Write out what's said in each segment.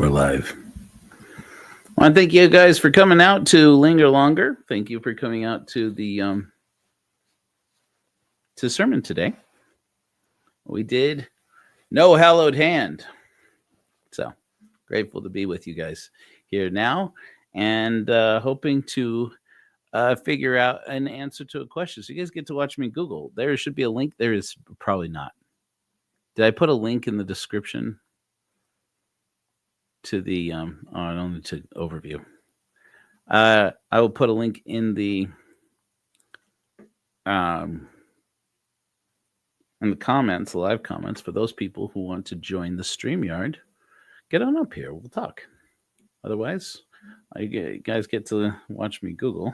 we're live. I want to thank you guys for coming out to Linger Longer. Thank you for coming out to the sermon today. We did No Hallowed Hand. So grateful to be with you guys here now, and hoping to figure out an answer to a question. So you guys get to watch me Google. There should be a link. There is probably not. Did I put a link in the description to the only to overview? I will put a link in the comments, the live comments, for those people who want to join the StreamYard. Get on up here. We'll talk. Otherwise, you guys get to watch me Google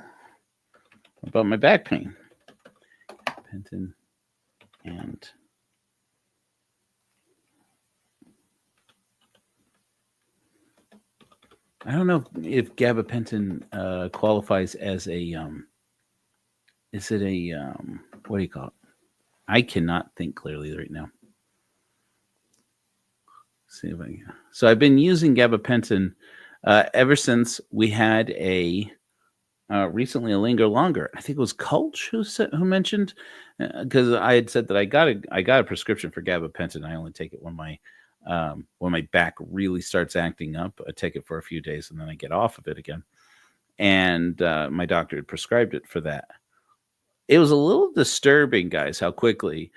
about my back pain. Penton and I don't know if gabapentin qualifies as a is it a what do you call it? I cannot think clearly right now. Let's see if I can. So I've been using gabapentin ever since we had recently a Linger Longer. I think it was Culch who mentioned, because I had said that I got a prescription for gabapentin. I only take it when my back really starts acting up. I take it for a few days and then I get off of it again. And my doctor had prescribed it for that. It was a little disturbing, guys, how quickly,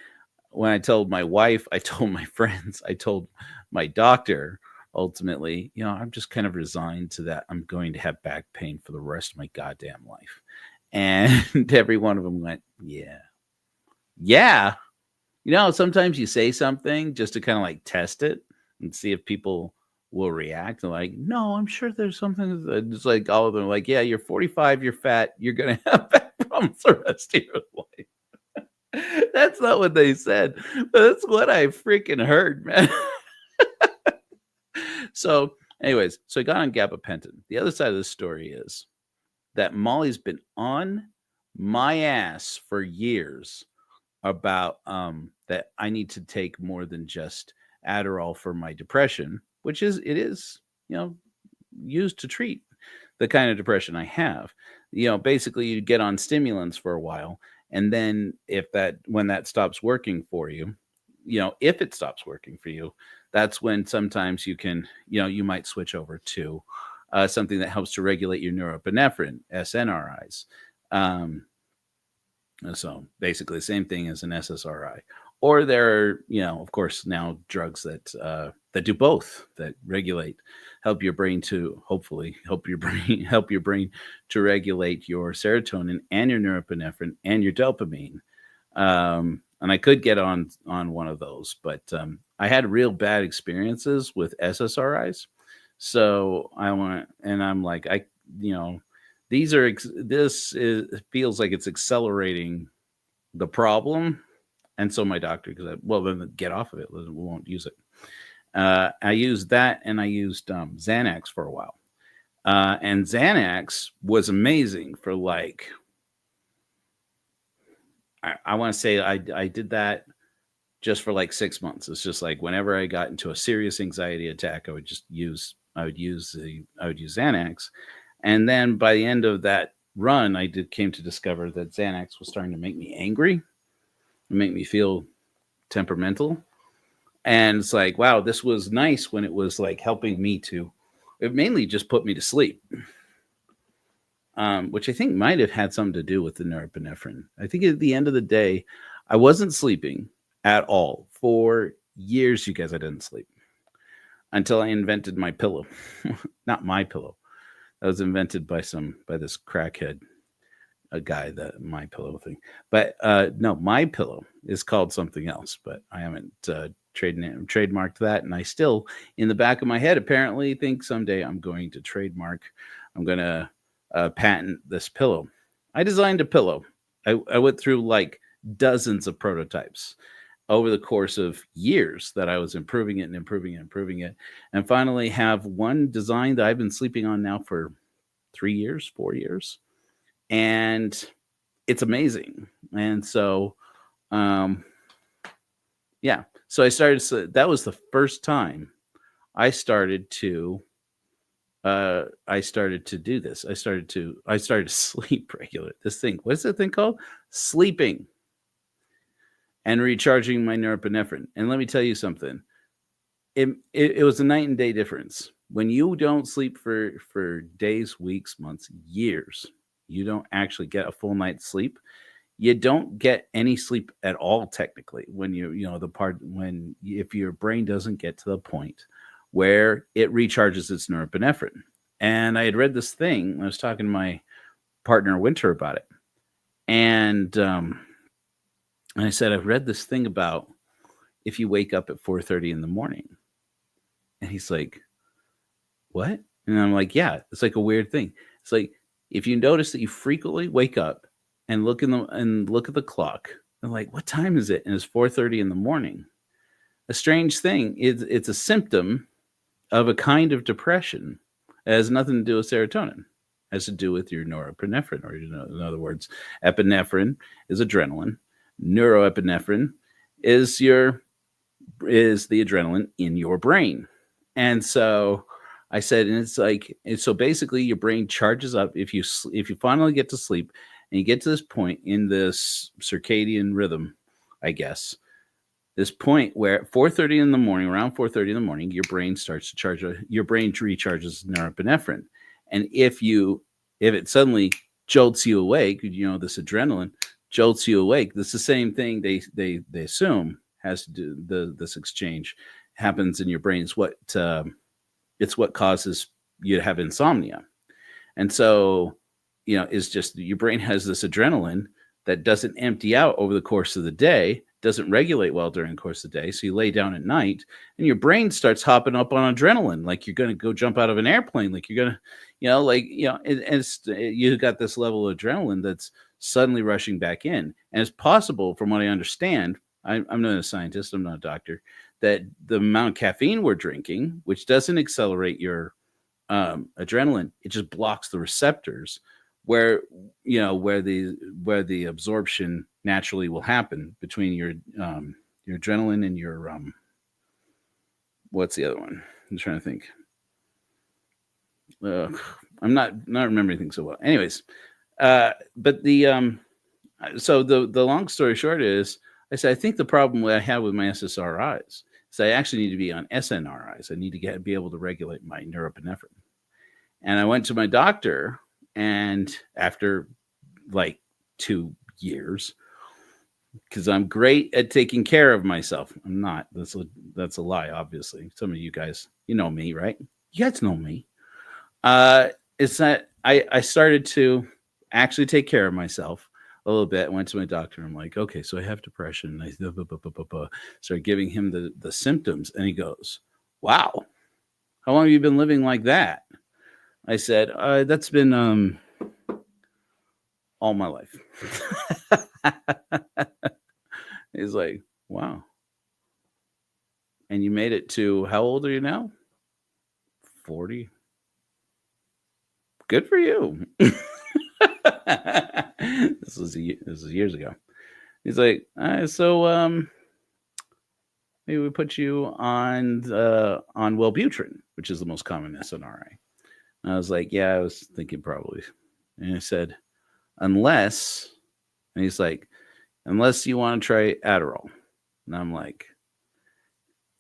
when I told my wife, I told my friends, I told my doctor, ultimately, I'm just kind of resigned to that. I'm going to have back pain for the rest of my goddamn life. And every one of them went, yeah. Sometimes you say something just to kind of like test it and see if people will react. And like, no, I'm sure there's something. It's like all of them are like, yeah, you're 45, you're fat, you're going to have back problems the rest of your life. That's not what they said, but that's what I freaking heard, man. So anyways, so I got on gabapentin. The other side of the story is that Molly's been on my ass for years about that I need to take more than just Adderall for my depression, which is used to treat the kind of depression I have. Basically you get on stimulants for a while, and then when that stops working for you, if it stops working for you, that's when sometimes you can, you might switch over to something that helps to regulate your norepinephrine, SNRIs. So basically the same thing as an SSRI. Or there are, of course, now drugs that do both, that help your brain to regulate your serotonin and your norepinephrine and your dopamine. And I could get on one of those, but I had real bad experiences with SSRIs. So I'm like, feels like it's accelerating the problem. And so my doctor, then get off of it. We won't use it. I used that, and I used Xanax for a while. And Xanax was amazing for like, I want to say I did that just for like 6 months. It's just like whenever I got into a serious anxiety attack, I would use Xanax. And then by the end of that run, I came to discover that Xanax was starting to make me angry, make me feel temperamental. And it's like, wow, this was nice when it was like helping me it mainly just put me to sleep. Which I think might have had something to do with the norepinephrine. I think at the end of the day, I wasn't sleeping at all. For years, you guys, I didn't sleep until I invented my pillow. Not my pillow. That was invented by this crackhead, a guy, that my pillow thing. But no, my pillow is called something else, but I haven't trademarked that. And I still, in the back of my head, apparently think someday I'm going to patent this pillow. I designed a pillow. I went through like dozens of prototypes over the course of years that I was improving it, and finally have one design that I've been sleeping on now for 4 years, and it's amazing. And so so I started. So that was the first time I started to do this. I started to sleep regular. This thing, what's the thing called? Sleeping and recharging my norepinephrine. And let me tell you something. It was a night and day difference. When you don't sleep for days, weeks, months, years, you don't actually get a full night's sleep. You don't get any sleep at all technically when the part when if your brain doesn't get to the point where it recharges its norepinephrine. And I had read this thing. I was talking to my partner Winter about it, and I said I've read this thing about if you wake up at 4:30 in the morning. And he's like, what? And I'm like, yeah, it's like a weird thing. It's like if you notice that you frequently wake up and look at the clock and like, what time is it? And it's 4:30 in the morning. A strange thing. It's a symptom of a kind of depression. It has nothing to do with serotonin. It has to do with your norepinephrine, or in other words, epinephrine is adrenaline. Neuroepinephrine is the adrenaline in your brain. And so I said, and it's like, so basically your brain charges up if you finally get to sleep and you get to this point in this circadian rhythm, I guess, this point where at 4:30 in the morning, around 4:30 in the morning, your brain starts to your brain recharges norepinephrine. And if it suddenly jolts you awake, this adrenaline jolts you awake, that's the same thing they assume has to do this exchange happens in your brain. It's what causes you to have insomnia. And so, it's just your brain has this adrenaline that doesn't empty out over the course of the day, doesn't regulate well during the course of the day. So you lay down at night and your brain starts hopping up on adrenaline, like you're going to go jump out of an airplane, like you're going to, you got this level of adrenaline that's suddenly rushing back in. And it's possible, from what I understand, I'm not a scientist, I'm not a doctor, that the amount of caffeine we're drinking, which doesn't accelerate your adrenaline, it just blocks the receptors where the absorption naturally will happen between your adrenaline and your what's the other one? I'm trying to think. I'm not remembering things so well. Anyways, but so the long story short is, I said I think the problem I have with my SSRIs is I actually need to be on SNRIs. I need to be able to regulate my norepinephrine. And I went to my doctor, and after like 2 years, because I'm great at taking care of myself. I'm not. That's a lie, obviously. Some of you guys, you know me, right? You guys know me. It's that I started to actually take care of myself a little bit. I went to my doctor. I'm like, okay, so I have depression. I started giving him the symptoms, and he goes, wow, how long have you been living like that? I said, that's been all my life. He's like, wow. And you made it to, how old are you now? 40. Good for you. This was years ago. He's like, so maybe we put you on Wellbutrin, which is the most common SNRI. And I was like, yeah, I was thinking probably. And I said, unless, and he's like, unless you want to try Adderall. And I'm like,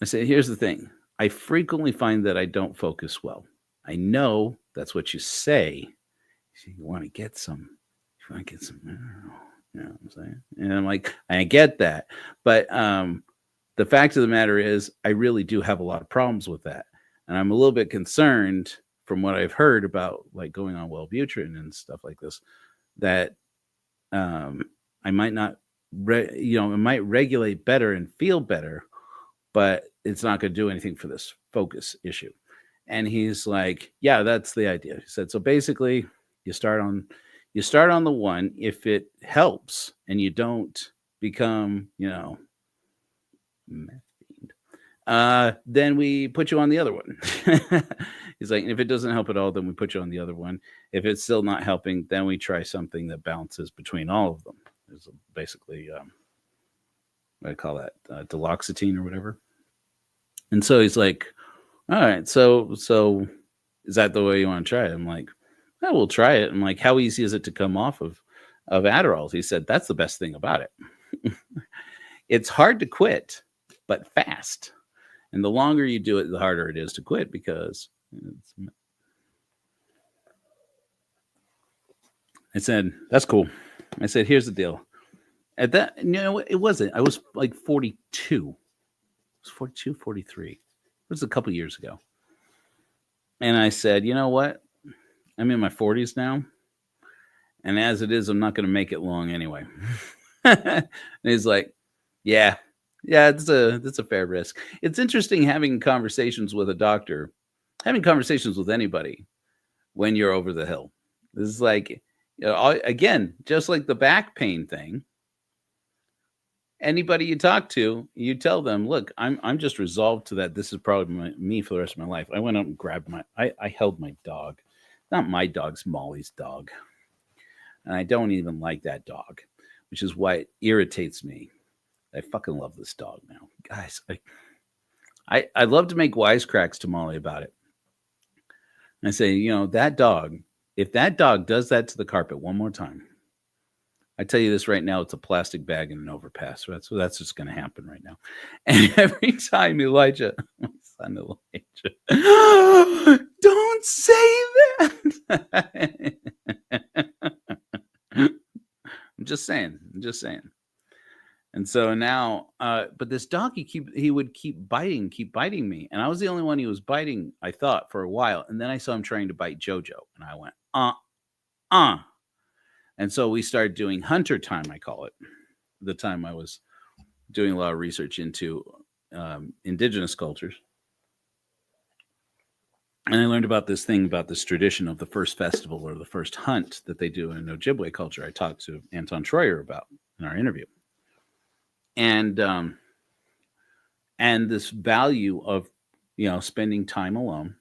I said, here's the thing. I frequently find that I don't focus well. I know that's what you say. You want to get some, Adderall. You know what I'm saying? And I'm like, I get that. But the fact of the matter is, I really do have a lot of problems with that. And I'm a little bit concerned from what I've heard about like going on Wellbutrin and stuff like this, that I might not, it might regulate better and feel better, but it's not going to do anything for this focus issue. And he's like, yeah, that's the idea. He said, so basically you start on the one. If it helps and you don't become, meth fiend, then we put you on the other one. He's like, if it doesn't help at all, then we put you on the other one. If it's still not helping, then we try something that balances between all of them. It's basically, what I call that, duloxetine or whatever. And so he's like, All right. So is that the way you want to try it? I'm like, I will try it. I'm like, how easy is it to come off of Adderall? He said, that's the best thing about it. It's hard to quit, but fast. And the longer you do it, the harder it is to quit because I said, that's cool. I said, here's the deal. At that, it wasn't. I was like 42. It was 42, 43. It was a couple years ago. And I said, you know what? I'm in my 40s now. And as it is, I'm not going to make it long anyway. And he's like, yeah, that's a fair risk. It's interesting having conversations with a doctor, having conversations with anybody when you're over the hill. This is like, again, just like the back pain thing. Anybody you talk to, you tell them, look, I'm just resolved to that. This is probably me for the rest of my life. I went up and grabbed I held my dog, not my dog's Molly's dog. And I don't even like that dog, which is why it irritates me. I fucking love this dog now. Guys, I love to make wisecracks to Molly about it. And I say, that dog, if that dog does that to the carpet one more time, I tell you this right now, it's a plastic bag and an overpass. So that's just going to happen right now. And every time Elijah, my son Elijah, don't say that. I'm just saying. And so now, but this dog, he would keep biting me. And I was the only one he was biting, I thought, for a while. And then I saw him trying to bite Jojo. And I went, And so we started doing hunter time, I call it. The time I was doing a lot of research into indigenous cultures. And I learned about this tradition of the first festival or the first hunt that they do in Ojibwe culture. I talked to Anton Troyer about in our interview. And this value of, spending time alone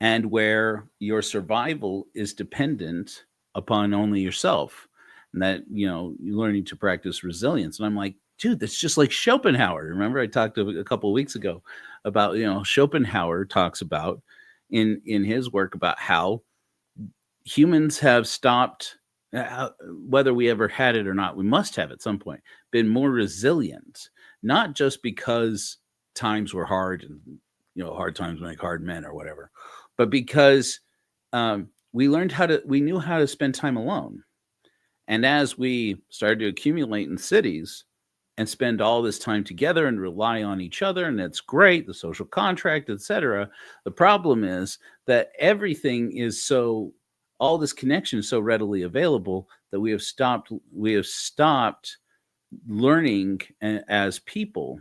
and where your survival is dependent upon only yourself, and that, you're learning to practice resilience. And I'm like, dude, that's just like Schopenhauer. Remember I talked a couple of weeks ago about, Schopenhauer talks about in his work about how humans have stopped, whether we ever had it or not, we must have at some point been more resilient, not just because times were hard and, hard times make hard men or whatever, but because we knew how to spend time alone. And as we started to accumulate in cities and spend all this time together and rely on each other, and that's great, the social contract, etc. The problem is that everything is all this connection is so readily available that we have stopped learning as people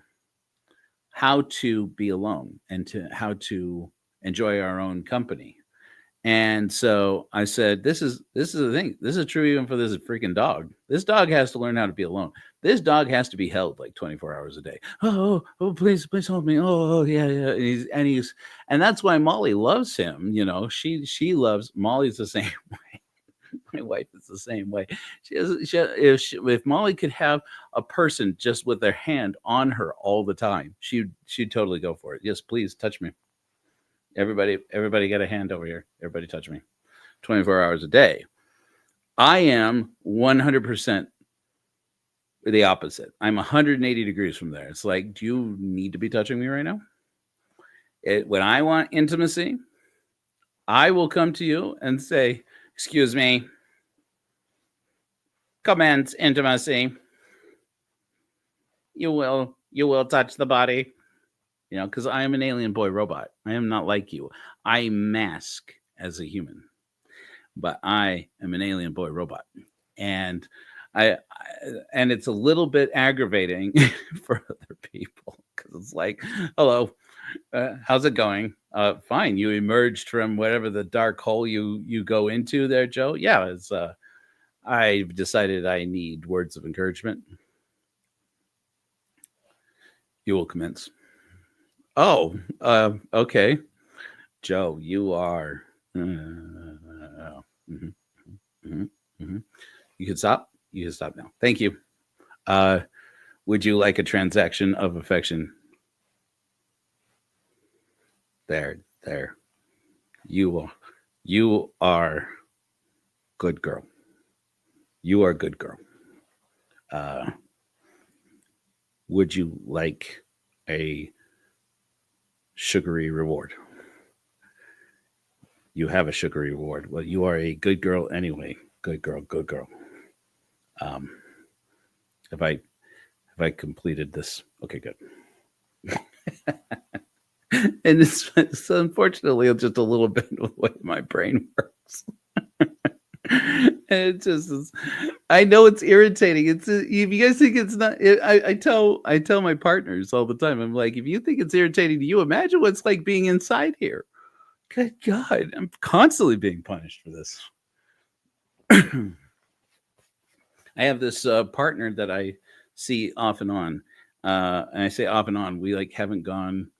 how to be alone and how to enjoy our own company. And so I said, this is the thing. This is true even for this freaking dog. This dog has to learn how to be alone. This dog has to be held like 24 hours a day. Oh, please hold me. Oh, yeah. And that's why Molly loves him. She loves Molly's the same way. My wife is the same way. If Molly could have a person just with their hand on her all the time, she'd totally go for it. Yes, please touch me. Everybody get a hand over here. Everybody touch me. 24 hours a day. I am 100% the opposite. I'm 180 degrees from there. It's like, do you need to be touching me right now? When I want intimacy, I will come to you and say, excuse me, commence intimacy. You will touch the body. Because I am an alien boy robot. I am not like you. I mask as a human, but I am an alien boy robot, and and it's a little bit aggravating for other people because it's like, hello, how's it going? Fine. You emerged from whatever the dark hole you go into there, Joe. Yeah, it's I've decided I need words of encouragement. You will commence. Oh, okay. Joe, you are. Mm-hmm, mm-hmm, mm-hmm. You can stop. You can stop now. Thank you. Would you like a transaction of affection? There. You are, you are good girl. You are a good girl. Uh, would you like a sugary reward? You have a sugary reward. Well, you are a good girl anyway. Good girl, good girl. Um, have I have I completed this? Okay, good. And it's unfortunately just a little bit of the way my brain works. And it just is, I know it's irritating. It's if you guys think it's not, I tell my partners all the time. I'm like, if you think it's irritating to you, imagine what's like being inside here. Good God, I'm constantly being punished for this. I have this partner that I see off and on, and I say off and on. We like haven't gone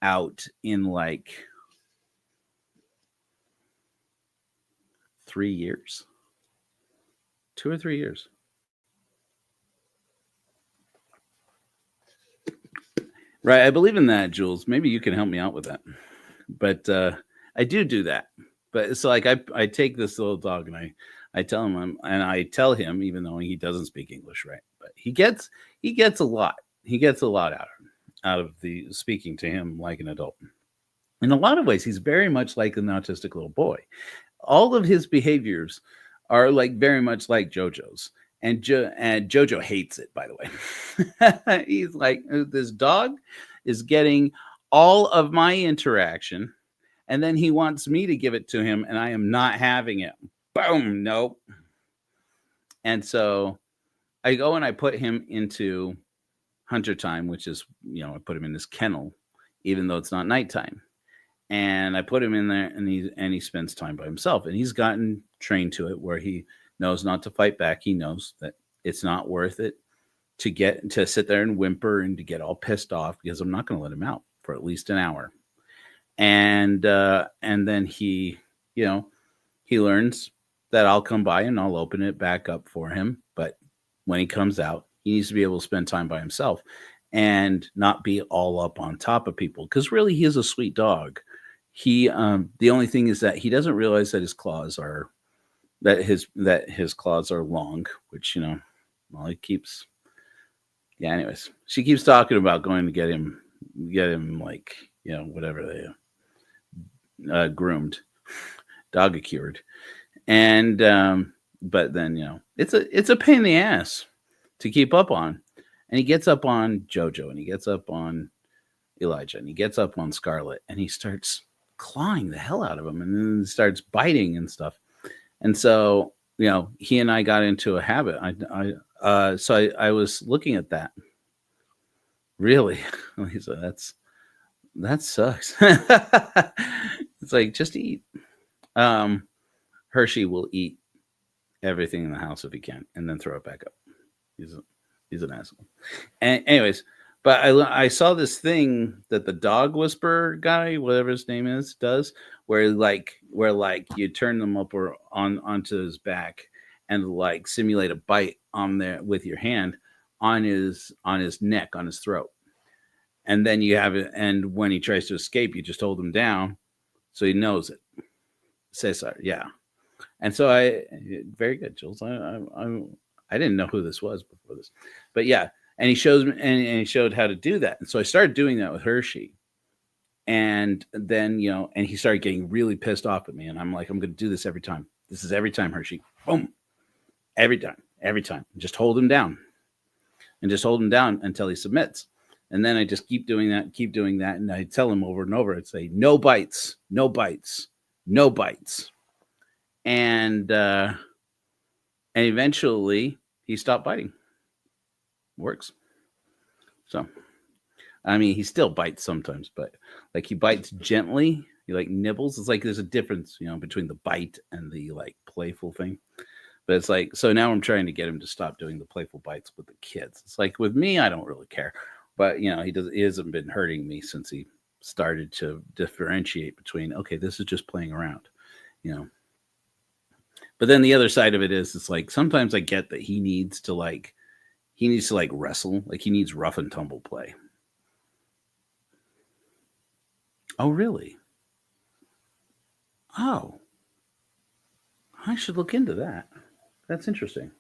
out in like 3 years, 2 or 3 years. Right, I believe in that, Jules. Maybe you can help me out with that. But I do that. But it's like I take this little dog and I tell him and I tell him even though he doesn't speak English, right? But he gets a lot. He gets a lot out of the speaking to him like an adult. In a lot of ways, he's very much like an autistic little boy. All of his behaviors are like very much like JoJo's. And JoJo hates it, by the way. He's like, this dog is getting all of my interaction, and then he wants me to give it to him, and I am not having it. Boom, nope. And so I go and I put him into hunter time, which is, I put him in this kennel, even though it's not nighttime. And I put him in there, and he spends time by himself, and he's gotten trained to it where he knows not to fight back. He knows that it's not worth it to sit there and whimper and to get all pissed off because I'm not going to let him out for at least an hour. And then he learns that I'll come by and I'll open it back up for him. But when he comes out, he needs to be able to spend time by himself and not be all up on top of people. Because really, he is a sweet dog. He the only thing is that he doesn't realize that his claws are long, which well, he keeps. Yeah. Anyways, she keeps talking about going to get him like whatever they groomed, dog cured, and but then it's a pain in the ass to keep up on, and he gets up on JoJo, and he gets up on Elijah, and he gets up on Scarlet, and he starts clawing the hell out of him, and then starts biting and stuff. And so, he and I got into a habit. I was looking at that. Really? He said, that sucks. It's like, just eat. Hershey will eat everything in the house if he can, and then throw it back up. He's an asshole. And anyways, but I saw this thing that the dog whisperer guy, whatever his name is, does, where you turn them up or onto his back and like simulate a bite on there with your hand on his neck, on his throat. And then you have it, and when he tries to escape, you just hold him down so he knows it. Say sorry, yeah. And so very good, Jules. I didn't know who this was before this, but yeah. And he shows me, and he showed how to do that. And so I started doing that with Hershey. And then, and he started getting really pissed off at me. And I'm like, I'm going to do this every time. This is every time, Hershey. Boom. Every time. Just hold him down. And just hold him down until he submits. And then I just keep doing that. And I tell him over and over, I'd say, no bites, no bites, no bites. And eventually he stopped biting. Works. So, I mean, he still bites sometimes, but like he bites gently. He like nibbles. It's like there's a difference, between the bite and the like playful thing. But it's like, so now I'm trying to get him to stop doing the playful bites with the kids. It's like with me, I don't really care, but he hasn't been hurting me since he started to differentiate between, okay, this is just playing around, But then the other side of it is, it's like sometimes I get that he needs to wrestle, like he needs rough and tumble play. Oh, really? Oh, I should look into that. That's interesting.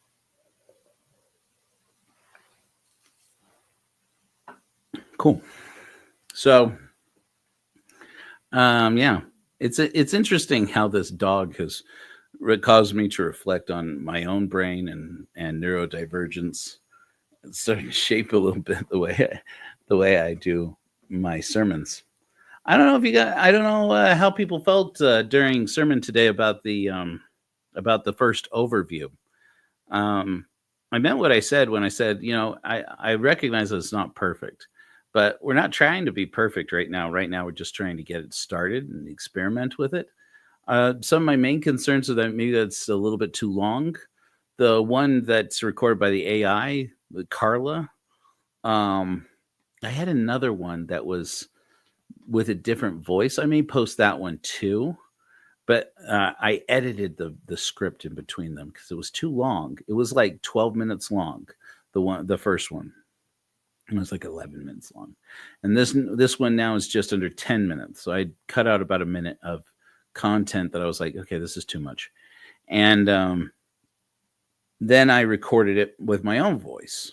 Cool. So, yeah, it's interesting how this dog has caused me to reflect on my own brain and neurodivergence. It's starting to shape a little bit the way I do my sermons. I don't know if you got. I don't know how people felt during sermon today about the first overview. Um, I meant what I said when I said, I recognize that it's not perfect, but we're not trying to be perfect right now. Right now, we're just trying to get it started and experiment with it. Some of my main concerns are that maybe that's a little bit too long. The one that's recorded by the AI, the Carla. Um, I had another one that was with a different voice. I may post that one too, but I edited the script in between them because it was too long. It was like 12 minutes long. The first one, it was like 11 minutes long, and this one now is just under 10 minutes. So I cut out about a minute of content that I was like, okay, this is too much, and then I recorded it with my own voice.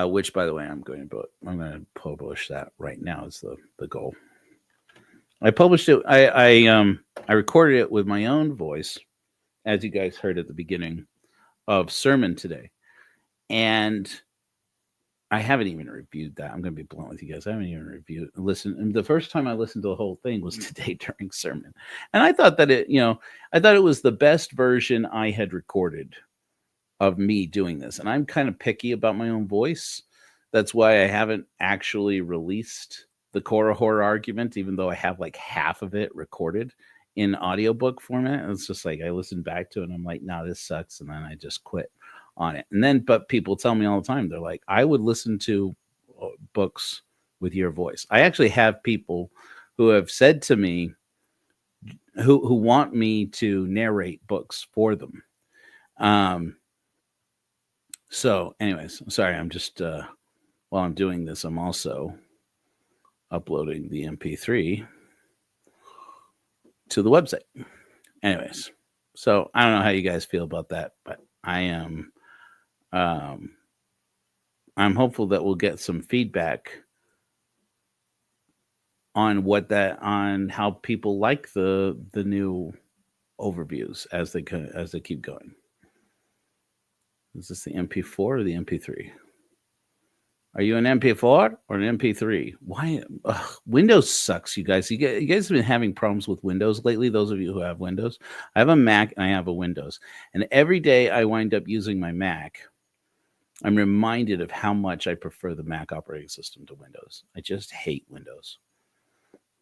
Which, by the way, I'm going to publish that right now. Is the goal. I published it. I recorded it with my own voice, as you guys heard at the beginning of sermon today, and I haven't even reviewed that. I'm going to be blunt with you guys. I haven't even reviewed listened. And the first time I listened to the whole thing was today during sermon, and I thought that I thought it was the best version I had recorded of me doing this. And I'm kind of picky about my own voice. That's why I haven't actually released the Cora Horror argument, even though I have like half of it recorded in audiobook format. And it's just like I listen back to it and I'm like, no, this sucks. And then I just quit on it. And then, but people tell me all the time, they're like, I would listen to books with your voice. I actually have people who have said to me, who want me to narrate books for them. So, anyways, sorry, I'm just while I'm doing this, I'm also uploading the MP3 to the website. Anyways, so I don't know how you guys feel about that, but I am I'm hopeful that we'll get some feedback on on how people like the new overviews as they keep going. Is this the MP4 or the MP3? Are you an MP4 or an MP3? Why? Windows sucks, you guys. You guys have been having problems with Windows lately. Those of you who have Windows, I have a Mac and I have a Windows, and every day I wind up using my Mac. I'm reminded of how much I prefer the Mac operating system to Windows. I just hate Windows,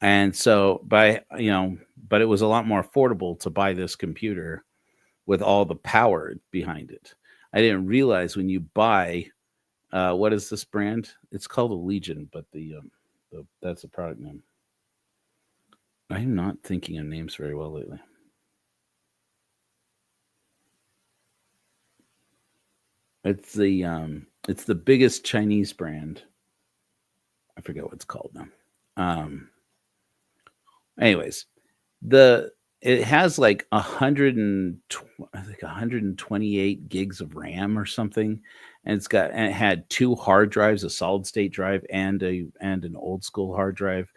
and so but it was a lot more affordable to buy this computer with all the power behind it. I didn't realize when you buy what is this brand? It's called a Legion, but that's the product name. I'm not thinking of names very well lately. It's the biggest Chinese brand. I forget what it's called now. Um, anyways, the it has like 128 gigs of RAM or something, and it had two hard drives, a solid state drive and an old school hard drive,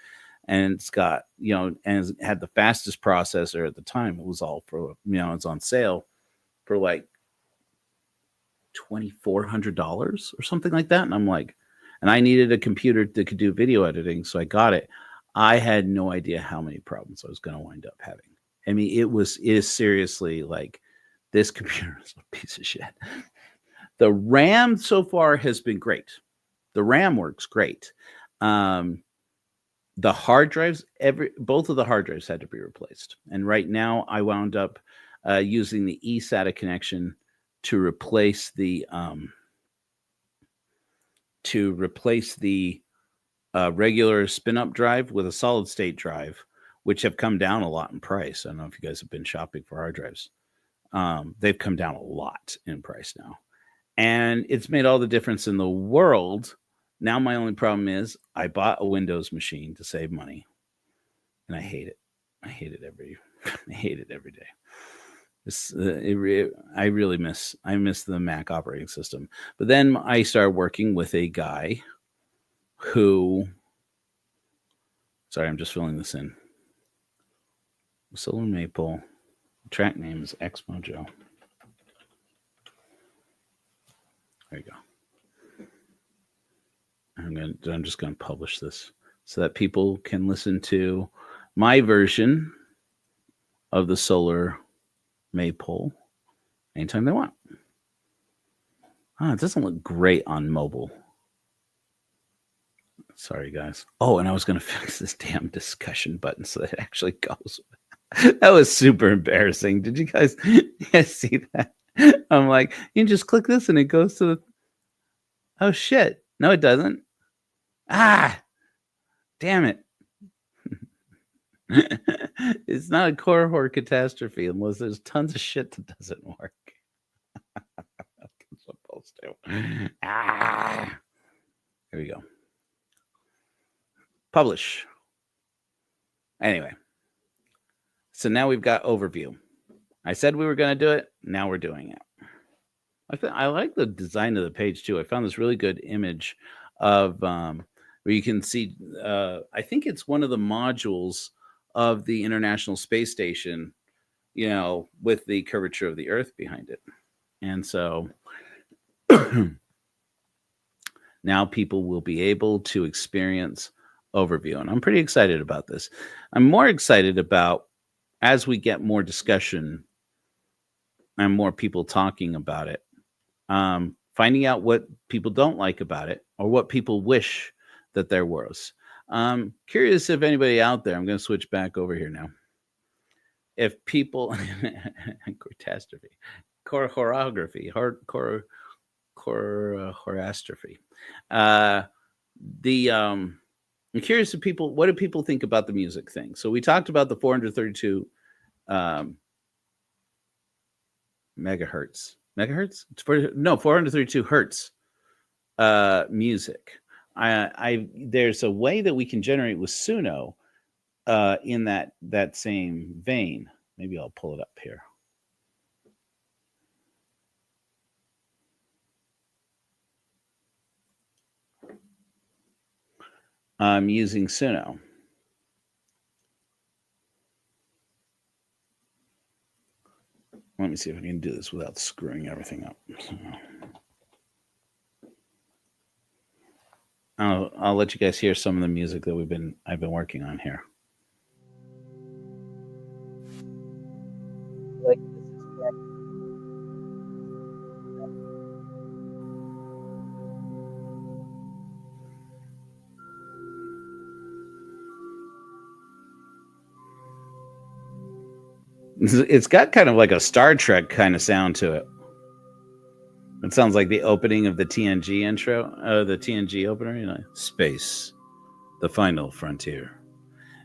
and it's got and it had the fastest processor at the time. It was all for it's on sale for like $2,400 or something like that, and I'm like, and I needed a computer that could do video editing, so I got it. I had no idea how many problems I was going to wind up having. I mean, it is seriously like this computer is a piece of shit. The RAM so far has been great. The RAM works great. Um, the hard drives, both of the hard drives had to be replaced, and right now I wound up using the eSATA connection to replace the regular spin up drive with a solid state drive, which have come down a lot in price. I don't know if you guys have been shopping for hard drives. They've come down a lot in price now, and it's made all the difference in the world. Now my only problem is I bought a Windows machine to save money, and I hate it. I hate it every. I hate it every day. I really miss the Mac operating system. But then I started working with a guy who. Sorry, I'm just filling this in. Solar Maple. Track name is X Mojo. There you go. I'm just gonna publish this so that people can listen to my version of the Solar Maypole anytime they want. It doesn't look great on mobile. Sorry, guys. Oh, and I was going to fix this damn discussion button so that it actually goes. That was super embarrassing. Did you guys see that? I'm like, you can just click this and it goes to the. Oh, shit. No, it doesn't. Damn it. It's not a core horror catastrophe unless there's tons of shit that doesn't work. It's supposed to. Here we go. Publish. Anyway, so now we've got overview. I said we were going to do it. Now we're doing it. I like the design of the page too. I found this really good image of where you can see. I think it's one of the modules of the International Space Station. With the curvature of the Earth behind it, and so now people will be able to experience overview, and I'm pretty excited about this. I'm more excited about as we get more discussion and more people talking about it, finding out what people don't like about it or what people wish that there was. Curious if anybody out there, I'm going to switch back over here now. If people, catastrophe, choreography, choreography. I'm curious if what do people think about the music thing? So we talked about the 432 megahertz. Megahertz? 432 hertz music. There's a way that we can generate with Suno in that same vein. Maybe I'll pull it up here. I'm using Suno. Let me see if I can do this without screwing everything up. I'll let you guys hear some of the music that I've been working on here. It's got kind of like a Star Trek kind of sound to it. It sounds like the opening of the TNG intro, the TNG opener. Space, the final frontier.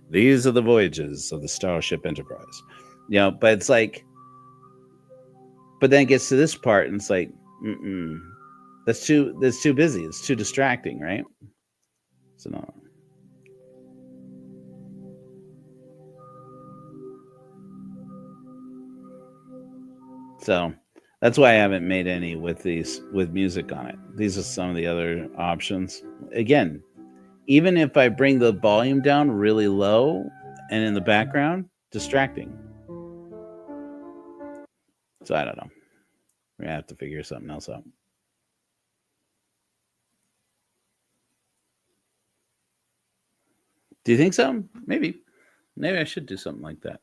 These are the voyages of the Starship Enterprise. But it's like, but then it gets to this part, and it's like, that's too busy. It's too distracting, right? So no. So that's why I haven't made any with music on it. These are some of the other options. Again, even if I bring the volume down really low and in the background, distracting. So I don't know. We're going to have to figure something else out. Do you think so? Maybe. Maybe I should do something like that.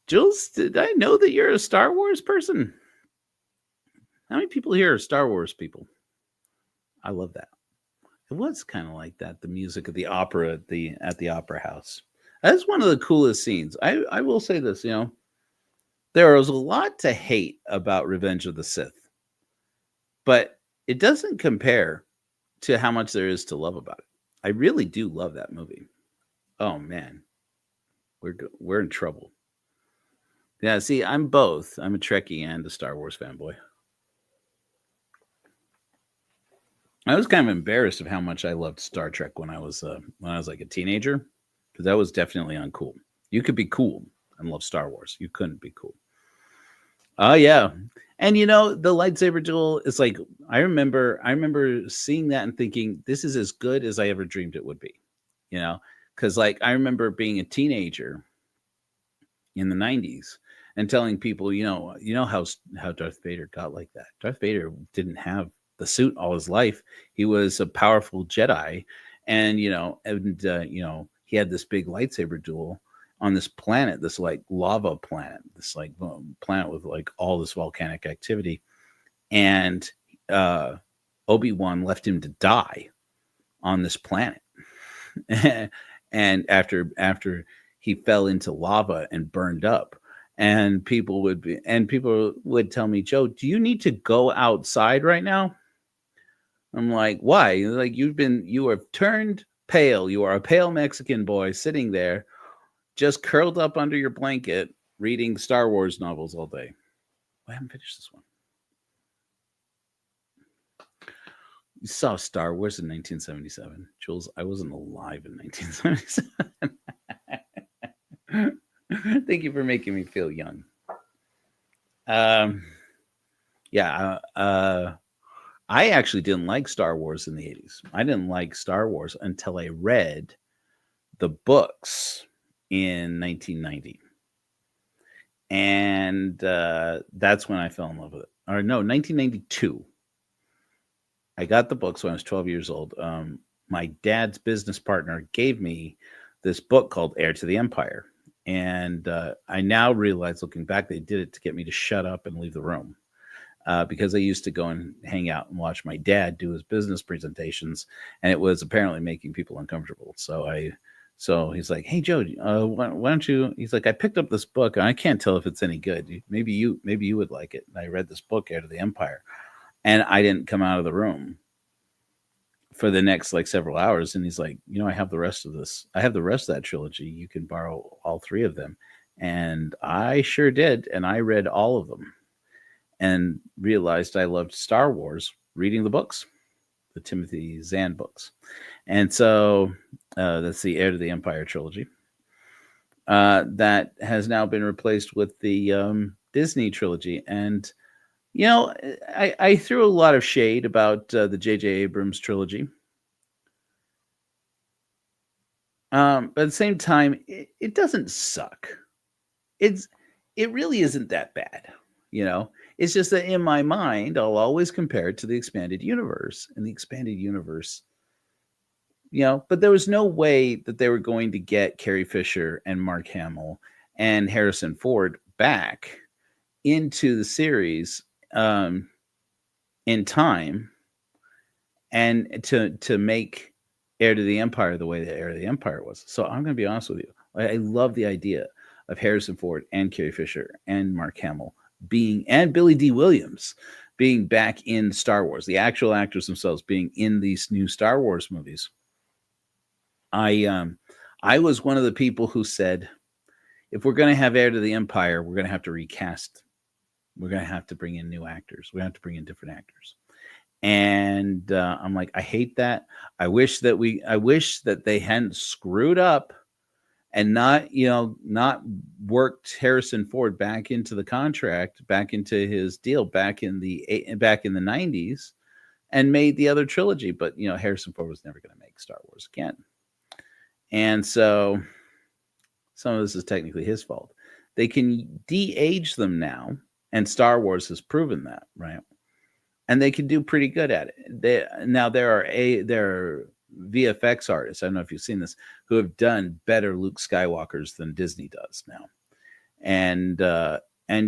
Jules, did I know that you're a Star Wars person? How many people here are Star Wars people? I love that. It was kind of like that, the music of the opera at the opera house. That's one of the coolest scenes. I will say this, there was a lot to hate about Revenge of the Sith, but it doesn't compare to how much there is to love about it. I really do love that movie. Oh man, we're in trouble. Yeah, see, I'm both. I'm a Trekkie and a Star Wars fanboy. I was kind of embarrassed of how much I loved Star Trek when I was like a teenager, because that was definitely uncool. You could be cool and love Star Wars. You couldn't be cool. Oh yeah. And the lightsaber duel is like I remember seeing that and thinking this is as good as I ever dreamed it would be. You know, cuz like I remember being a teenager in the 90s and telling people, you know how Darth Vader got like that. Darth Vader didn't have the suit all his life. He was a powerful Jedi, and he had this big lightsaber duel on this planet, this like lava planet, this like planet with like all this volcanic activity, and uh Obi-Wan left him to die on this planet. And after he fell into lava and burned up, and people would tell me, Joe, do you need to go outside right now? I'm like, why? Like, you have turned pale. You are a pale Mexican boy sitting there just curled up under your blanket reading Star Wars novels all day. I haven't finished this one. You saw Star Wars in 1977. Jules, I wasn't alive in 1977. Thank you for making me feel young. Um, yeah, I actually didn't like Star Wars in the 80s. I didn't like Star Wars until I read the books in 1990. And that's when I fell in love with it. Or no, 1992. I got the books when I was 12 years old. My dad's business partner gave me this book called Heir to the Empire. And I now realize, looking back, they did it to get me to shut up and leave the room. Because I used to go and hang out and watch my dad do his business presentations, and it was apparently making people uncomfortable. So he's like, "Hey Joe, why don't you?" He's like, "I picked up this book, and I can't tell if it's any good. Maybe you would like it." And I read this book, Heir to the Empire, and I didn't come out of the room for the next like several hours. And he's like, I have the rest of this. I have the rest of that trilogy. You can borrow all three of them. And I sure did. And I read all of them and realized I loved Star Wars reading the books, the Timothy Zahn books. And so that's the Heir to the Empire trilogy. That has now been replaced with the Disney trilogy. And I threw a lot of shade about the J.J. Abrams trilogy. But at the same time, it doesn't suck. It really isn't that bad. It's just that in my mind, I'll always compare it to the expanded universe. And the expanded universe, but there was no way that they were going to get Carrie Fisher and Mark Hamill and Harrison Ford back into the series in time and to make Heir to the Empire the way that Heir to the Empire was. So I'm going to be honest with you. I love the idea of Harrison Ford and Carrie Fisher and Mark Hamill and Billy D. Williams being back in Star Wars, the actual actors themselves being in these new Star Wars movies. I was one of the people who said, if we're going to have Heir to the Empire, we're going to have to recast. We're going to have to bring in new actors. We have to bring in different actors. And I'm like, I hate that. I wish that they hadn't screwed up and not worked Harrison Ford back into the contract, back into his deal back in the 90s and made the other trilogy. But, Harrison Ford was never going to make Star Wars again. And so some of this is technically his fault. They can de-age them now, and Star Wars has proven that, right? And they can do pretty good at it. There are VFX artists, I don't know if you've seen this, who have done better Luke Skywalkers than Disney does now. And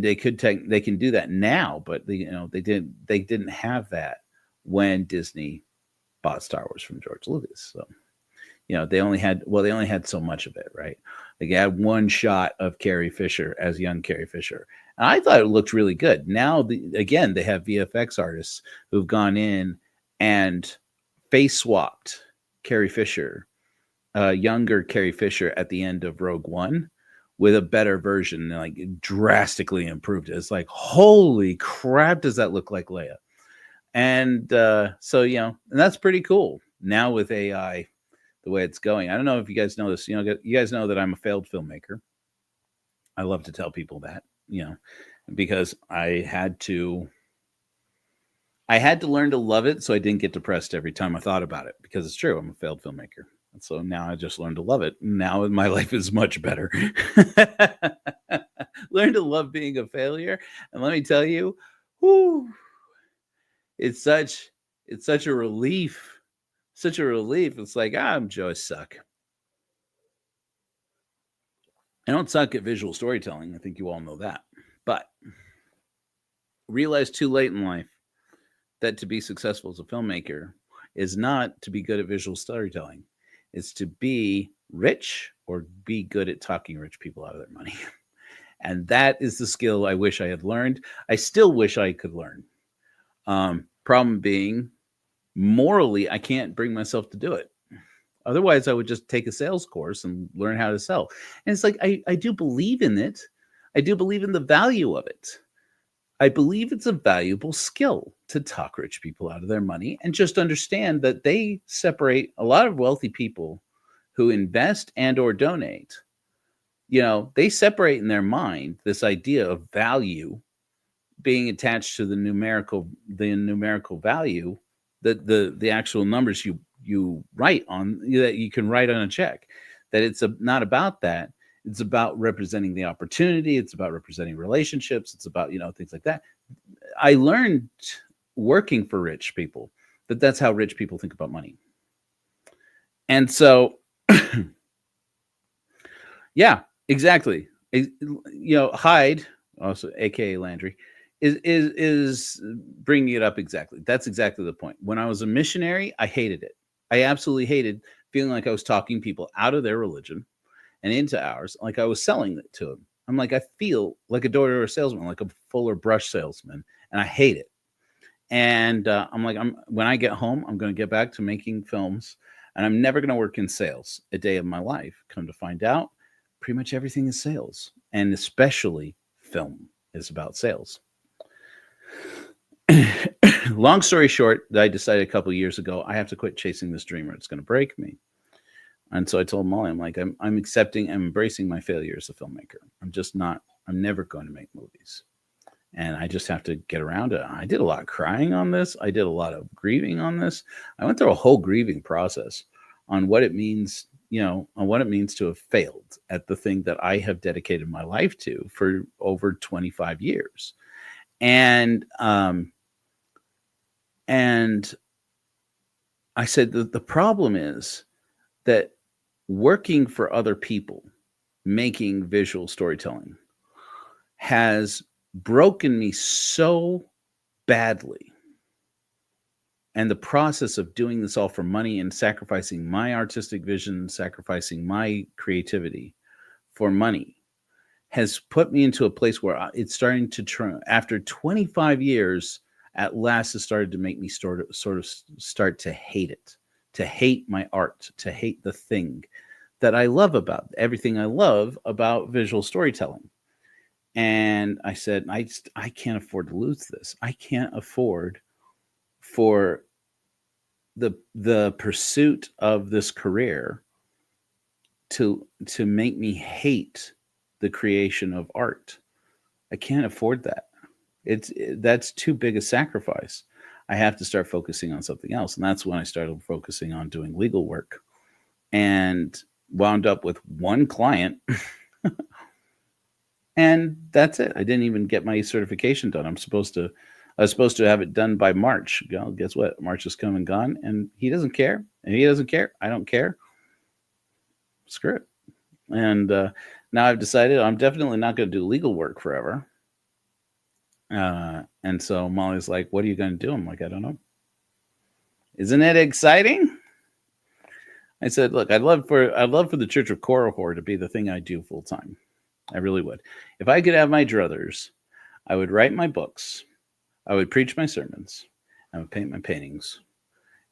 they can do that now, but they didn't have that when Disney bought Star Wars from George Lucas. So they only had so much of it, right? They had one shot of Carrie Fisher as young Carrie Fisher. And I thought it looked really good. Now, again, they have VFX artists who've gone in and face swapped Carrie Fisher, younger Carrie Fisher at the end of Rogue One with a better version, like drastically improved it. It's like, holy crap, does that look like Leia? And so, and that's pretty cool. Now with AI, the way it's going, I don't know if you guys know this. You guys know that I'm a failed filmmaker. I love to tell people that, because I had to learn to love it so I didn't get depressed every time I thought about it, because it's true. I'm a failed filmmaker. And so now I just learned to love it. Now my life is much better. Learn to love being a failure. And let me tell you, whoo, it's such a relief. Such a relief. It's like, I'm just suck. I don't suck at visual storytelling. I think you all know that. But realize too late in life that to be successful as a filmmaker is not to be good at visual storytelling. It's to be rich or be good at talking rich people out of their money. And that is the skill I wish I had learned. I still wish I could learn. Problem being, morally, I can't bring myself to do it. Otherwise, I would just take a sales course and learn how to sell. And it's like, I do believe in it. I do believe in the value of it. I believe it's a valuable skill to talk rich people out of their money, and just understand that they separate a lot of wealthy people who invest and or donate. They separate in their mind this idea of value being attached to the numerical value, the actual numbers you write on, that you can write on a check. That it's not about that. It's about representing the opportunity. It's about representing relationships. It's about, things like that. I learned working for rich people that that's how rich people think about money. And so, yeah, exactly. Hyde, also AKA Landry, is bringing it up exactly. That's exactly the point. When I was a missionary, I hated it. I absolutely hated feeling like I was talking people out of their religion and into ours, like I was selling it to them. I'm like, I feel like a door-to-door salesman, like a Fuller brush salesman, and I hate it. And I'm like, when I get home, I'm going to get back to making films, and I'm never going to work in sales a day of my life. Come to find out, pretty much everything is sales, and especially film is about sales. Long story short, I decided a couple of years ago, I have to quit chasing this dream or it's going to break me. And so I told Molly, I'm like, I'm accepting and embracing my failure as a filmmaker. I'm never going to make movies. And I just have to get around it. I did a lot of crying on this. I did a lot of grieving on this. I went through a whole grieving process on what it means, on what it means to have failed at the thing that I have dedicated my life to for over 25 years. And I said that the problem is that working for other people, making visual storytelling, has broken me so badly. And the process of doing this all for money and sacrificing my artistic vision, sacrificing my creativity for money, has put me into a place where it's starting to after 25 years, at last it started to make me sort of start to hate it, to hate my art, to hate the thing that I love about everything I love about visual storytelling. And I said, I can't afford to lose this. I can't afford for the pursuit of this career to make me hate the creation of art. I can't afford that. That's too big a sacrifice. I have to start focusing on something else. And that's when I started focusing on doing legal work, and wound up with one client. And that's it. I didn't even get my certification done. I was supposed to have it done by March. Guess what? March is come and gone, and he doesn't care. And he doesn't care. I don't care. Screw it. And now I've decided I'm definitely not going to do legal work forever. And so Molly's like, what are you going to do? I'm like, I don't know. Isn't it exciting? I said, look, I'd love for the Church of Korihor to be the thing I do full time. I really would. If I could have my druthers, I would write my books, I would preach my sermons, I would paint my paintings,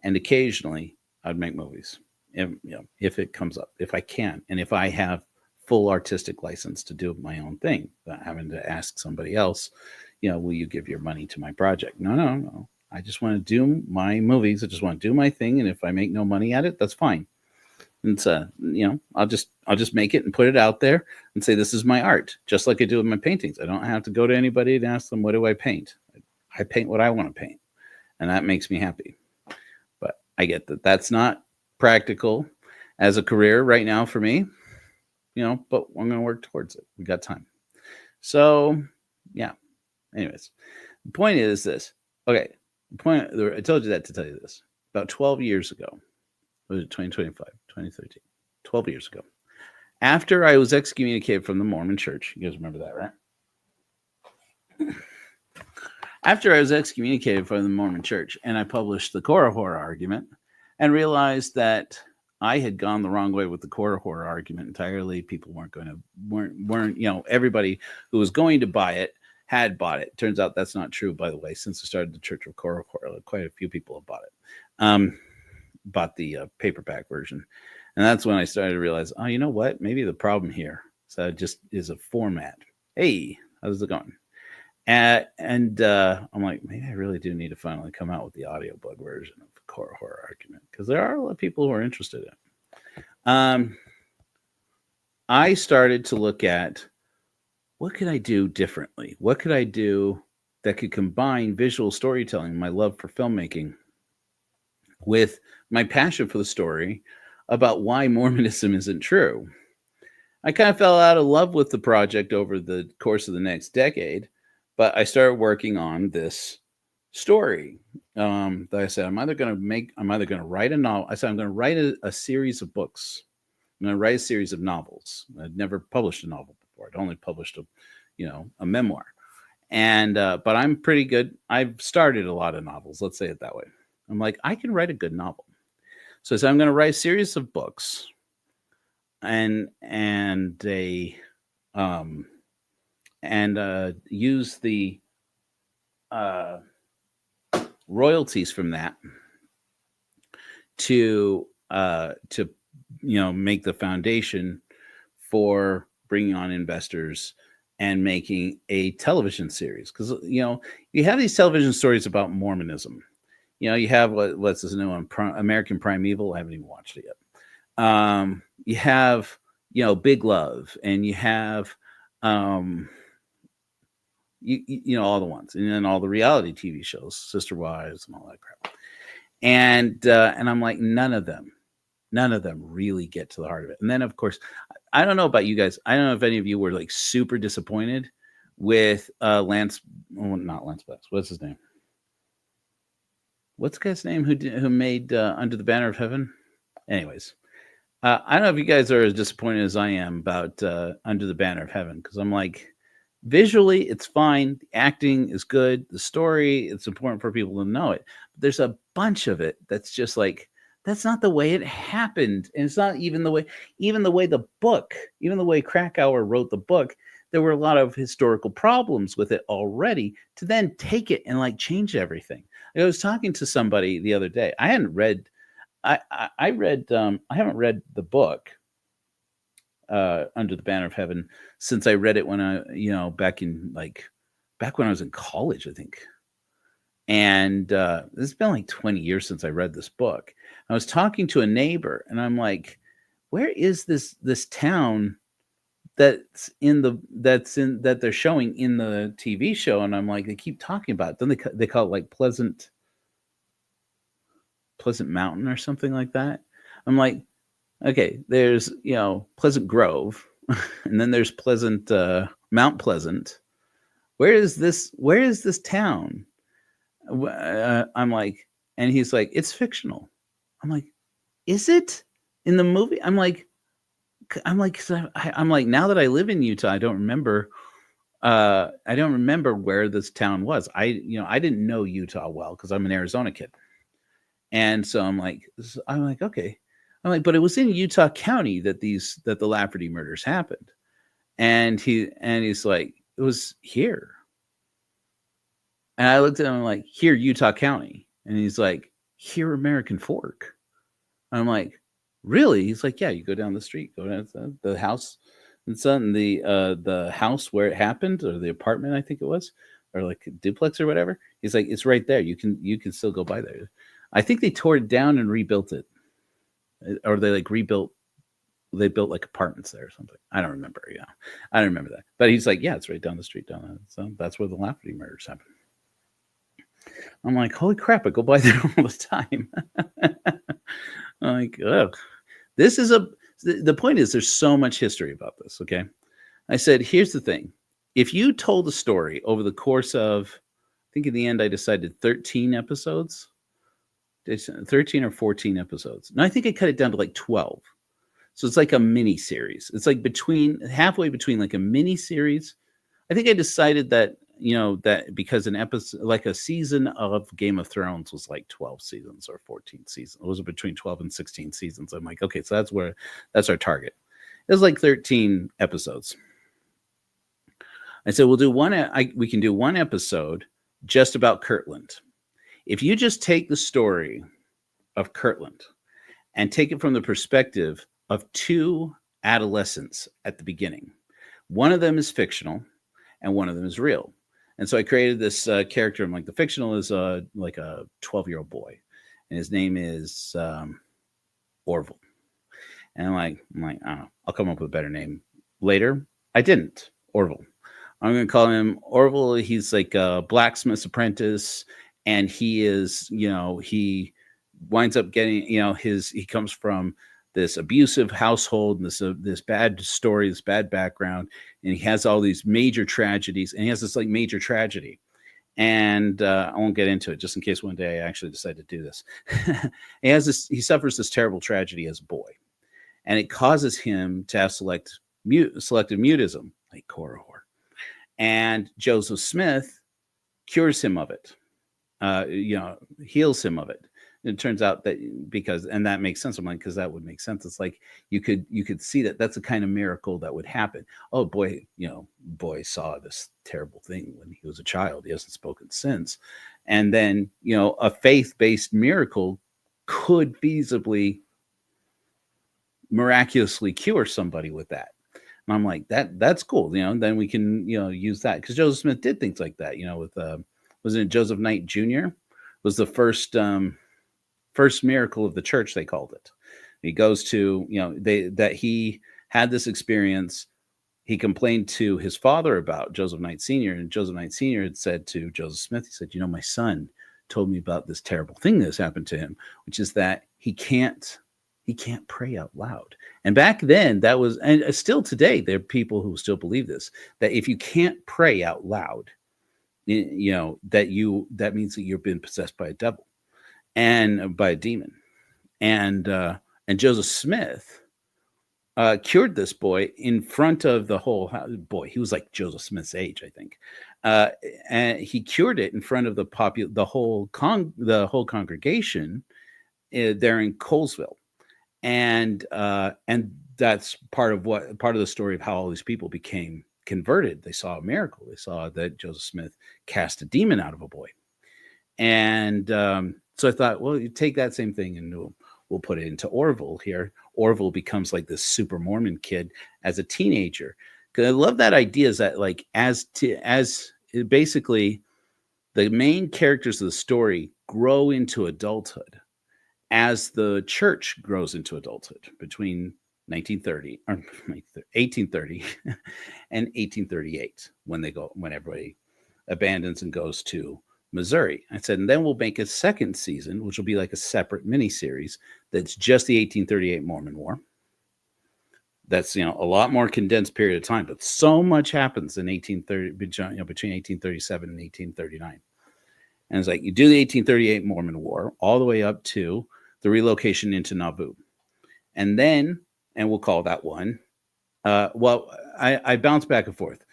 and occasionally I'd make movies. If it comes up, if I can, and if I have full artistic license to do my own thing, without having to ask somebody else, will you give your money to my project? No. I just want to do my movies. I just want to do my thing, and if I make no money at it, that's fine. And so, I'll just make it and put it out there and say this is my art, just like I do with my paintings. I don't have to go to anybody and ask them what do I paint. I paint what I want to paint, and that makes me happy. But I get that that's not practical as a career right now for me, but I'm going to work towards it. We got time. So, yeah. Anyways, the point is this. Okay, the point I told you that to tell you this. About 12 years ago, was it 2025, 2013? 12 years ago. After I was excommunicated from the Mormon Church, you guys remember that, right? After I was excommunicated from the Mormon Church, and I published the Korihor argument, and realized that I had gone the wrong way with the Korihor argument entirely. People weren't everybody who was going to buy it had bought it. Turns out that's not true, by the way. Since I started the Church of Korihor, quite a few people have bought it. Bought the paperback version, and that's when I started to realize, oh, you know what? Maybe the problem here just is a format. Hey, how's it going? And I'm like, maybe I really do need to finally come out with the audiobook version of the Korihor argument, because there are a lot of people who are interested in it. I started to look at what could I do differently? What could I do that could combine visual storytelling, my love for filmmaking, with my passion for the story about why Mormonism isn't true. I kind of fell out of love with the project over the course of the next decade, but I started working on this story. That I said, I'm either going to write a novel. I said, I'm going to write a series of books. I'm going to write a series of novels. I'd never published a novel before. I'd only published a memoir. And, but I'm pretty good. I've started a lot of novels. Let's say it that way. I'm like, I can write a good novel. So I'm going to write a series of books and use the royalties from that to make the foundation for bringing on investors and making a television series. Because you have these television stories about Mormonism. You have what's this new one, American Primeval. I haven't even watched it yet. You have, Big Love, and you have, all the ones, and then all the reality TV shows, Sister Wives, and all that crap. And I'm like, none of them really get to the heart of it. And then, of course, I don't know about you guys. I don't know if any of you were like super disappointed with not Lance Bass. What's his name? What's the guy's name who made Under the Banner of Heaven? Anyways, I don't know if you guys are as disappointed as I am about Under the Banner of Heaven, because I'm like, visually, it's fine. The acting is good. The story, it's important for people to know it. But there's a bunch of it that's just like, that's not the way it happened. And it's not even the way the way Krakauer wrote the book, there were a lot of historical problems with it already, to then take it and like change everything. I was talking to somebody the other day. I haven't read the book Under the Banner of Heaven since I read it when I back when I was in college, I think. And it's been like 20 years since I read this book. I was talking to a neighbor, and I'm like, where is this town that they're showing in the TV show? And I'm like, they keep talking about it. Then they call it like Pleasant Mountain or something like that. I'm like, okay, there's Pleasant Grove, and then there's Mount Pleasant. Where is this town? I'm like, and he's like, it's fictional. I'm like, is it in the movie? I'm like, now that I live in Utah, I don't remember where this town was. I didn't know Utah well because I'm an Arizona kid. And so I'm like, okay. I'm like, but it was in Utah County that the Lafferty murders happened. And he's like, it was here. And I looked at him like, here, Utah County. And he's like, here, American Fork. And I'm like, really? He's like, yeah, you go down the street, go down the house. And so the house where it happened, or the apartment, I think it was or like duplex or whatever. He's like, it's right there. You can still go by there. I think they tore it down and rebuilt it, or they like rebuilt. They built like apartments there or something. I don't remember. Yeah, I don't remember that. But he's like, yeah, it's right down the street down there. So that's where the Lafferty murders happened. I'm like, holy crap! I go by there all the time. I'm like, ugh. This is the point is there's so much history about this. Okay. I said, here's the thing. If you told a story over the course of, I think in the end I decided 13 episodes, 13 or 14 episodes. No, I think I cut it down to like 12. So it's like a mini series. It's like halfway between like a mini series. I think I decided that, that because an episode, like a season of Game of Thrones was like 12 seasons or 14 seasons. It was between 12 and 16 seasons. I'm like, okay, so that's our target. It was like 13 episodes. I said, we'll do we can do one episode just about Kirtland. If you just take the story of Kirtland and take it from the perspective of two adolescents at the beginning, one of them is fictional and one of them is real. And so I created this character. I'm like, the fictional is like a 12-year-old boy, and his name is Orville. And I'm like, I don't know. I'll come up with a better name later. I didn't. Orville. I'm going to call him Orville. He's like a blacksmith's apprentice, and he is, he winds up getting, he comes from this abusive household and this bad story, this bad background, and he has all these major tragedies, and he has this like major tragedy. And I won't get into it just in case one day I actually decide to do this. He suffers this terrible tragedy as a boy, and it causes him to have selective mutism, like Korihor. And Joseph Smith cures him of it, heals him of it. And it turns out that and that makes sense. I'm like, because that would make sense. It's like you could see that that's the kind of miracle that would happen. Oh boy, boy saw this terrible thing when he was a child. He hasn't spoken since. And then, a faith-based miracle could feasibly, miraculously cure somebody with that. And I'm like, that's cool. Then we can, use that. Because Joseph Smith did things like that, with, wasn't it Joseph Knight Jr. was the first miracle of the church, they called it. He goes to, that he had this experience. He complained to his father about Joseph Knight Sr. And Joseph Knight Sr. had said to Joseph Smith, he said, my son told me about this terrible thing that's happened to him, which is that he can't pray out loud. And back then that was, and still today, there are people who still believe this, that if you can't pray out loud, that means that you've been possessed by a devil and by a demon. And Joseph Smith cured this boy in front of the whole boy. He was like Joseph Smith's age, I think. And he cured it in front of the whole congregation there in Colesville. And that's part of the story of how all these people became converted. They saw a miracle. They saw that Joseph Smith cast a demon out of a boy. And so I thought, well, you take that same thing and we'll put it into Orville here. Orville becomes like this super Mormon kid as a teenager. Because I love that idea is that like as basically the main characters of the story grow into adulthood as the church grows into adulthood between 1830 and 1838 when everybody abandons and goes to Missouri. I said, and then we'll make a second season, which will be like a separate miniseries that's just the 1838 Mormon War. That's, a lot more condensed period of time, but so much happens in 1830, between 1837 and 1839. And it's like you do the 1838 Mormon War all the way up to the relocation into Nauvoo. And we'll call that one. I bounce back and forth.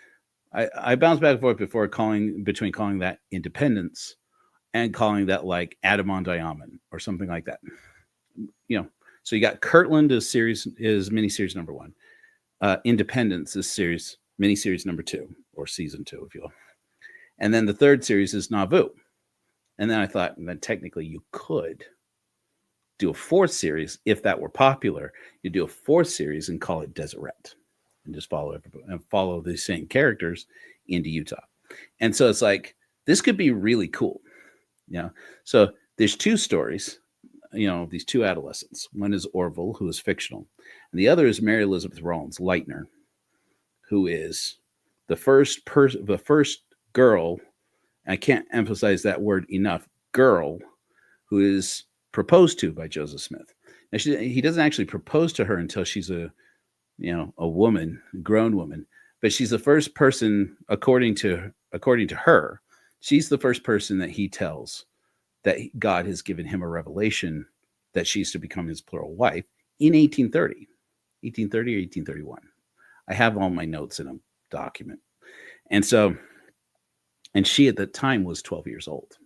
I bounce back and forth between calling that Independence and calling that like Adamondiamon or something like that. So you got Kirtland is miniseries number 1. Independence is miniseries number 2 or season 2, if you will. And then the third series is Nauvoo. And then I thought, that technically you could do a fourth series if that were popular. You do a fourth series and call it Deseret, and just follow the same characters into Utah. And so it's like, this could be really cool. So there's two stories, these two adolescents. One is Orville, who is fictional, and the other is Mary Elizabeth Rollins Lightner, who is the first girl. I can't emphasize that word enough. Girl who is proposed to by Joseph Smith. Now he doesn't actually propose to her until she's a woman, a grown woman, but she's the first person, according to her, she's the first person that he tells that God has given him a revelation that she's to become his plural wife in 1830 or 1831. I have all my notes in a document. And she at the time was 12 years old.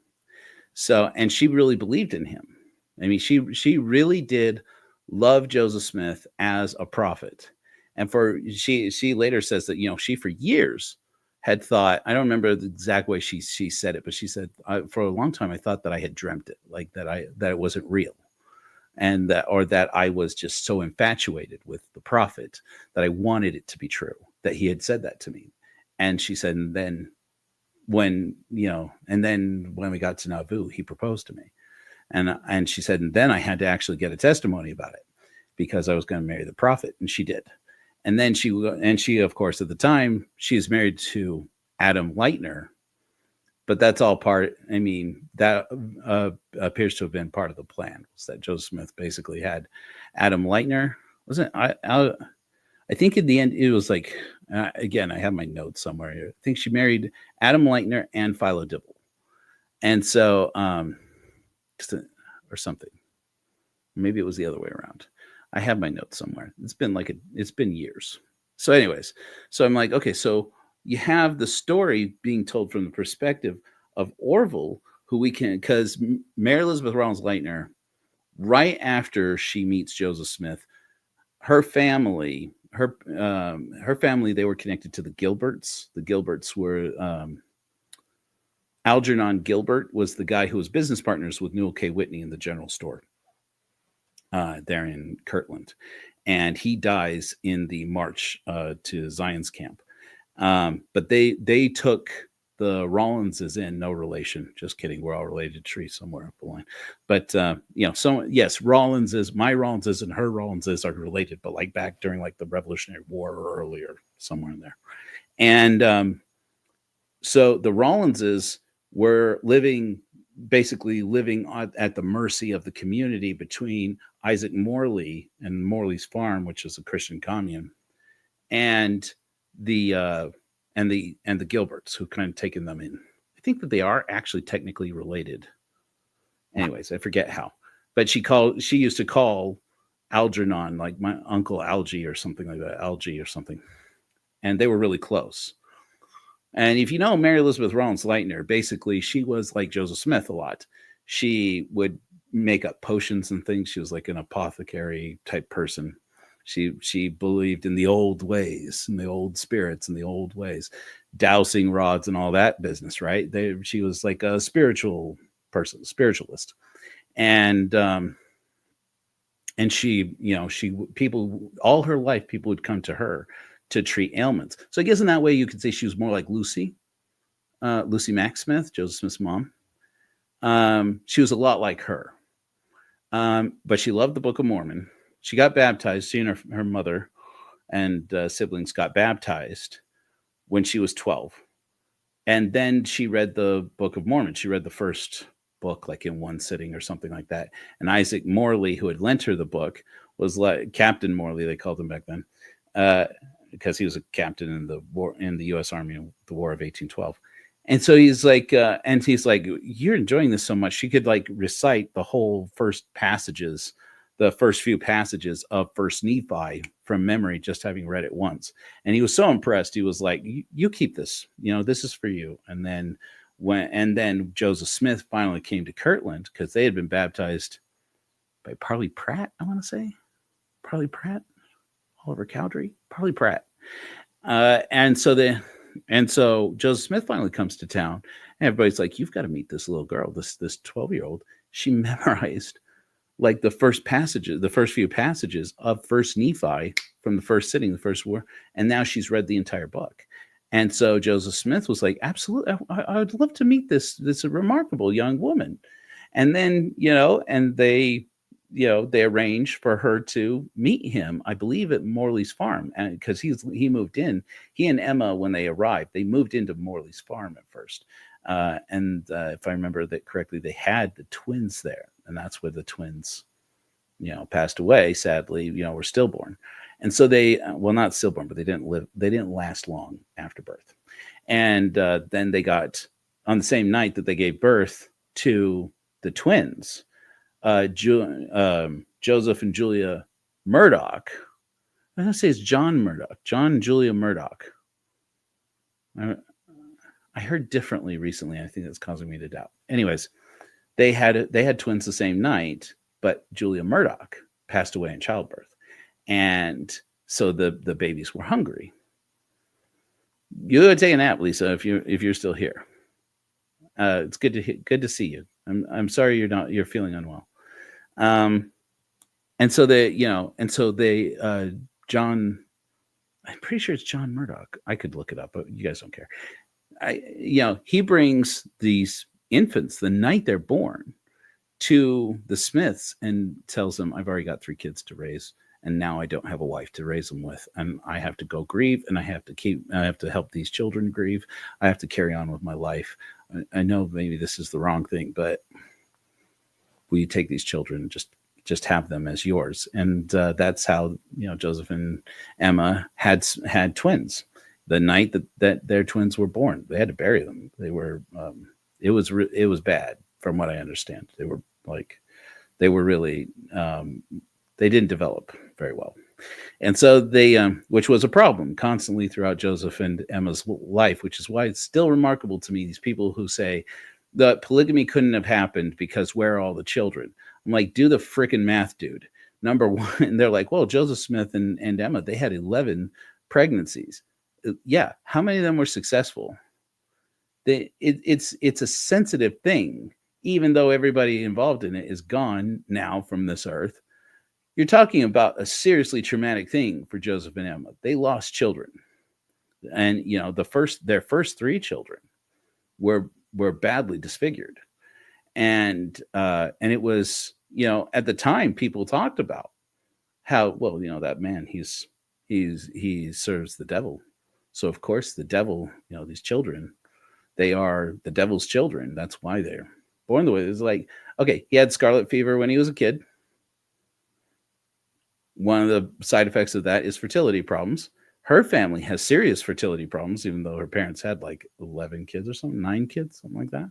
So, and she really believed in him. I mean, she really did love Joseph Smith as a prophet. And she later says that, she for years had thought, I don't remember the exact way she said it, but she said, for a long time, I thought that I had dreamt it, like that it wasn't real. And that I was just so infatuated with the prophet that I wanted it to be true, that he had said that to me. And she said, and then when we got to Nauvoo, he proposed to me. And she said, and then I had to actually get a testimony about it because I was going to marry the prophet. And she did. And then she, of course, at the time, she is married to Adam Lightner. But that's all part. I mean, that appears to have been part of the plan. Was that Joseph Smith basically had Adam Lightner? Wasn't I think in the end it was like, again, I have my notes somewhere here. I think she married Adam Lightner and Philo Dibble, and so or something. Maybe it was the other way around. I have my notes somewhere. It's been years. So, anyways, so I'm like, okay, so you have the story being told from the perspective of Orville, who because Mary Elizabeth Rollins Lightner, right after she meets Joseph Smith, her family, they were connected to the Gilberts. The Gilberts were Algernon Gilbert was the guy who was business partners with Newell K. Whitney in the general store there in Kirtland. And he dies in the march to Zion's camp. But they took the Rollinses in, no relation. Just kidding. We're all related to tree somewhere up the line. But, yes, my Rollinses and her Rollinses are related, but like back during like the Revolutionary War or earlier, somewhere in there. And so the Rollinses were basically living at the mercy of the community between Isaac Morley and Morley's Farm, which is a Christian commune, and the Gilberts, who kind of taken them in. I think that they are actually technically related. Anyways, I forget how, but she used to call Algernon like my uncle Algie or something like that, Algie or something, and they were really close. And if you know Mary Elizabeth Rollins Lightner, basically she was like Joseph Smith a lot. She would make up potions and things. She was like an apothecary type person. She believed in the old ways and the old spirits and the old ways, dowsing rods and all that business, right? She was like a spiritual person, spiritualist. And she people all her life, people would come to her to treat ailments. So I guess in that way you could say she was more like Lucy Mack Smith, Joseph Smith's mom. She was a lot like her. But she loved the Book of Mormon. She got baptized. She and her mother and siblings got baptized when she was 12. And then she read the Book of Mormon. She read the first book like in one sitting or something like that. And Isaac Morley, who had lent her the book, was like Captain Morley, they called him back then, because he was a captain in the war in the U.S. Army in the War of 1812. And so he's like, you're enjoying this so much. She could like recite the whole the first few passages of First Nephi from memory, just having read it once. And he was so impressed. He was like, you keep this, this is for you. And then then Joseph Smith finally came to Kirtland because they had been baptized by Parley Pratt, I want to say. Parley Pratt, Oliver Cowdery, Parley Pratt. And so Joseph Smith finally comes to town, and everybody's like, you've got to meet this little girl, this 12-year-old. She memorized like the first few passages of First Nephi from the first sitting, the first war, and now she's read the entire book. And so Joseph Smith was like, absolutely, I would love to meet this remarkable young woman. And then, and they arranged for her to meet him, I believe, at Morley's farm. And because he moved in, he and Emma, when they arrived, they moved into Morley's farm at first. And if I remember that correctly, they had the twins there, and that's where the twins, passed away. Sadly, were stillborn. And so they, well, not stillborn, but they didn't last long after birth. And then they got, on the same night that they gave birth to the twins, Joseph and Julia Murdoch. I'm going to say it's John Murdoch, John and Julia Murdoch. I heard differently recently. I think that's causing me to doubt. Anyways, they had twins the same night, but Julia Murdoch passed away in childbirth. And so the babies were hungry. You go take a nap, Lisa, if you're still here. It's good to see you. I'm sorry you're feeling unwell. And so John, I'm pretty sure it's John Murdoch. I could look it up, but you guys don't care. He brings these infants the night they're born to the Smiths and tells them, I've already got 3 kids to raise, and now I don't have a wife to raise them with, and I have to go grieve, and I have to help these children grieve. I have to carry on with my life. I know maybe this is the wrong thing, but will you take these children and just have them as yours? And that's how Joseph and Emma had twins. The night that their twins were born, they had to bury them. They were it was bad, from what I understand. They were really they didn't develop very well. And so they, which was a problem constantly throughout Joseph and Emma's life, which is why it's still remarkable to me, these people who say that polygamy couldn't have happened because where are all the children? I'm like, do the freaking math, dude. Number one, and they're like, well, Joseph Smith and Emma, they had 11 pregnancies. Yeah. How many of them were successful? It's a sensitive thing, even though everybody involved in it is gone now from this earth. You're talking about a seriously traumatic thing for Joseph and Emma. They lost children, and their first 3 children were badly disfigured, and it was at the time people talked about how, well, that man he serves the devil, so of course the devil, these children, they are the devil's children. That's why they're born the way. It's like, okay, he had scarlet fever when he was a kid. One of the side effects of that is fertility problems. Her family has serious fertility problems, even though her parents had like 11 kids or something, 9 kids, something like that.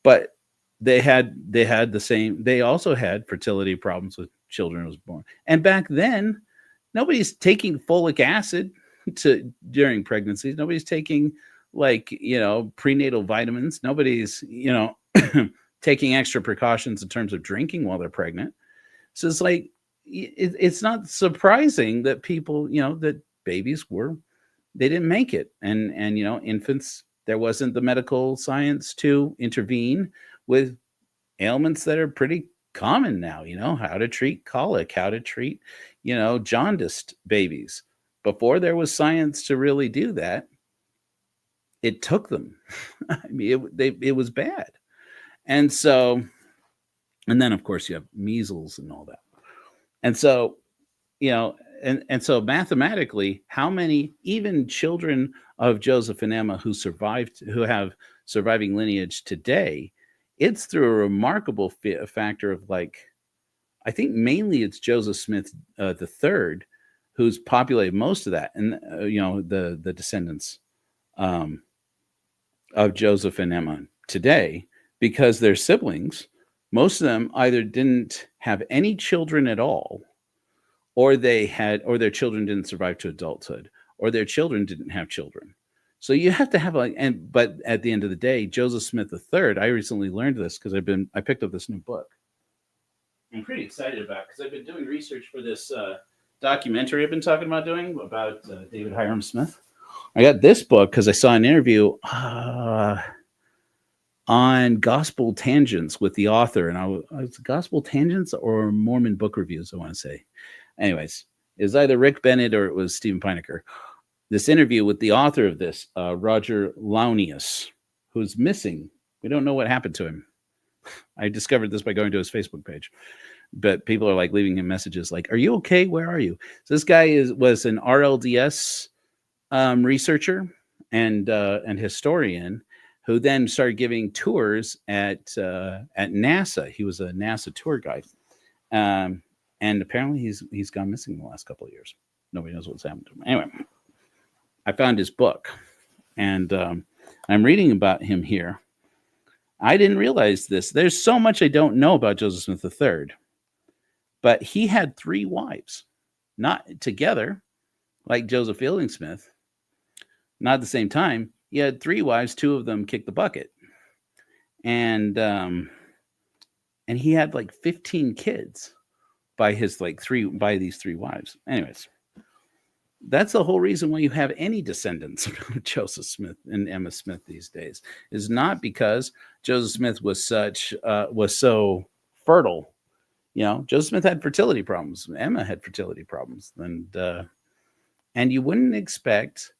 But they had the same. They also had fertility problems with children who was born. And back then, nobody's taking folic acid during pregnancies. Nobody's taking prenatal vitamins. Nobody's taking extra precautions in terms of drinking while they're pregnant. So it's like, it's not surprising that people, that babies they didn't make it. And infants, there wasn't the medical science to intervene with ailments that are pretty common now, how to treat colic, how to treat, jaundiced babies. Before there was science to really do that, it took them. I mean, it was bad. And so, and then of course you have measles and all that. And so, and so mathematically, how many even children of Joseph and Emma who have surviving lineage today, it's through a remarkable factor of I think mainly it's Joseph Smith the third, who's populated most of that, and the descendants of Joseph and Emma today, because their siblings, most of them either didn't have any children at all, or their children didn't survive to adulthood, or their children didn't have children. So you have to have but at the end of the day, Joseph Smith III, I recently learned this because I picked up this new book. I'm pretty excited about it because I've been doing research for this documentary I've been talking about doing about David Hiram Smith. I got this book because I saw an interview on Gospel Tangents with the author, and I was Gospel Tangents or Mormon Book Reviews, I want to say. Anyways, it was either Rick Bennett or it was Stephen Pinecker. this interview with the author of this, Roger Launius, who's missing. We don't know what happened to him. I discovered this by going to his Facebook page. But people are like leaving him messages like, "Are you okay? Where are you?" So this guy was an RLDS researcher and historian who then started giving tours at NASA. He was a NASA tour guide, and apparently he's gone missing in the last couple of years. Nobody knows what's happened to him. Anyway, I found his book, and I'm reading about him here. I didn't realize this. There's so much I don't know about Joseph Smith III, but he had 3 wives, not together like Joseph Fielding Smith. Not at the same time. He had 3 wives. 2 of them kicked the bucket, and he had like 15 kids by his these 3 wives. Anyways, that's the whole reason why you have any descendants of Joseph Smith and Emma Smith these days, is not because Joseph Smith was so fertile. Joseph Smith had fertility problems. Emma had fertility problems, and you wouldn't expect.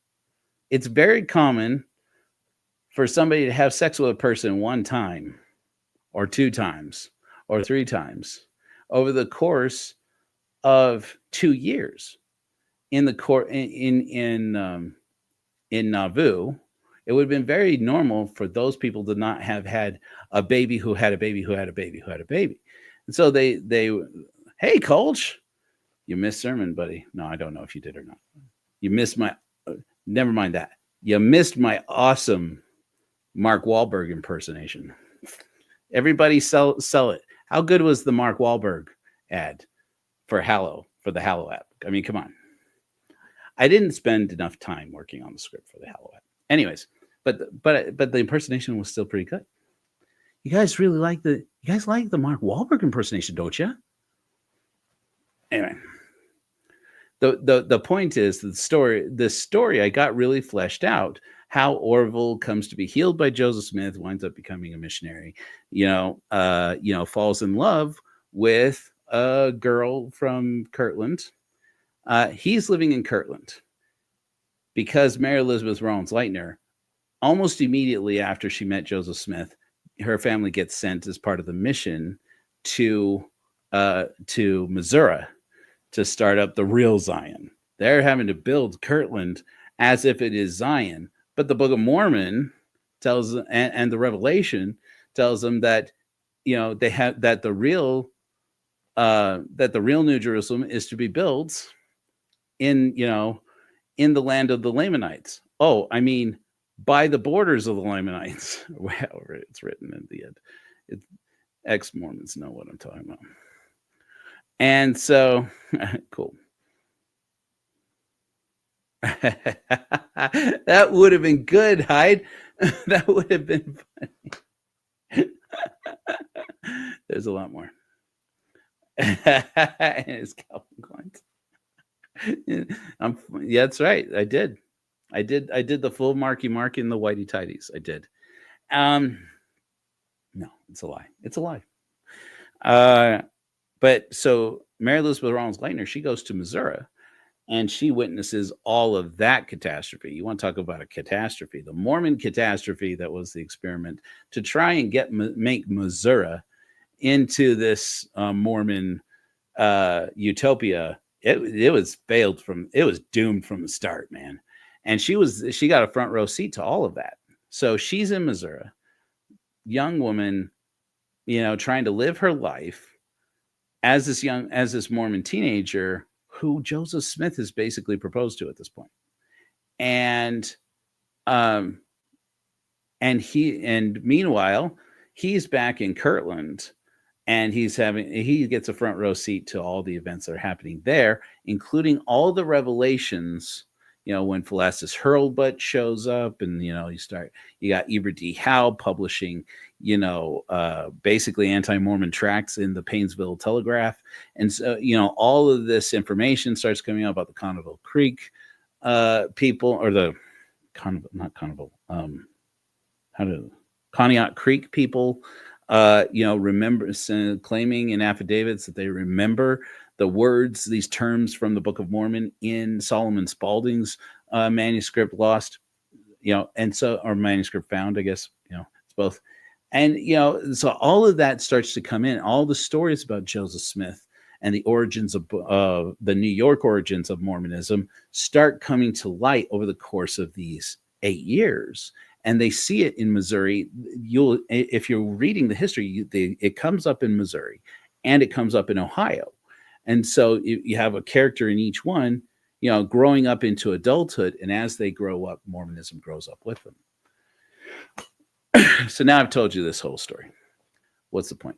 It's very common for somebody to have sex with a person 1 time, or 2 times, or 3 times over the course of 2 years. In Nauvoo, it would have been very normal for those people to not have had a baby who had a baby who had a baby who had a baby. And so they hey, Colch, you missed sermon, buddy. No, I don't know if you did or not. You missed my, never mind that. You missed my awesome Mark Wahlberg impersonation. Everybody sell it. How good was the Mark Wahlberg ad for the Hallow app? I mean, come on. I didn't spend enough time working on the script for the Hallow app. Anyways, but the impersonation was still pretty good. You guys like the Mark Wahlberg impersonation, don't you? Anyway, the point is the story I got really fleshed out. How Orville comes to be healed by Joseph Smith, winds up becoming a missionary. Falls in love with a girl from Kirtland. He's living in Kirtland because Mary Elizabeth Rawlins-Leitner, almost immediately after she met Joseph Smith, her family gets sent as part of the mission to Missouri to start up the real Zion. They're having to build Kirtland as if it is Zion, but the Book of Mormon tells and the Revelation tells them that they have that the real New Jerusalem is to be built in the land of the Lamanites. Oh, I mean, by the borders of the Lamanites, however it's written in the end. Ex-Mormons know what I'm talking about. And so, cool. That would have been good, Hyde. That would have been funny. There's a lot more. It's Calvin Klein's. Yeah, that's right. I did the full Marky Mark in the Whitey Tidies. I did. No, it's a lie. It's a lie. But so Mary Elizabeth Rawlins-Leitner, she goes to Missouri and she witnesses all of that catastrophe. You want to talk about a catastrophe, the Mormon catastrophe that was the experiment to try and make Missouri into this Mormon utopia. It was doomed from the start, man. And she got a front row seat to all of that. So she's in Missouri, young woman, trying to live her life as this Mormon teenager who Joseph Smith has basically proposed to at this point. And meanwhile, he's back in Kirtland and he gets a front row seat to all the events that are happening there, including all the revelations, when Phalastus Hurlbut shows up and, you got Ebert D. Howe publishing, basically anti-Mormon tracts in the Painesville Telegraph. And so, all of this information starts coming out about the Conneville Creek people, or the Conneaut Creek people, remember claiming in affidavits that they remember the words, these terms from the Book of Mormon in Solomon Spaulding's manuscript lost, and so, or manuscript found, I guess, it's both. And, so all of that starts to come in, all the stories about Joseph Smith and the origins of the New York origins of Mormonism start coming to light over the course of these 8 years. And they see it in Missouri. If you're reading the history, it comes up in Missouri and it comes up in Ohio. And so you have a character in each one, growing up into adulthood. And as they grow up, Mormonism grows up with them. So now I've told you this whole story. What's the point?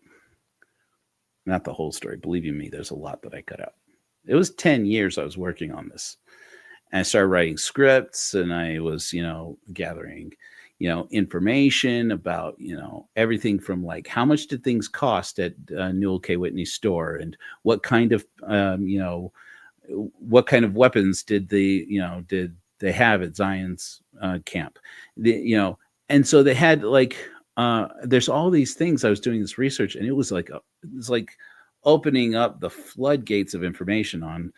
Not the whole story. Believe you me, there's a lot that I cut out. It was 10 years I was working on this. And I started writing scripts, and I was, gathering, information about, everything from like how much did things cost at Newell K. Whitney's store, and what kind of, what kind of weapons did they have at Zion's camp, and so they had like, there's all these things. I was doing this research, and it was like opening up the floodgates of information on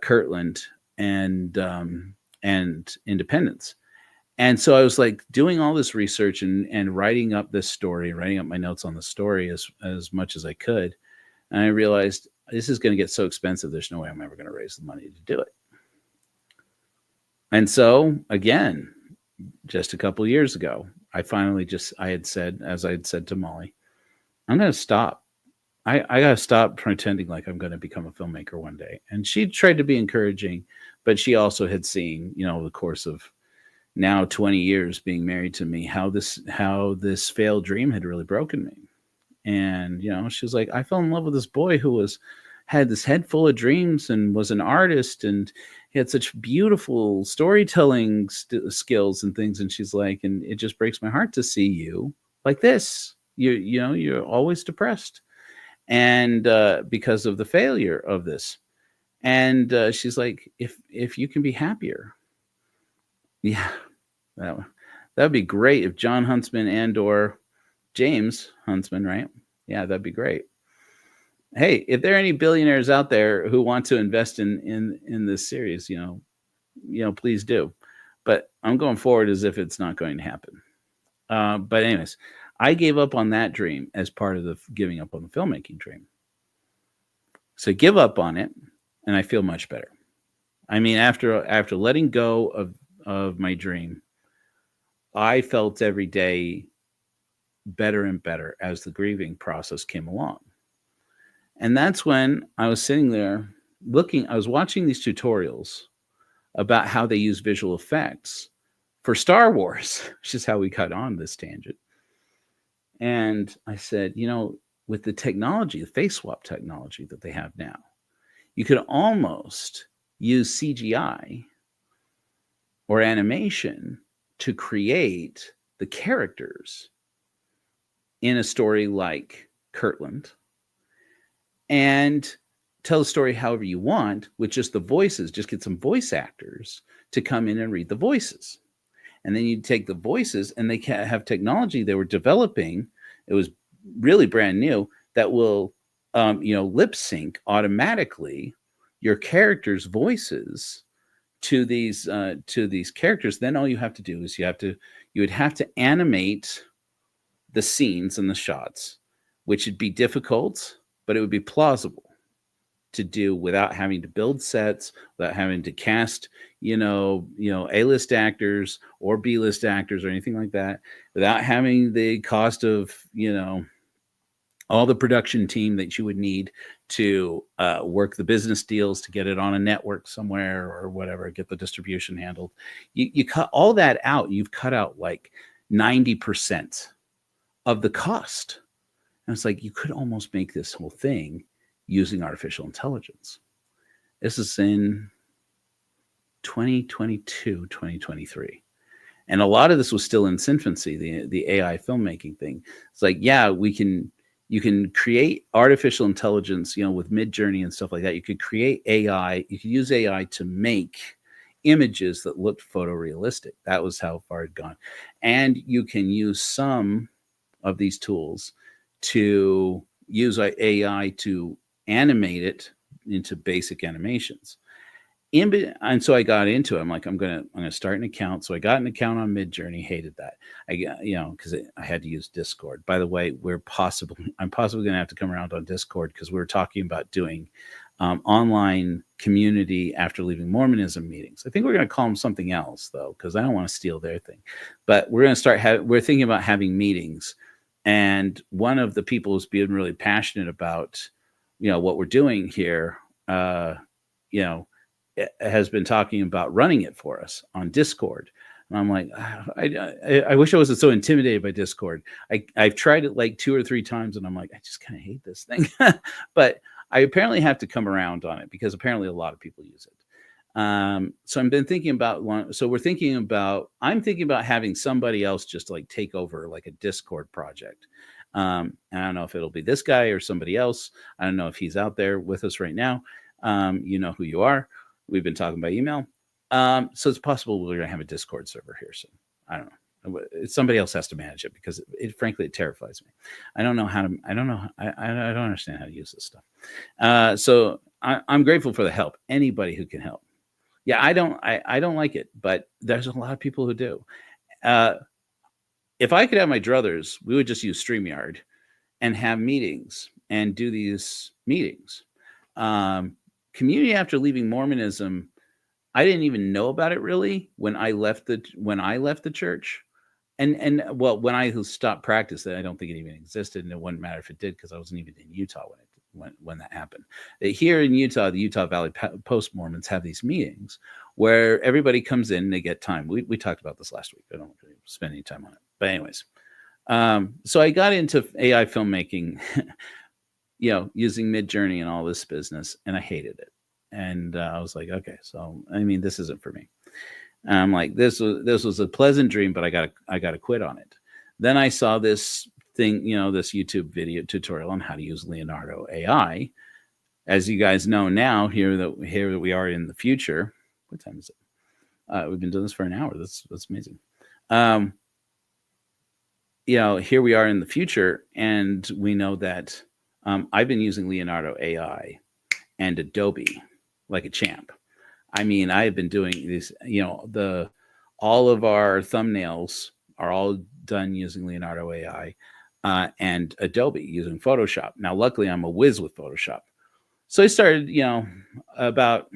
Kirtland and independence. And so I was like doing all this research and writing up this story, writing up my notes on the story as much as I could. And I realized this is going to get so expensive. There's no way I'm ever going to raise the money to do it. And so again, just a couple of years ago, I had said, as I had said to Molly, I'm going to stop. I got to stop pretending like I'm going to become a filmmaker one day. And she tried to be encouraging, but she also had seen, the course of now 20 years being married to me, how this failed dream had really broken me. And, she was like, I fell in love with this boy who had this head full of dreams and was an artist, and he had such beautiful storytelling skills and things. And she's like, and it just breaks my heart to see you like this. You're always depressed, and because of the failure of this. And she's like, if you can be happier, yeah, that would be great. If John Huntsman and or James Huntsman, right? Yeah, that'd be great. Hey, if there are any billionaires out there who want to invest in this series, please do. But I'm going forward as if it's not going to happen. But anyways, I gave up on that dream as part of the giving up on the filmmaking dream. So give up on it, and I feel much better. I mean, after letting go of my dream, I felt every day better and better as the grieving process came along. And that's when I was sitting there I was watching these tutorials about how they use visual effects for Star Wars, which is how we got on this tangent. And I said, with the technology, the face swap technology that they have now, you could almost use CGI or animation to create the characters in a story like Kirtland and tell the story however you want with just the voices. Just get some voice actors to come in and read the voices. And then you take the voices, and they have technology they were developing. It was really brand new that will, lip sync automatically your characters' voices to these characters. Then all you have to do is you would have to animate the scenes and the shots, which would be difficult, but it would be plausible to do without having to build sets, without having to cast, A-list actors or B-list actors or anything like that, without having the cost of, all the production team that you would need to work the business deals to get it on a network somewhere or whatever, get the distribution handled. You cut all that out. You've cut out like 90% of the cost. And it's like, you could almost make this whole thing using artificial intelligence. This is in 2022, 2023. And a lot of this was still in its infancy, the AI filmmaking thing. It's like, yeah, you can create artificial intelligence, with Midjourney and stuff like that. You could create AI. You could use AI to make images that looked photorealistic. That was how far it had gone. And you can use some of these tools to use AI to animate it into basic animations. And so I got into it. I'm like, I'm gonna start an account. So I got an account on Midjourney. Hated that. I got, because I had to use Discord. By the way, I'm possibly gonna have to come around on Discord because we were talking about doing online community after leaving Mormonism meetings. I think we're gonna call them something else though, because I don't want to steal their thing. But we're gonna we're thinking about having meetings, and one of the people who's being really passionate about what we're doing here, you know has been talking about running it for us on Discord. And I'm like, I wish I wasn't so intimidated by Discord. I've tried it like 2 or 3 times, and I'm like, I just kind of hate this thing. But I apparently have to come around on it because apparently a lot of people use it. So I've been thinking about one. So I'm thinking about having somebody else just like take over like a Discord project. And I don't know if it'll be this guy or somebody else. I don't know if he's out there with us right now. You know who you are. We've been talking by email. So it's possible we're going to have a Discord server here soon. I don't know. Somebody else has to manage it because frankly, it terrifies me. I don't know. I don't understand how to use this stuff. So I'm grateful for the help. Anybody who can help. Yeah, I don't like it, but there's a lot of people who do. If I could have my druthers, we would just use StreamYard and have meetings and do these meetings. Community after leaving Mormonism, I didn't even know about it really when I left the church, and well, when I stopped practice, I don't think it even existed, and it wouldn't matter if it did because I wasn't even in Utah when that happened. Here in Utah, the Utah Valley Post Mormons have these meetings where everybody comes in and they get time. We talked about this last week. I don't really spend any time on it, but anyways, so I got into AI filmmaking. Using Midjourney and all this business, and I hated it. And I was like, okay, so I mean, this isn't for me. And I'm like, this was a pleasant dream, but I gotta quit on it. Then I saw this thing, this YouTube video tutorial on how to use Leonardo AI. As you guys know now, here that we are in the future. What time is it? We've been doing this for an hour. That's amazing. Here we are in the future, and we know that. I've been using Leonardo AI and Adobe like a champ. I mean, I've been doing these, all of our thumbnails are all done using Leonardo AI and Adobe using Photoshop. Now, luckily, I'm a whiz with Photoshop. So I started, about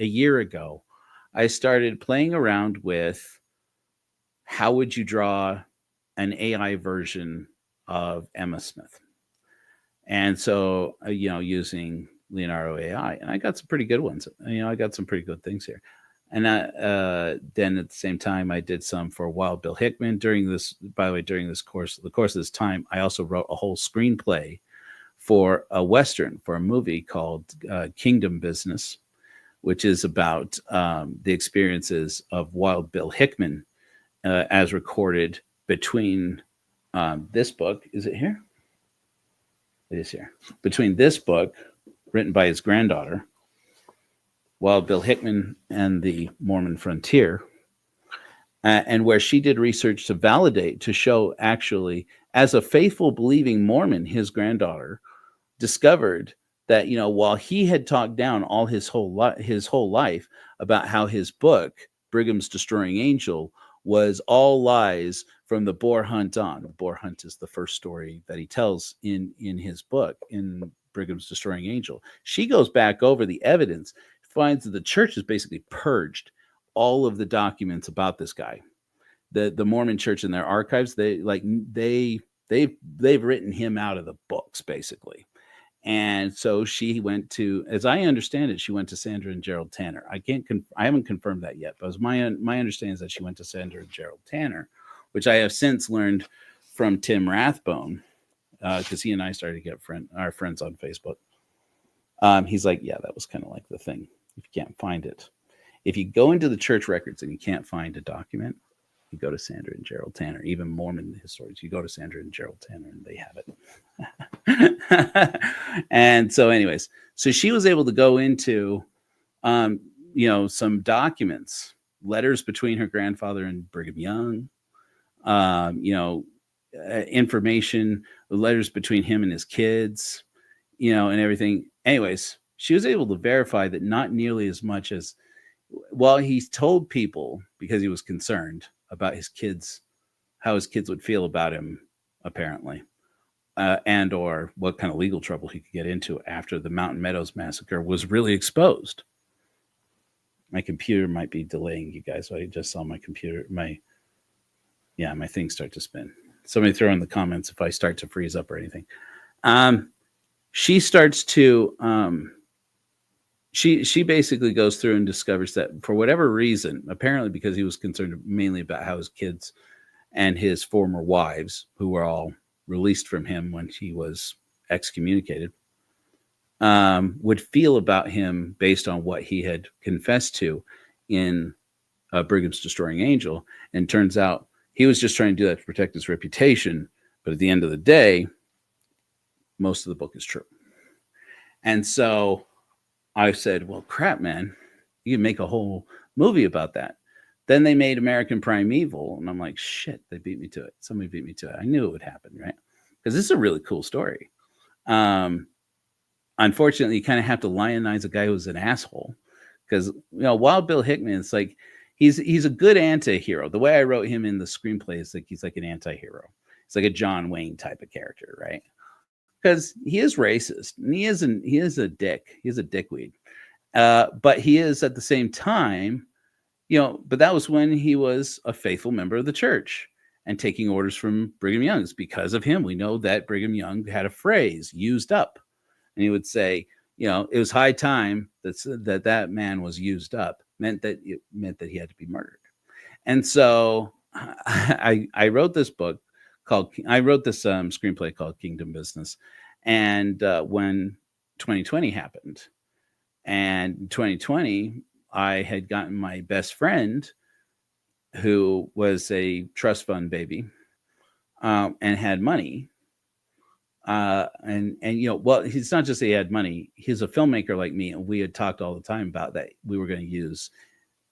a year ago, I started playing around with how would you draw an AI version of Emma Smith. And so, using Leonardo AI, and I got some pretty good ones. I got some pretty good things here. And then at the same time, I did some for Wild Bill Hickman during this. By the way, during the course of this time, I also wrote a whole screenplay for a Western, for a movie called Kingdom Business, which is about the experiences of Wild Bill Hickman as recorded between this book. Is it here? It is here. Between this book, written by his granddaughter, Wild Bill Hickman and the Mormon Frontier, and where she did research to validate, to show actually, as a faithful believing Mormon, his granddaughter discovered that, while he had talked down all his whole life about how his book, Brigham's Destroying Angel, was all lies from the boar hunt on. The boar hunt is the first story that he tells in his book, in Brigham's Destroying Angel. She goes back over the evidence, finds that the church has basically purged all of the documents about this guy. The Mormon church in their archives, they've written him out of the books, basically. And so she went to, as I understand it, she went to Sandra and Gerald Tanner. I haven't confirmed that yet, but my understanding is that she went to Sandra and Gerald Tanner, which I have since learned from Tim Rathbone, because he and I started to get our friends on Facebook. He's like, yeah, that was kind of like the thing. If you can't find it, if you go into the church records and you can't find a document, you go to Sandra and Gerald Tanner. Even Mormon historians, you go to Sandra and Gerald Tanner and they have it. And so anyways, so she was able to go into, some documents, letters between her grandfather and Brigham Young, information, the letters between him and his kids, and everything. Anyways, she was able to verify that not nearly as much as, well, he told people because he was concerned about his kids, how his kids would feel about him, apparently, and or what kind of legal trouble he could get into after the Mountain Meadows massacre was really exposed. My computer might be delaying you guys. So I just saw my computer, my things start to spin. Somebody throw in the comments if I start to freeze up or anything. She starts to she basically goes through and discovers that for whatever reason, apparently because he was concerned mainly about how his kids and his former wives, who were all released from him when he was excommunicated, would feel about him based on what he had confessed to in Brigham's Destroying Angel. And turns out he was just trying to do that to protect his reputation. But at the end of the day, most of the book is true. And so I said, well, crap, man, you can make a whole movie about that. Then they made American Primeval, and I'm like, shit, they beat me to it. Somebody beat me to it. I knew it would happen, right? Because this is a really cool story. Unfortunately, you kind of have to lionize a guy who's an asshole. Because, Wild Bill Hickman, it's like, he's a good anti-hero. The way I wrote him in the screenplay is like he's like an anti-hero. It's like a John Wayne type of character, right? Because he is racist, and he is a dick. He's a dickweed. But he is at the same time, but that was when he was a faithful member of the church and taking orders from Brigham Young's. Because of him, we know that Brigham Young had a phrase, used up. And he would say, it was high time that man was used up. It meant that he had to be murdered. And so I wrote this book screenplay called Kingdom Business. And when 2020 happened, and in 2020, I had gotten my best friend, who was a trust fund baby, and had money. And well, he's not just that he had money. He's a filmmaker like me, and we had talked all the time about that. We were going to use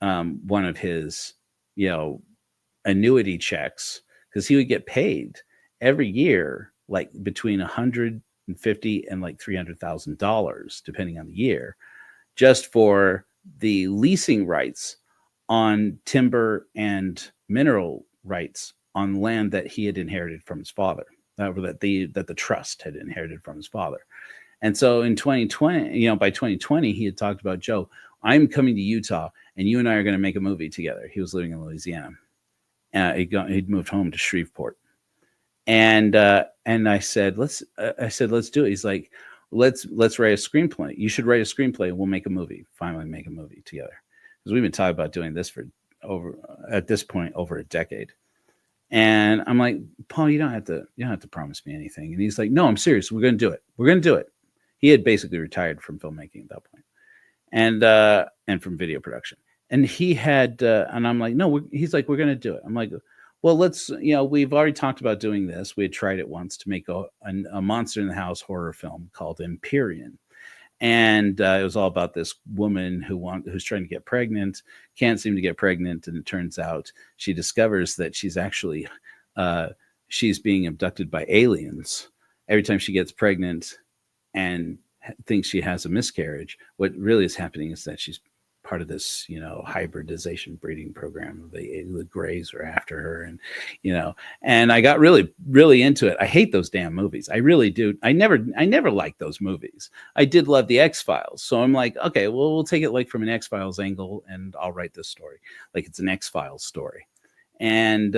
one of his, annuity checks, because he would get paid every year, like between $150,000 and like $300,000, depending on the year, just for the leasing rights on timber and mineral rights on land that he had inherited from his father, that the trust had inherited from his father. And so in 2020, by 2020, he had talked about, Joe, I'm coming to Utah, and you and I are going to make a movie together. He was living in Louisiana. He'd moved home to Shreveport. And I said, let's do it. He's like, let's write a screenplay. You should write a screenplay. We'll make a movie. Finally make a movie together. Because we've been talking about doing this for over a decade. And I'm like, Paul, you don't have to promise me anything. And he's like, no, I'm serious. We're going to do it. We're going to do it. He had basically retired from filmmaking at that point, and from video production. And he had, and I'm like, no, he's like, we're going to do it. I'm like, well, let's, we've already talked about doing this. We had tried it once to make a Monster in the House horror film called Empyrean. And it was all about this woman who's trying to get pregnant, can't seem to get pregnant. And it turns out she discovers that she's actually, she's being abducted by aliens every time she gets pregnant and thinks she has a miscarriage. What really is happening is that she's part of this, hybridization breeding program. The Greys are after her, and I got really, really into it. I hate those damn movies. I really do. I never liked those movies. I did love the X-Files. So I'm like, okay, well, we'll take it like from an X-Files angle, and I'll write this story like it's an X-Files story. And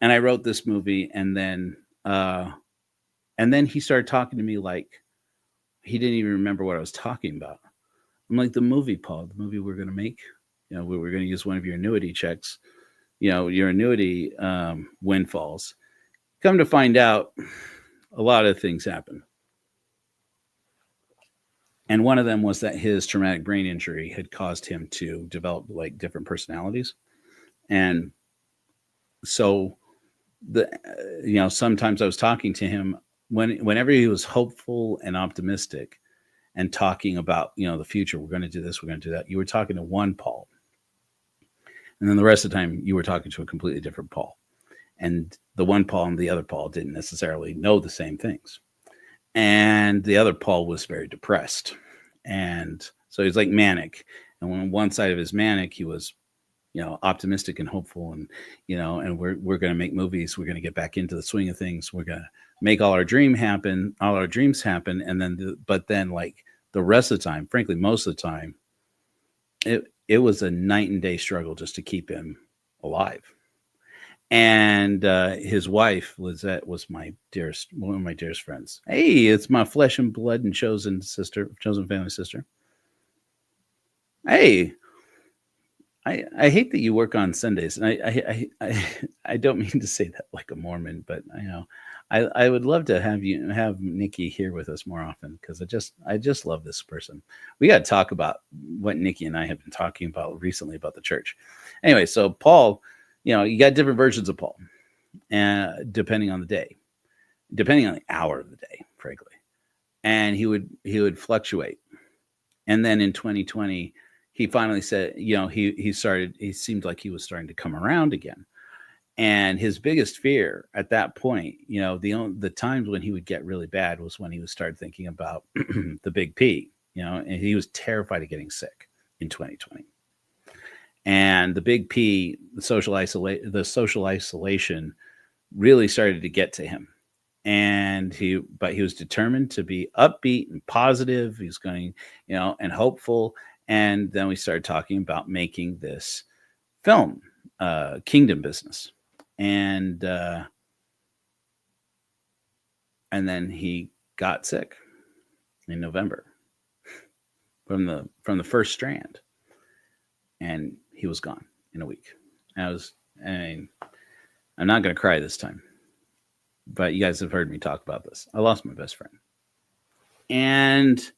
I wrote this movie, and then he started talking to me like he didn't even remember what I was talking about. I'm like, the movie, Paul, the movie we're going to make, we're going to use one of your annuity checks, your annuity windfalls. Come to find out, a lot of things happened. And one of them was that his traumatic brain injury had caused him to develop like different personalities. And so sometimes I was talking to him whenever he was hopeful and optimistic, and talking about, the future, we're going to do this, we're going to do that. You were talking to one Paul. And then the rest of the time, you were talking to a completely different Paul. And the one Paul and the other Paul didn't necessarily know the same things. And the other Paul was very depressed. And so he's like manic. And on one side of his manic, he was, optimistic and hopeful, and and we're going to make movies. We're going to get back into the swing of things. We're going to make all our dreams happen. And then, but then, like the rest of the time, frankly, most of the time, it was a night and day struggle just to keep him alive. And his wife was one of my dearest friends. Hey, it's my flesh and blood and chosen family sister. Hey, I hate that you work on Sundays, and I don't mean to say that like a Mormon, but I would love to have Nikki here with us more often, because I just love this person. We got to talk about what Nikki and I have been talking about recently about the church. Anyway, so Paul, you got different versions of Paul, and depending on the day, depending on the hour of the day, frankly, and he would fluctuate. And then in 2020, he finally said, he seemed like he was starting to come around again. And his biggest fear at that point, the times when he would get really bad was when he would start thinking about the big P, and he was terrified of getting sick in 2020. And the big P, the social isolation really started to get to him. And but he was determined to be upbeat and positive. He was going, and hopeful. And then we started talking about making this film, Kingdom Business. And then he got sick in November from the first strand, and he was gone in a week. I'm not going to cry this time, but you guys have heard me talk about this. I lost my best friend. And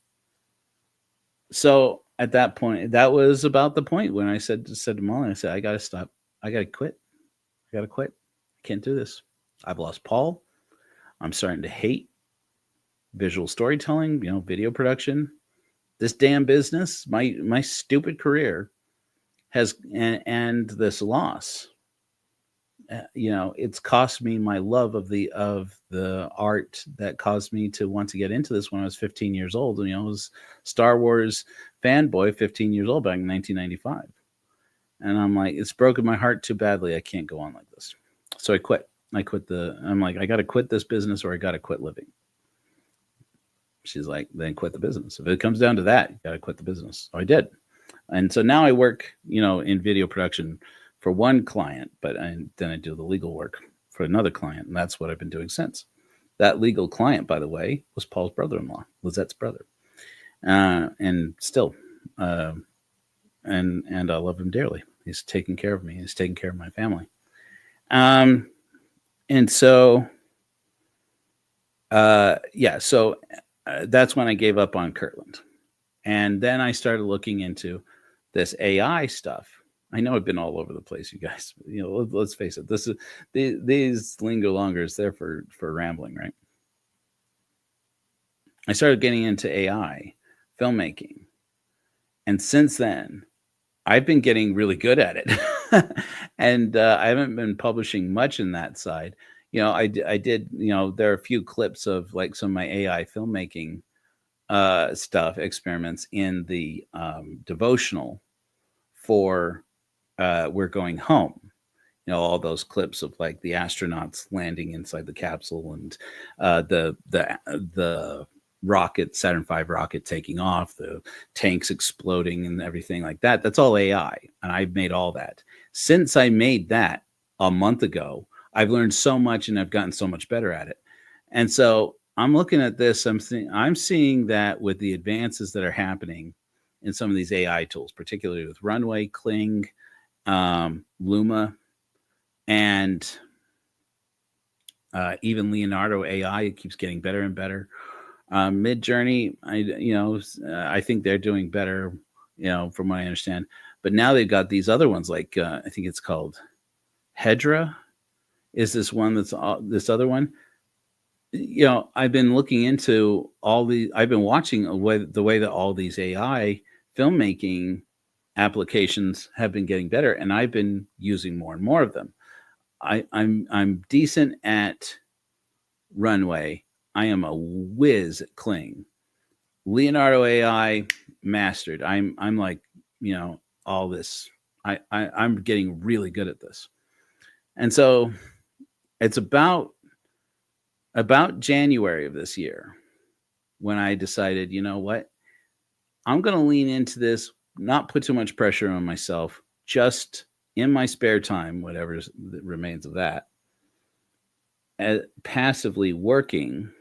so at that point, that was about the point when I said to Molly, I said, I got to stop. I got to quit. I can't do this. I've lost Paul. I'm starting to hate visual storytelling, video production. This damn business, my stupid career has, and this loss, it's cost me my love of the art that caused me to want to get into this when I was 15 years old. And, I was Star Wars fanboy, 15 years old back in 1995. And I'm like, it's broken my heart too badly. I can't go on like this. So I quit. I'm like, I got to quit this business, or I got to quit living. She's like, then quit the business. If it comes down to that, you got to quit the business. So I did. And so now I work, in video production for one client, then I do the legal work for another client. And that's what I've been doing since. That legal client, by the way, was Paul's brother-in-law, Lizette's brother. And still, and I love him dearly. He's taking care of me. He's taking care of my family. And so, so that's when I gave up on Kirtland. And then I started looking into this AI stuff. I know I've been all over the place, you guys. Let's face it. These Linger Longers, they're for rambling, right? I started getting into AI filmmaking. And since then, I've been getting really good at it. And I haven't been publishing much in that side. I did, there are a few clips of like some of my AI filmmaking experiments in the devotional for We're Going Home. All those clips of like the astronauts landing inside the capsule, and the rocket, Saturn V rocket taking off, the tanks exploding and everything like that. That's all AI. And I've made all that. Since I made that a month ago, I've learned so much and I've gotten so much better at it. And so I'm looking at this, I'm seeing that with the advances that are happening in some of these AI tools, particularly with Runway, Kling, Luma, and even Leonardo AI, it keeps getting better and better. Midjourney, I think they're doing better, from what I understand. But now they've got these other ones, like I think it's called Hedra. Is this one that's this other one? I've been looking into I've been watching the way that all these AI filmmaking applications have been getting better, and I've been using more and more of them. I'm decent at runway. I am a whiz at Kling. Leonardo AI mastered. I'm like, all this. I'm getting really good at this. And so it's about January of this year when I decided, you know what? I'm going to lean into this, not put too much pressure on myself, just in my spare time, whatever remains of that, passively working.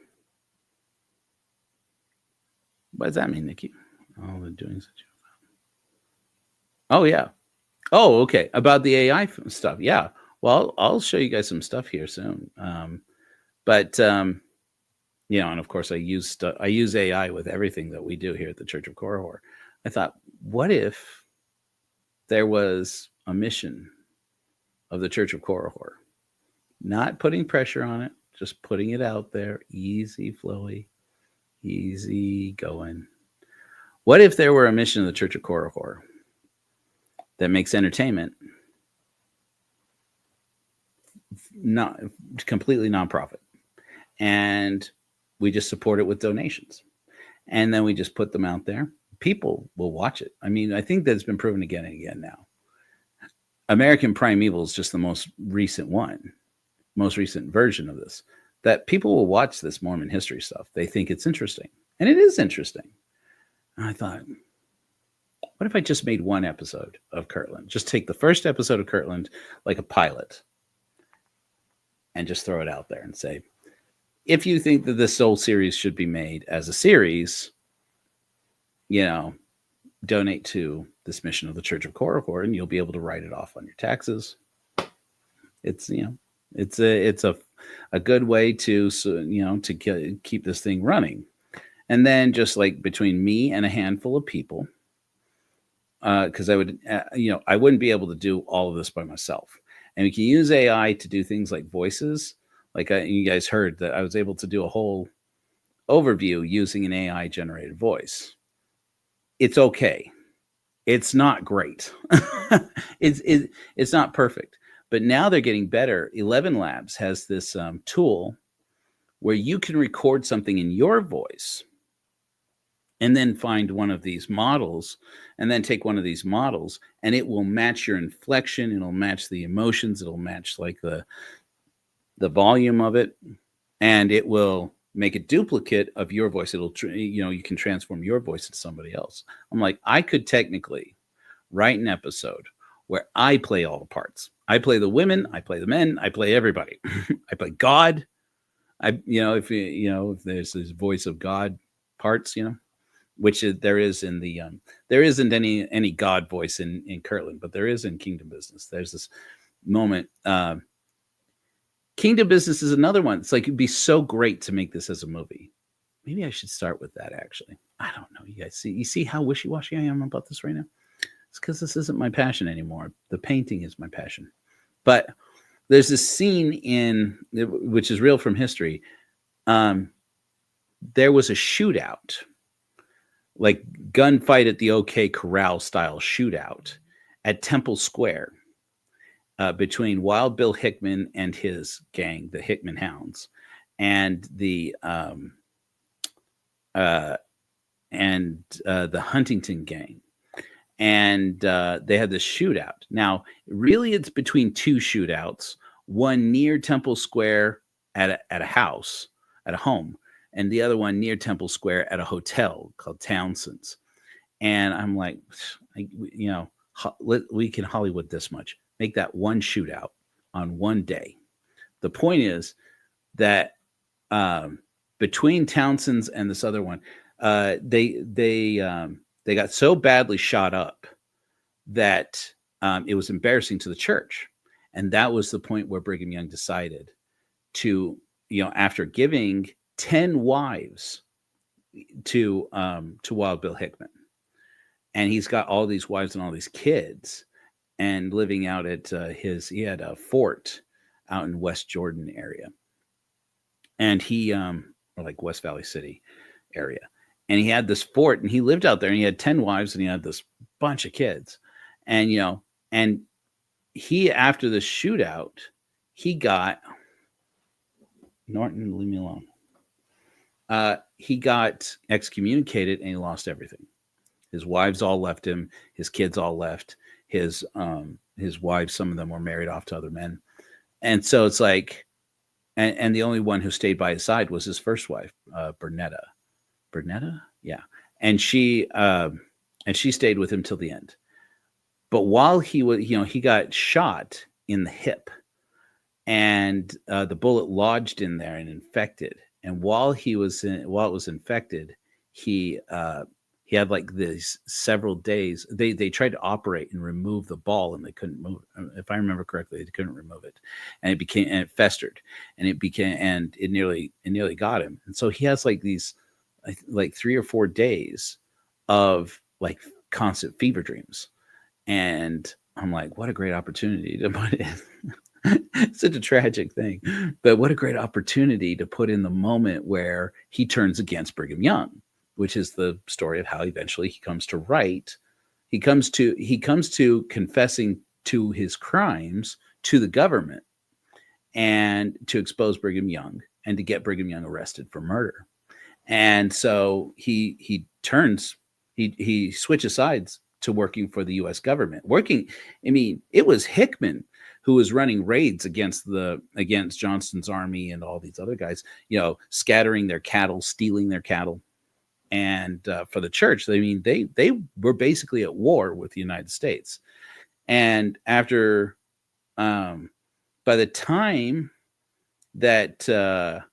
What does that mean, Nikki? All the doing such. Oh yeah. Oh, okay. About the AI stuff. Yeah. Well, I'll show you guys some stuff here soon. But and of course, I use AI with everything that we do here at the Church of Korihor. I thought, what if there was a mission of the Church of Korihor? Not putting pressure on it, just putting it out there, easy flowy, easy going. What if there were a mission of the Church of Korihor that makes entertainment not completely nonprofit, and we just support it with donations, and then we just put them out there? People will watch it. I mean, I think that's been proven again and again now. American Primeval is just the most recent version of this, that people will watch this Mormon history stuff. They think it's interesting, and it is interesting. And I thought, what if I just made one episode of Kirtland? Just take the first episode of Kirtland, like a pilot, and just throw it out there and say, if you think that this whole series should be made as a series, donate to this mission of the Church of Korihor, and you'll be able to write it off on your taxes. It's a good way to keep this thing running. And then just like between me and a handful of people, because I wouldn't be able to do all of this by myself. And we can use AI to do things like voices. Like you guys heard that I was able to do a whole overview using an AI generated voice. It's okay. It's not great. It's not perfect. But now they're getting better. 11 Labs has this tool where you can record something in your voice and then find one of these models and then take one of these models, and it will match your inflection. It'll match the emotions. It'll match like the volume of it, and it will make a duplicate of your voice. It'll, you can transform your voice into somebody else. I'm like, I could technically write an episode where I play all the parts. I play the women, I play the men, I play everybody. I play God. If there's this voice of God parts, which there is in the there isn't any God voice in Kirtland, but there is in Kingdom Business. There's this moment. Kingdom Business is another one. It's like, it'd be so great to make this as a movie. Maybe I should start with that, actually. I don't know. You guys see how wishy-washy I am about this right now? It's because this isn't my passion anymore. The painting is my passion. But there's this scene which is real from history. There was a shootout, like gunfight at the OK Corral style shootout at Temple Square. Between Wild Bill Hickman and his gang, the Hickman Hounds, and the Huntington gang, and they had this shootout. Now, really, it's between two shootouts: one near Temple Square at a house, at a home, and the other one near Temple Square at a hotel called Townsend's. And I'm like, we can Hollywood this much. Make that one shootout on one day. The point is that between Townsend's and this other one, they got so badly shot up that it was embarrassing to the church, and that was the point where Brigham Young decided to, after giving 10 wives to Wild Bill Hickman, and he's got all these wives and all these kids, and living out at he had a fort out in West Jordan area. And he, or like West Valley City area. And he had this fort, and he lived out there, and he had 10 wives, and he had this bunch of kids. And, and he, after the shootout, he got Norton, leave me alone. He got excommunicated and he lost everything. His wives all left him. His kids all left. His wives, some of them were married off to other men, and so it's like, and the only one who stayed by his side was his first wife, Bernetta. Bernetta, yeah, and she stayed with him till the end. But while he was, he got shot in the hip, and the bullet lodged in there and infected. And while it was infected, he he had like this several days. They tried to operate and remove the ball, and they couldn't move it. If I remember correctly, they couldn't remove it, and it festered, and it nearly got him. And so he has like these like 3 or 4 days of like constant fever dreams, and I'm like, what a great opportunity to put in. Such a tragic thing, but what a great opportunity to put in the moment where he turns against Brigham Young, which is the story of how eventually he comes to write. He comes to confessing to his crimes to the government and to expose Brigham Young and to get Brigham Young arrested for murder. And so he switches sides to working for the U.S. government. It was Hickman who was running raids against Johnston's army and all these other guys, scattering their cattle, stealing their cattle. And for the church, they were basically at war with the United States. And after, by the time that the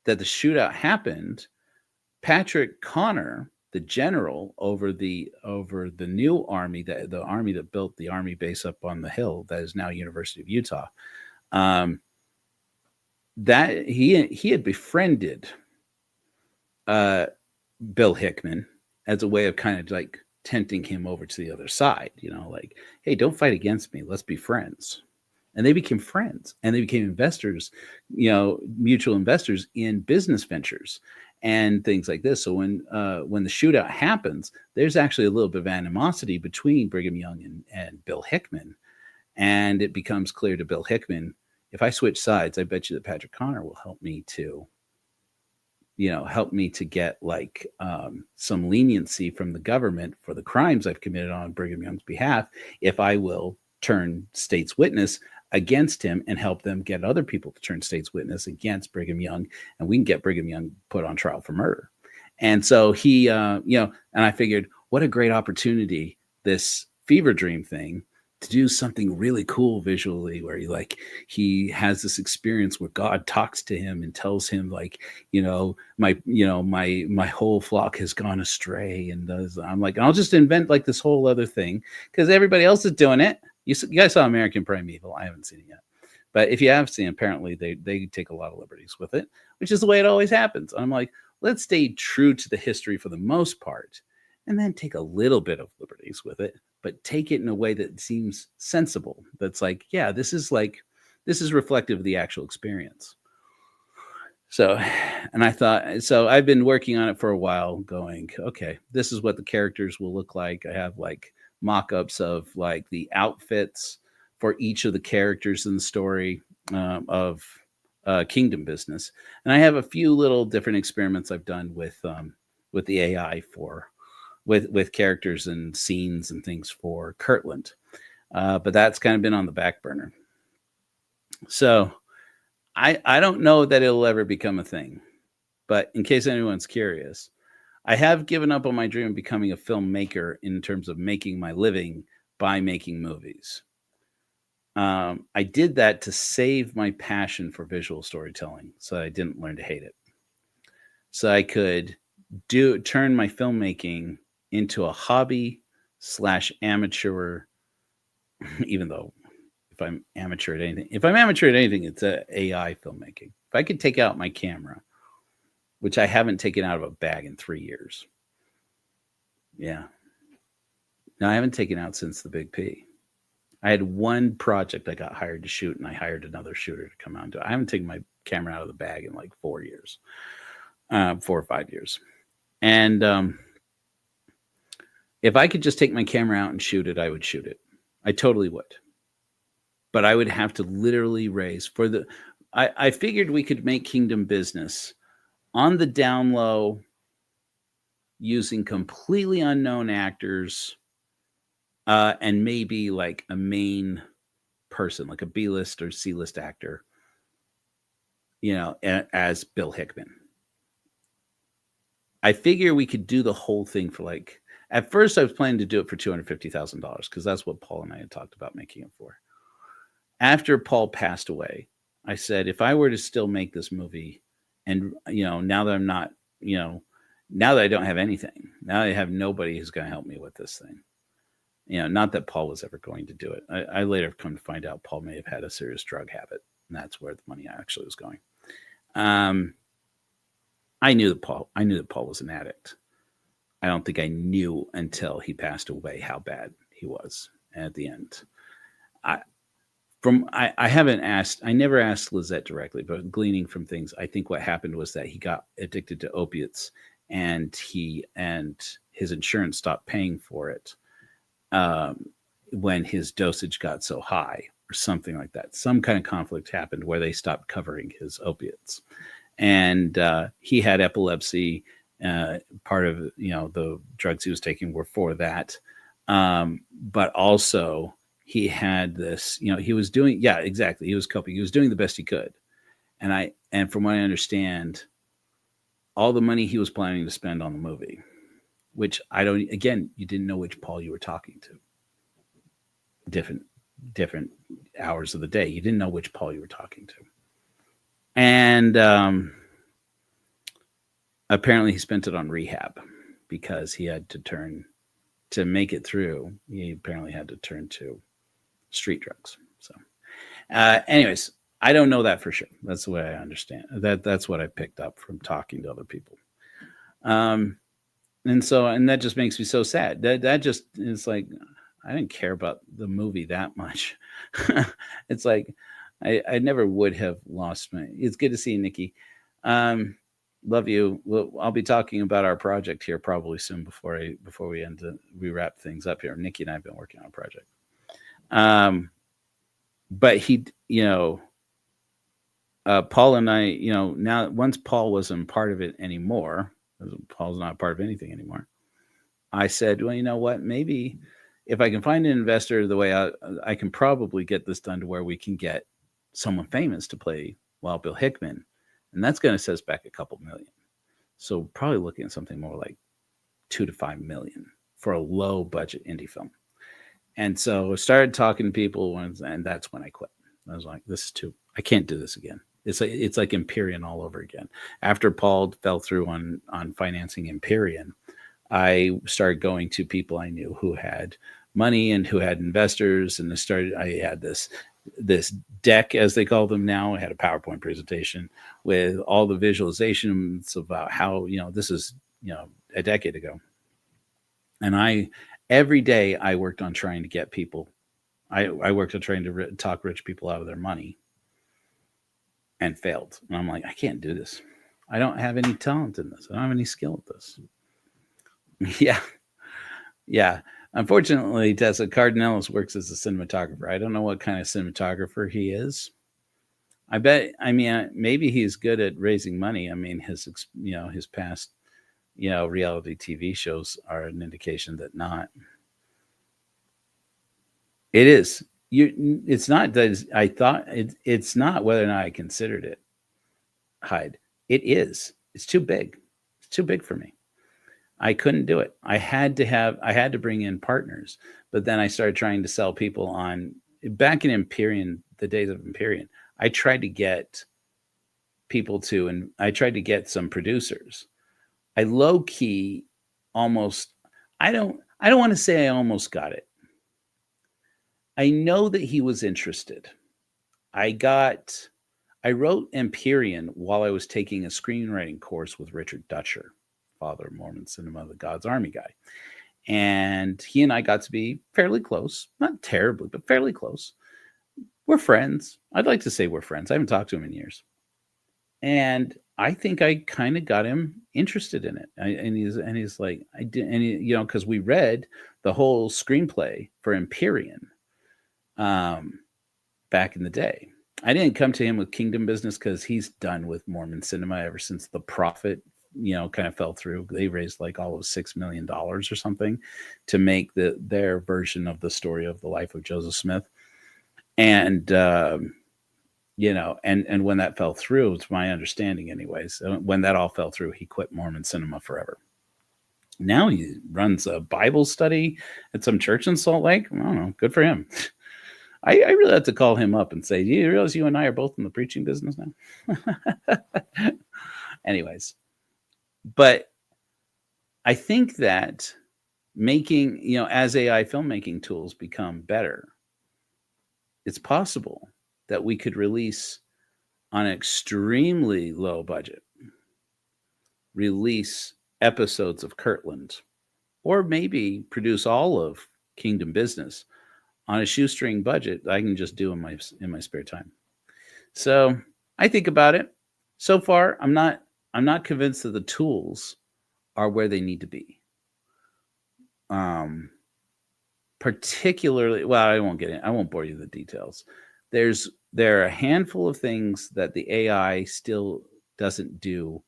shootout happened, Patrick Connor, the general over the new army, the army that built the army base up on the hill that is now University of Utah, that he had befriended Bill Hickman as a way of kind of like tempting him over to the other side, like, hey, don't fight against me, let's be friends. And they became friends, and they became investors, mutual investors in business ventures and things like this. So when the shootout happens, there's actually a little bit of animosity between Brigham Young and Bill Hickman. And it becomes clear to Bill Hickman, if I switch sides, I bet you that Patrick Connor will help me to get like some leniency from the government for the crimes I've committed on Brigham Young's behalf, if I will turn state's witness against him and help them get other people to turn state's witness against Brigham Young, and we can get Brigham Young put on trial for murder. And so he, and I figured, what a great opportunity, this fever dream thing, to do something really cool visually, where he has this experience where God talks to him and tells him, like, my whole flock has gone astray, and I'm like, I'll just invent like this whole other thing because everybody else is doing it. You guys saw American Primeval. I haven't seen it yet, but if you have seen, apparently they take a lot of liberties with it, which is the way it always happens. I'm like, let's stay true to the history for the most part, and then take a little bit of liberties with it, but take it in a way that seems sensible. That's like, yeah, this is reflective of the actual experience. So, and I thought, so I've been working on it for a while, going, okay, this is what the characters will look like. I have like mock-ups of like the outfits for each of the characters in the story of Kingdom Business, and I have a few little different experiments I've done with the AI with characters and scenes and things for Kirtland, but that's kind of been on the back burner. So I don't know that it'll ever become a thing, but in case anyone's curious, I have given up on my dream of becoming a filmmaker in terms of making my living by making movies. I did that to save my passion for visual storytelling, so I didn't learn to hate it. So I could turn my filmmaking into a hobby / amateur, even though if I'm amateur at anything, it's a AI filmmaking. If I could take out my camera, which I haven't taken out of a bag in 3 years. Yeah. No, I haven't taken out since the Big P. I had one project I got hired to shoot, and I hired another shooter to come out and do it. I haven't taken my camera out of the bag in like 4 years, 4 or 5 years. And if I could just take my camera out and shoot it, I would shoot it. I totally would. but I would have to literally raise for the. I figured we could make Kingdom business on the down low using completely unknown actors, and maybe like a main person, like a B list or C list actor, as Bill Hickman. I figure we could do the whole thing for like. At first, I was planning to do it for $250,000 because that's what Paul and I had talked about making it for. After Paul passed away, I said, if I were to still make this movie, and now that I'm not, now that I don't have anything, now I have nobody who's going to help me with this thing. Not that Paul was ever going to do it. I later come to find out Paul may have had a serious drug habit, and that's where the money actually was going. I knew that Paul was an addict. I don't think I knew until he passed away how bad he was at the end. I never asked Lizette directly, but gleaning from things, I think what happened was that he got addicted to opiates, and his insurance stopped paying for it when his dosage got so high, or something like that. Some kind of conflict happened where they stopped covering his opiates, and he had epilepsy. Part of the drugs he was taking were for that, but also he had this. He was doing, yeah, exactly. He was coping. He was doing the best he could, and from what I understand, all the money he was planning to spend on the movie, which I don't. Again, you didn't know which Paul you were talking to. Different hours of the day. You didn't know which Paul you were talking to, and apparently he spent it on rehab because he had to make it through. He apparently had to turn to street drugs. So, anyways, I don't know that for sure. That's the way I understand that. That's what I picked up from talking to other people. And that just makes me so sad. That just is like, I didn't care about the movie that much. It's like I never would have lost my. It's good to see you, Nikki. Love you. I'll be talking about our project here probably soon before we wrap things up here. Nikki and I have been working on a project. But he, Paul and I, now once Paul wasn't part of it anymore, Paul's not part of anything anymore. I said, well, you know what? Maybe if I can find an investor, the way I can probably get this done to where we can get someone famous to play Wild Bill Hickman. And that's going to set us back a couple million. So probably looking at something more like $2 to $5 million for a low budget indie film. And so I started talking to people, and that's when I quit. I was like, this is I can't do this again. It's like Empyrean all over again. After Paul fell through on financing Empyrean, I started going to people I knew who had money and who had investors. And I had this deck, as they call them now. I had a PowerPoint presentation with all the visualizations about how, this is, a decade ago. And every day I worked on trying to get people, I worked on trying to talk rich people out of their money, and failed. And I'm like, I can't do this. I don't have any talent in this. I don't have any skill at this. Yeah. Unfortunately, Tessa Cardenellis works as a cinematographer. I don't know what kind of cinematographer he is. Maybe he's good at raising money. I mean, his past, reality TV shows are an indication that not. It is. It's not that I thought it's not whether or not I considered it, Hyde. It is. It's too big. It's too big for me. I couldn't do it. I had to bring in partners, but then I started trying to sell people back in Empyrean, the days of Empyrean. I tried to get people and I tried to get some producers. I low key almost, I don't want to say I almost got it. I know that he was interested. I wrote Empyrean while I was taking a screenwriting course with Richard Dutcher, father of Mormon cinema, the God's Army guy. And he and I got to be fairly close, not terribly, but fairly close. We're friends. I'd like to say we're friends. I haven't talked to him in years. And I think I kind of got him interested in it. And he's like, I did, and because we read the whole screenplay for Empyrean. back in the day. I didn't come to him with Kingdom Business because he's done with Mormon cinema ever since The Prophet, kind of fell through. They raised like all of $6 million or something to make their version of the story of the life of Joseph Smith. And and when that fell through, it's my understanding, anyways. When that all fell through, he quit Mormon cinema forever. Now he runs a Bible study at some church in Salt Lake. I don't know. Good for him. I really have to call him up and say, do you realize you and I are both in the preaching business now? Anyways, but I think that making, as AI filmmaking tools become better, it's possible that we could release on an extremely low budget, release episodes of Kirtland, or maybe produce all of Kingdom Business on a shoestring budget that I can just do in my spare time. So I think about it. So far, I'm not convinced that the tools are where they need to be. Particularly, well, I won't bore you with the details. There are a handful of things that the AI still doesn't do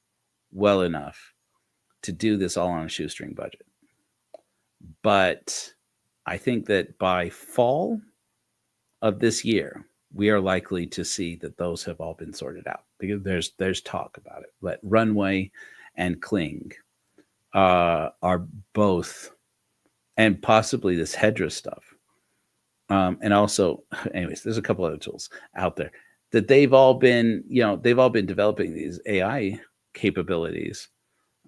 well enough to do this all on a shoestring budget. But I think that by fall of this year, we are likely to see that those have all been sorted out, because there's talk about it. But Runway and Cling are both, and possibly this Hedra stuff. And also, anyways, there's a couple other tools out there that they've all been developing these AI capabilities.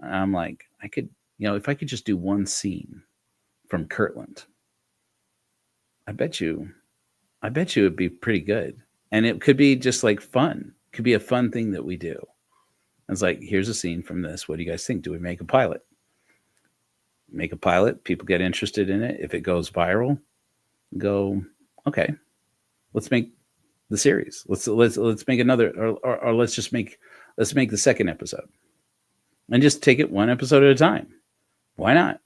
And I'm like, I could, if I could just do one scene from Kirtland, I bet you it'd be pretty good. And it could be just like fun. It could be a fun thing that we do. It's like, here's a scene from this. What do you guys think? Do we make a pilot? Make a pilot. People get interested in it. If it goes viral, go, okay, let's make the series. Let's make another, or let's make the second episode, and just take it one episode at a time. Why not?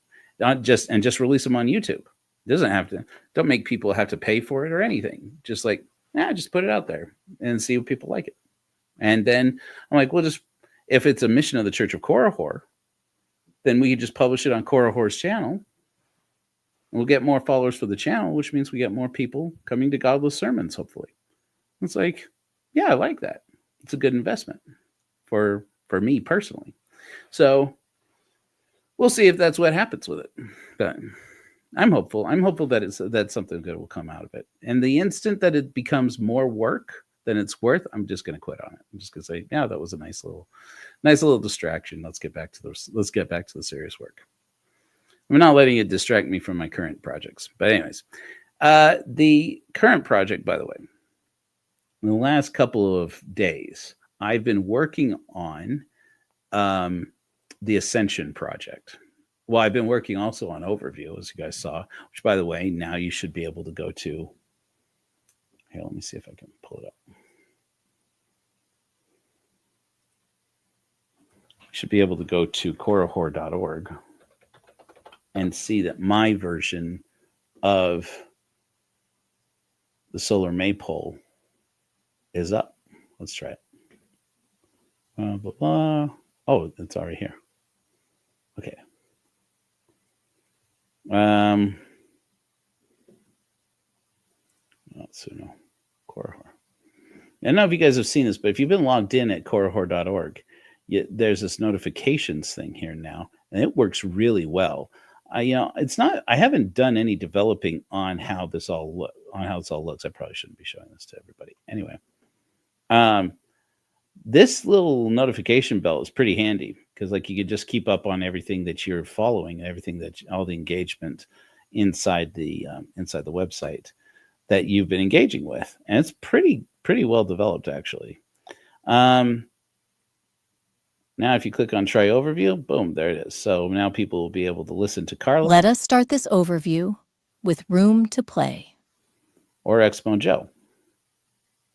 Just release them on YouTube. It doesn't have to. Don't make people have to pay for it or anything. Just like, just put it out there and see if people like it. And then I'm like, well, just if it's a mission of the Church of Korihor, then we could just publish it on Korihor's channel. We'll get more followers for the channel, which means we get more people coming to Godless Sermons, hopefully. It's like, yeah, I like that. It's a good investment for me personally. So we'll see if that's what happens with it. But I'm hopeful. I'm hopeful that something good will come out of it. And the instant that it becomes more work than it's worth, I'm just going to quit on it. I'm just going to say, yeah, that was a nice little distraction. Let's get back to the serious work. I'm not letting it distract me from my current projects. But anyways, the current project, by the way, in the last couple of days, I've been working on the Ascension project. Well, I've been working also on Overview, as you guys saw, which, by the way, now you should be able to go to. Here, let me see if I can pull it up. You should be able to go to korihor.org and see that my version of the solar maypole is up. Let's try it. Blah, blah. Oh, it's already here. Okay. Suno Korihor. I don't know if you guys have seen this, but if you've been logged in at korihor.org, there's this notifications thing here now, and it works really well. It's not. I haven't done any developing on how this all looks. I probably shouldn't be showing this to everybody. Anyway, this little notification bell is pretty handy, because like you could just keep up on everything that you're following, everything that all the engagement inside the website that you've been engaging with, and it's pretty well developed actually. Now, if you click on Try Overview, boom, there it is. So now people will be able to listen to Carla. Let us start this overview with Room to Play. Or Expo Joe.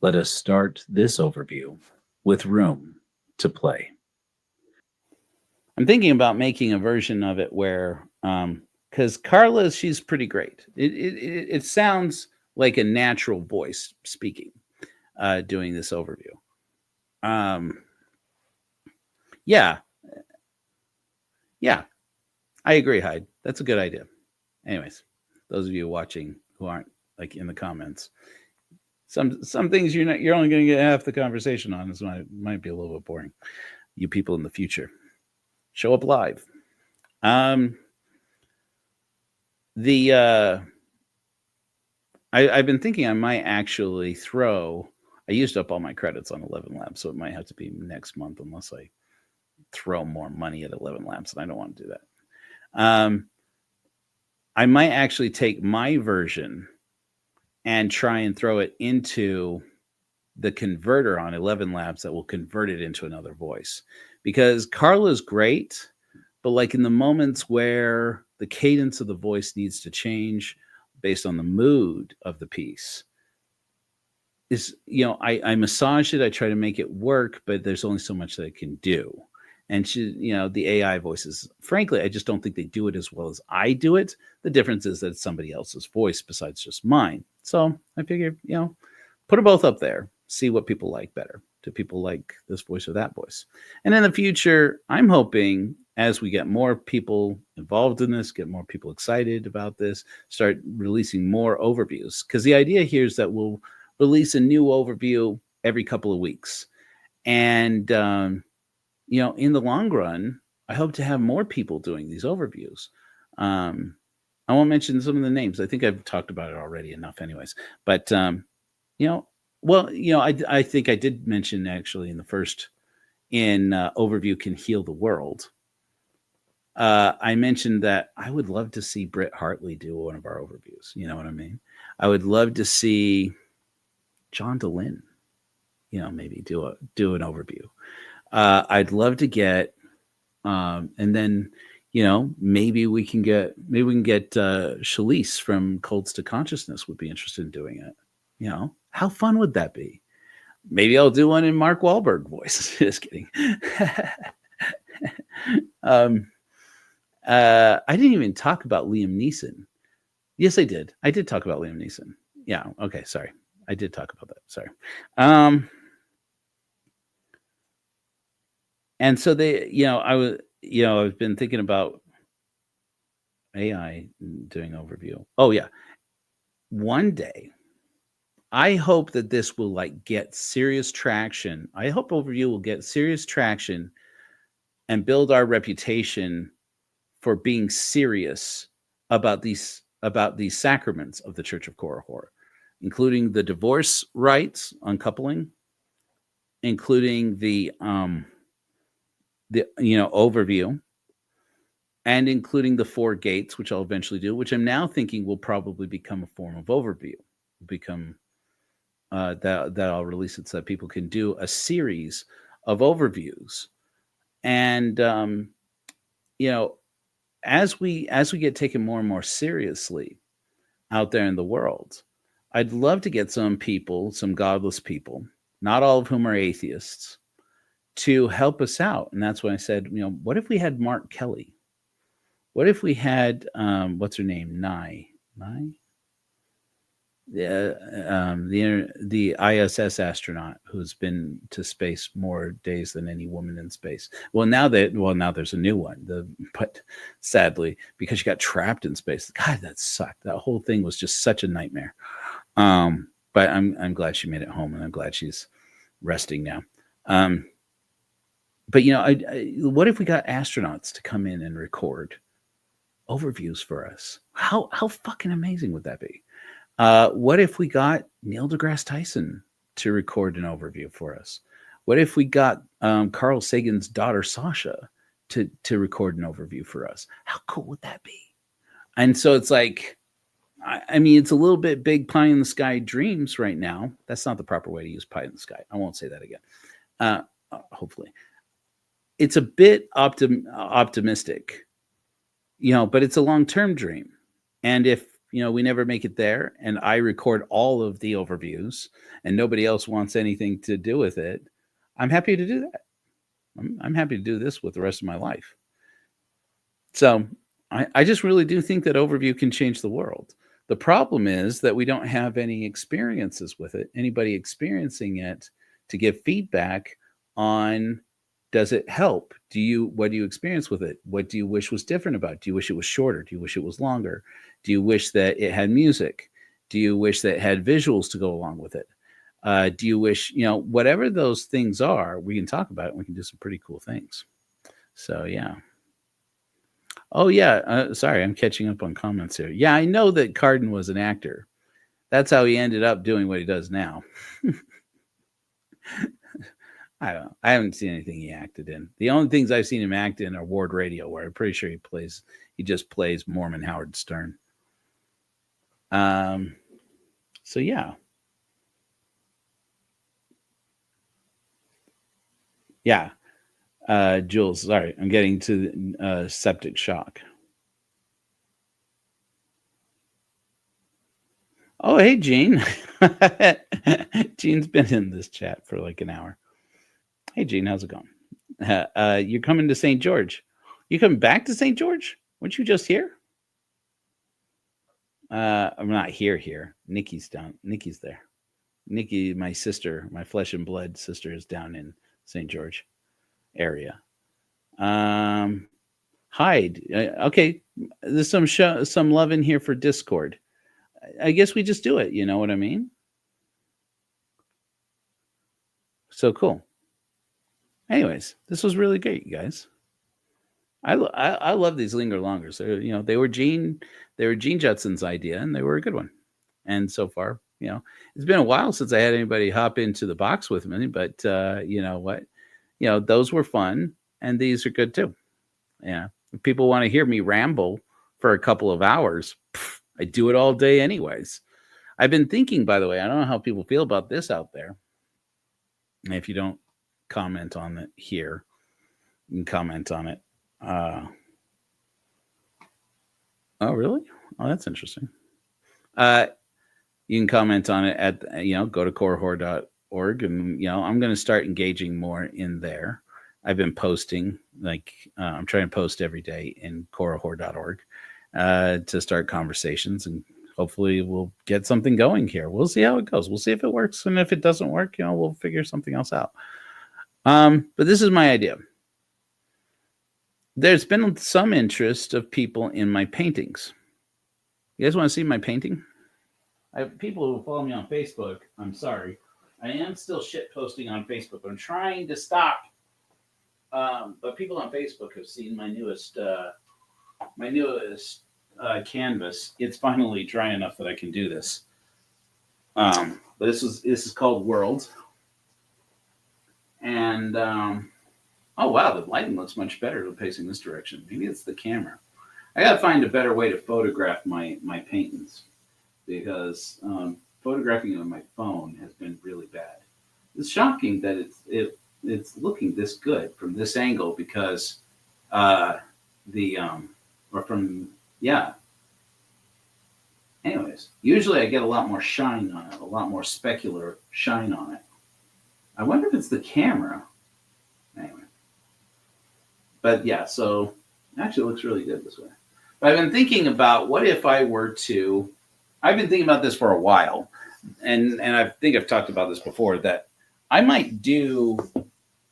Let us start this overview with Room to Play. I'm thinking about making a version of it where, because Carla, she's pretty great. It sounds like a natural voice speaking, doing this overview. Yeah, yeah, I agree, Hyde. That's a good idea. Anyways, those of you watching who aren't like in the comments, some things you're only going to get half the conversation on. This might be a little bit boring. You people in the future, show up live. I've been thinking I might actually throw. I used up all my credits on 11 Labs, so it might have to be next month unless I throw more money at 11 Labs, and I don't want to do that. I might actually take my version and try and throw it into the converter on 11 Labs that will convert it into another voice. Because Carla's great, but like in the moments where the cadence of the voice needs to change based on the mood of the piece, is, I massage it, I try to make it work, but there's only so much that it can do. And the AI voices, frankly, I just don't think they do it as well as I do it. The difference is that it's somebody else's voice besides just mine. So I figure, put them both up there, see what people like better. Do people like this voice or that voice? And in the future, I'm hoping as we get more people involved in this, get more people excited about this, start releasing more overviews. Because the idea here is that we'll release a new overview every couple of weeks. And, in the long run, I hope to have more people doing these overviews. I won't mention some of the names. I think I've talked about it already enough anyways. But, I think I did mention actually in the first, Overview Can Heal the World. I mentioned that I would love to see Britt Hartley do one of our overviews. You know what I mean? I would love to see John DeLynn, maybe do an overview. I'd love to get, and then, maybe we can get Shalise from Cults to Consciousness would be interested in doing it. How fun would that be? Maybe I'll do one in Mark Wahlberg voice. Just kidding. I didn't even talk about Liam Neeson. Yes, I did. I did talk about Liam Neeson. Yeah. Okay. Sorry. I did talk about that. Sorry. And so I've been thinking about AI doing overview. Oh yeah. One day, I hope that this will get serious traction. I hope overview will get serious traction and build our reputation for being serious about these sacraments of the Church of Korihor, including the divorce rites, uncoupling, including the overview, and including the 4 gates, which I'll eventually do, which I'm now thinking will probably become a form of overview, become that I'll release it so that people can do a series of overviews. And as we get taken more and more seriously out there in the world, I'd love to get some people, some godless people, not all of whom are atheists, to help us out. And that's when I said, what if we had Mark Kelly? What if we had what's her name? Nye? The ISS astronaut who's been to space more days than any woman in space. Now there's a new one. But sadly, because she got trapped in space, God, that sucked. That whole thing was just such a nightmare. But I'm glad she made it home, and I'm glad she's resting now. But what if we got astronauts to come in and record overviews for us? How fucking amazing would that be? What if we got Neil deGrasse Tyson to record an overview for us? What if we got Carl Sagan's daughter Sasha to record an overview for us? How cool would that be? And so it's like, I mean, it's a little bit big pie in the sky dreams right now. That's not the proper way to use pie in the sky. I won't say that again. Hopefully, it's a bit optimistic, but it's a long-term dream. And if we never make it there, and I record all of the overviews, and nobody else wants anything to do with it, I'm happy to do that. I'm happy to do this with the rest of my life. So I just really do think that overview can change the world. The problem is that we don't have any experiences with it, anybody experiencing it to give feedback on, does it help? What do you experience with it? What do you wish was different about it? Do you wish it was shorter? Do you wish it was longer? Do you wish that it had music? Do you wish that it had visuals to go along with it? Do you wish, whatever those things are, we can talk about it and we can do some pretty cool things. So, yeah. Oh, yeah. Sorry, I'm catching up on comments here. Yeah, I know that Carden was an actor. That's how he ended up doing what he does now. I don't know. I haven't seen anything he acted in. The only things I've seen him act in are Ward Radio, where I'm pretty sure he just plays Mormon Howard Stern. So yeah. Yeah. Jules, sorry, I'm getting to septic shock. Oh, hey, Gene. Gene's been in this chat for like an hour. Hey, Gene, how's it going? You're coming to St. George. You coming back to St. George? Weren't you just here? I'm not here. Nikki's there. Nikki, my sister, my flesh and blood sister, is down in St. George area. Hide. Okay, there's some love in here for Discord. I guess we just do it. You know what I mean? So cool. Anyways, this was really great, you guys. I love these Linger Longers. They were Gene Judson's idea, and they were a good one. And so far, it's been a while since I had anybody hop into the box with me, but you know what? Those were fun, and these are good too. Yeah, if people want to hear me ramble for a couple of hours, I do it all day anyways. I've been thinking, by the way, I don't know how people feel about this out there. If you don't comment on it here, you can comment on it. Oh, really? Oh, that's interesting. You can comment on it at, go to corehor.org, and, I'm going to start engaging more in there. I've been posting, I'm trying to post every day in corehor.org to start conversations, and hopefully we'll get something going here. We'll see how it goes. We'll see if it works. And if it doesn't work, we'll figure something else out. But this is my idea. There's been some interest of people in my paintings. You guys want to see my painting? I have people who follow me on Facebook. I'm sorry. I am still shit posting on Facebook. I'm trying to stop. But people on Facebook have seen my newest canvas. It's finally dry enough that I can do this. But this is called World. And oh wow, the lighting looks much better facing this direction. Maybe it's the camera. I gotta find a better way to photograph my paintings, because photographing it on my phone has been really bad. It's shocking that it's looking this good from this angle, because Anyways, usually I get a lot more shine on it, a lot more specular shine on it. I wonder if it's the camera. Anyway. But yeah, so actually it looks really good this way. But I've been thinking about, what if I were to, I've been thinking about this for a while, and I think I've talked about this before, that I might do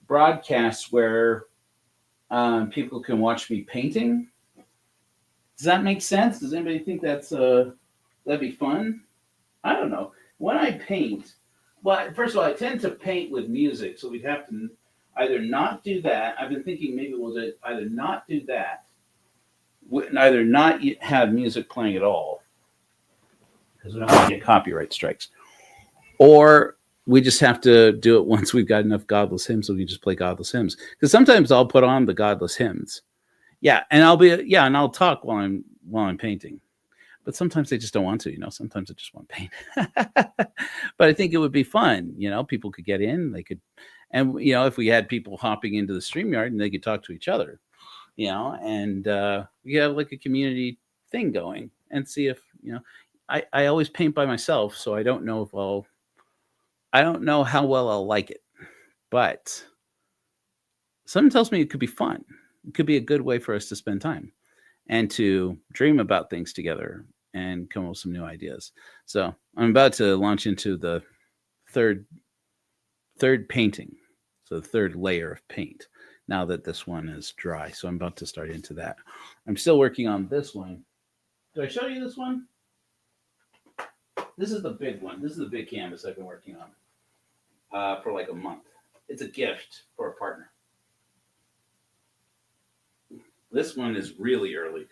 broadcasts where people can watch me painting. Does that make sense? Does anybody think that'd be fun? I don't know. When I paint, well, first of all, I tend to paint with music, so we'd have to either not do that. I've been thinking maybe we'll either not do that, either not have music playing at all, because we don't want to get copyright strikes, or we just have to do it once we've got enough godless hymns, so we just play godless hymns. Because sometimes I'll put on the godless hymns. Yeah, and I'll talk while I'm painting. But sometimes I just don't want to, sometimes I just want to paint. But I think it would be fun, people could get in, they could, and if we had people hopping into the StreamYard, and they could talk to each other, and we have like a community thing going, and see if, I always paint by myself, so I don't know how well I'll like it, but something tells me it could be fun. It could be a good way for us to spend time and to dream about things together and come up with some new ideas. So I'm about to launch into the third painting, so the third layer of paint. Now that this one is dry, so I'm about to start into that. I'm still working on this one. Did I show you this one? This is the big one. This is the big canvas I've been working on for like a month. It's a gift for a partner. This one is really early.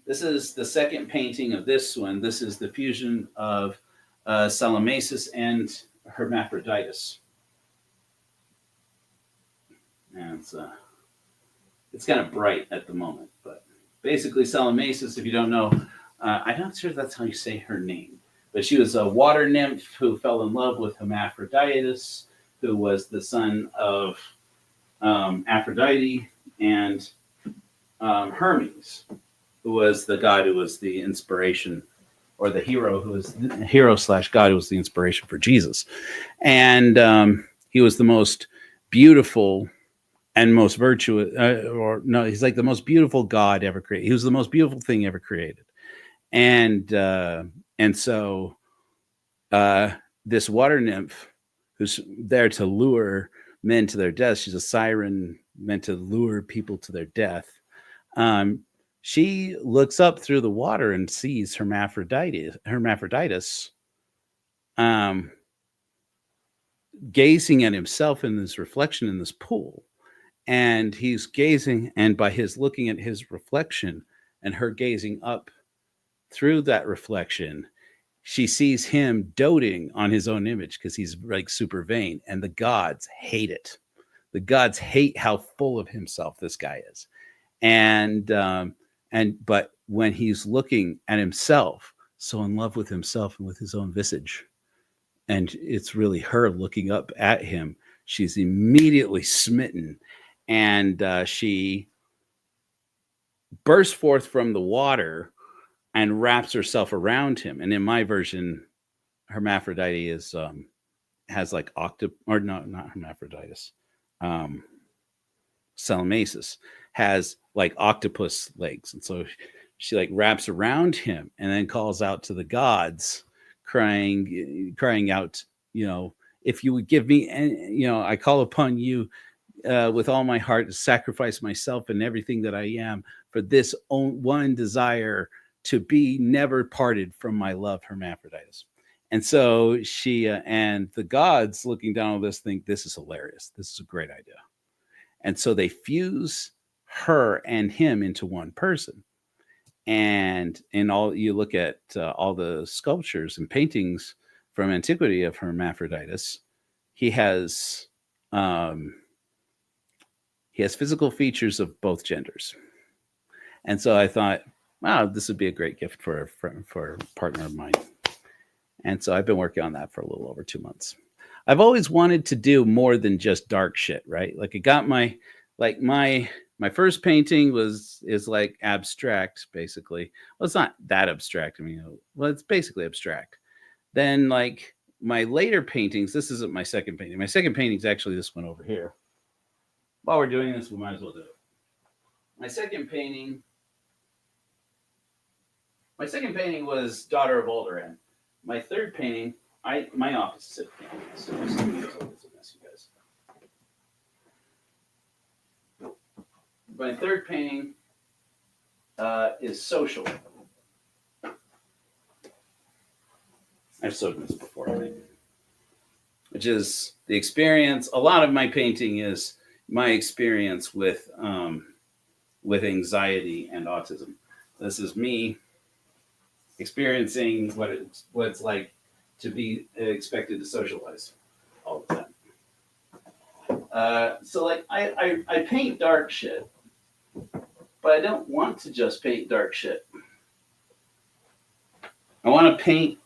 This is the second painting of this one. This is the fusion of Salamacis and Hermaphroditus. And it's kind of bright at the moment, but basically Salamacis, if you don't know, I'm not sure that's how you say her name, but she was a water nymph who fell in love with Hermaphroditus, who was the son of Aphrodite, and Hermes, who was the god who was the inspiration, or the hero who was the hero / god who was the inspiration for Jesus. And he was the most beautiful and most virtuous, he's like the most beautiful god ever created. He was the most beautiful thing ever created. And so this water nymph who's there to lure men to their death, she's a siren meant to lure people to their death. She looks up through the water and sees Hermaphroditus gazing at himself in this reflection in this pool. And he's gazing, and by his looking at his reflection and her gazing up through that reflection, she sees him doting on his own image because he's like super vain. And the gods hate it. The gods hate how full of himself this guy is. But when he's looking at himself, so in love with himself and with his own visage, and it's really her looking up at him, she's immediately smitten, and she bursts forth from the water and wraps herself around him. And in my version, Hermaphrodite is has like not Hermaphroditus. Salamacis has like octopus legs, and so she like wraps around him and then calls out to the gods, crying out, if you would give me, I call upon you with all my heart to sacrifice myself and everything that I am for this one desire, to be never parted from my love, Hermaphroditus. And so she and the gods looking down on this think this is hilarious. This is a great idea. And so they fuse her and him into one person. And you look at all the sculptures and paintings from antiquity of Hermaphroditus, he has physical features of both genders. And so I thought, wow, this would be a great gift for a partner of mine. And so I've been working on that for a little over 2 months. I've always wanted to do more than just dark shit, right? Like, I got my first painting is like abstract, basically. Well, it's not that abstract. I mean, it's basically abstract. Then, like, my later paintings, this isn't my second painting. My second painting is actually this one over here. While we're doing this, we might as well do it. My second painting was Daughter of Alderaan. My third painting, my opposite painting. So it's a mess, you guys. My third painting is Social. I've showed this before, I think. Which is the experience. A lot of my painting is my experience with anxiety and autism. This is me experiencing what it's like to be expected to socialize all the time. So like I paint dark shit, but I don't want to just paint dark shit. I want to paint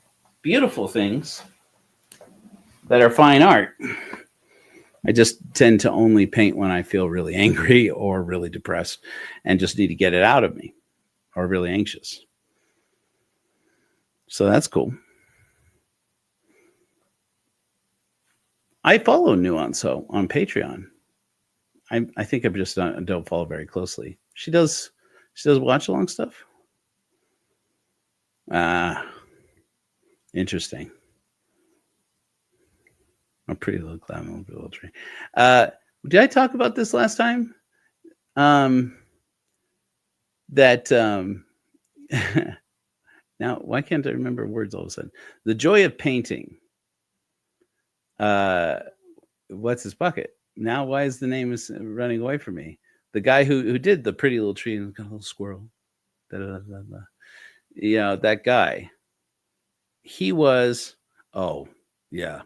beautiful things that are fine art. I just tend to only paint when I feel really angry or really depressed and just need to get it out of me, or really anxious. So that's cool. I follow Nuance on Patreon. I think I just don't follow very closely. She does watch along stuff. Interesting. A pretty little cloud, a little tree. Did I talk about this last time? That now why can't I remember words all of a sudden? The joy of painting. What's his bucket? Now why is the name is running away from me? The guy who did the pretty little tree and got a little squirrel. Da, da, da, da, da. You know, that guy. He was yeah,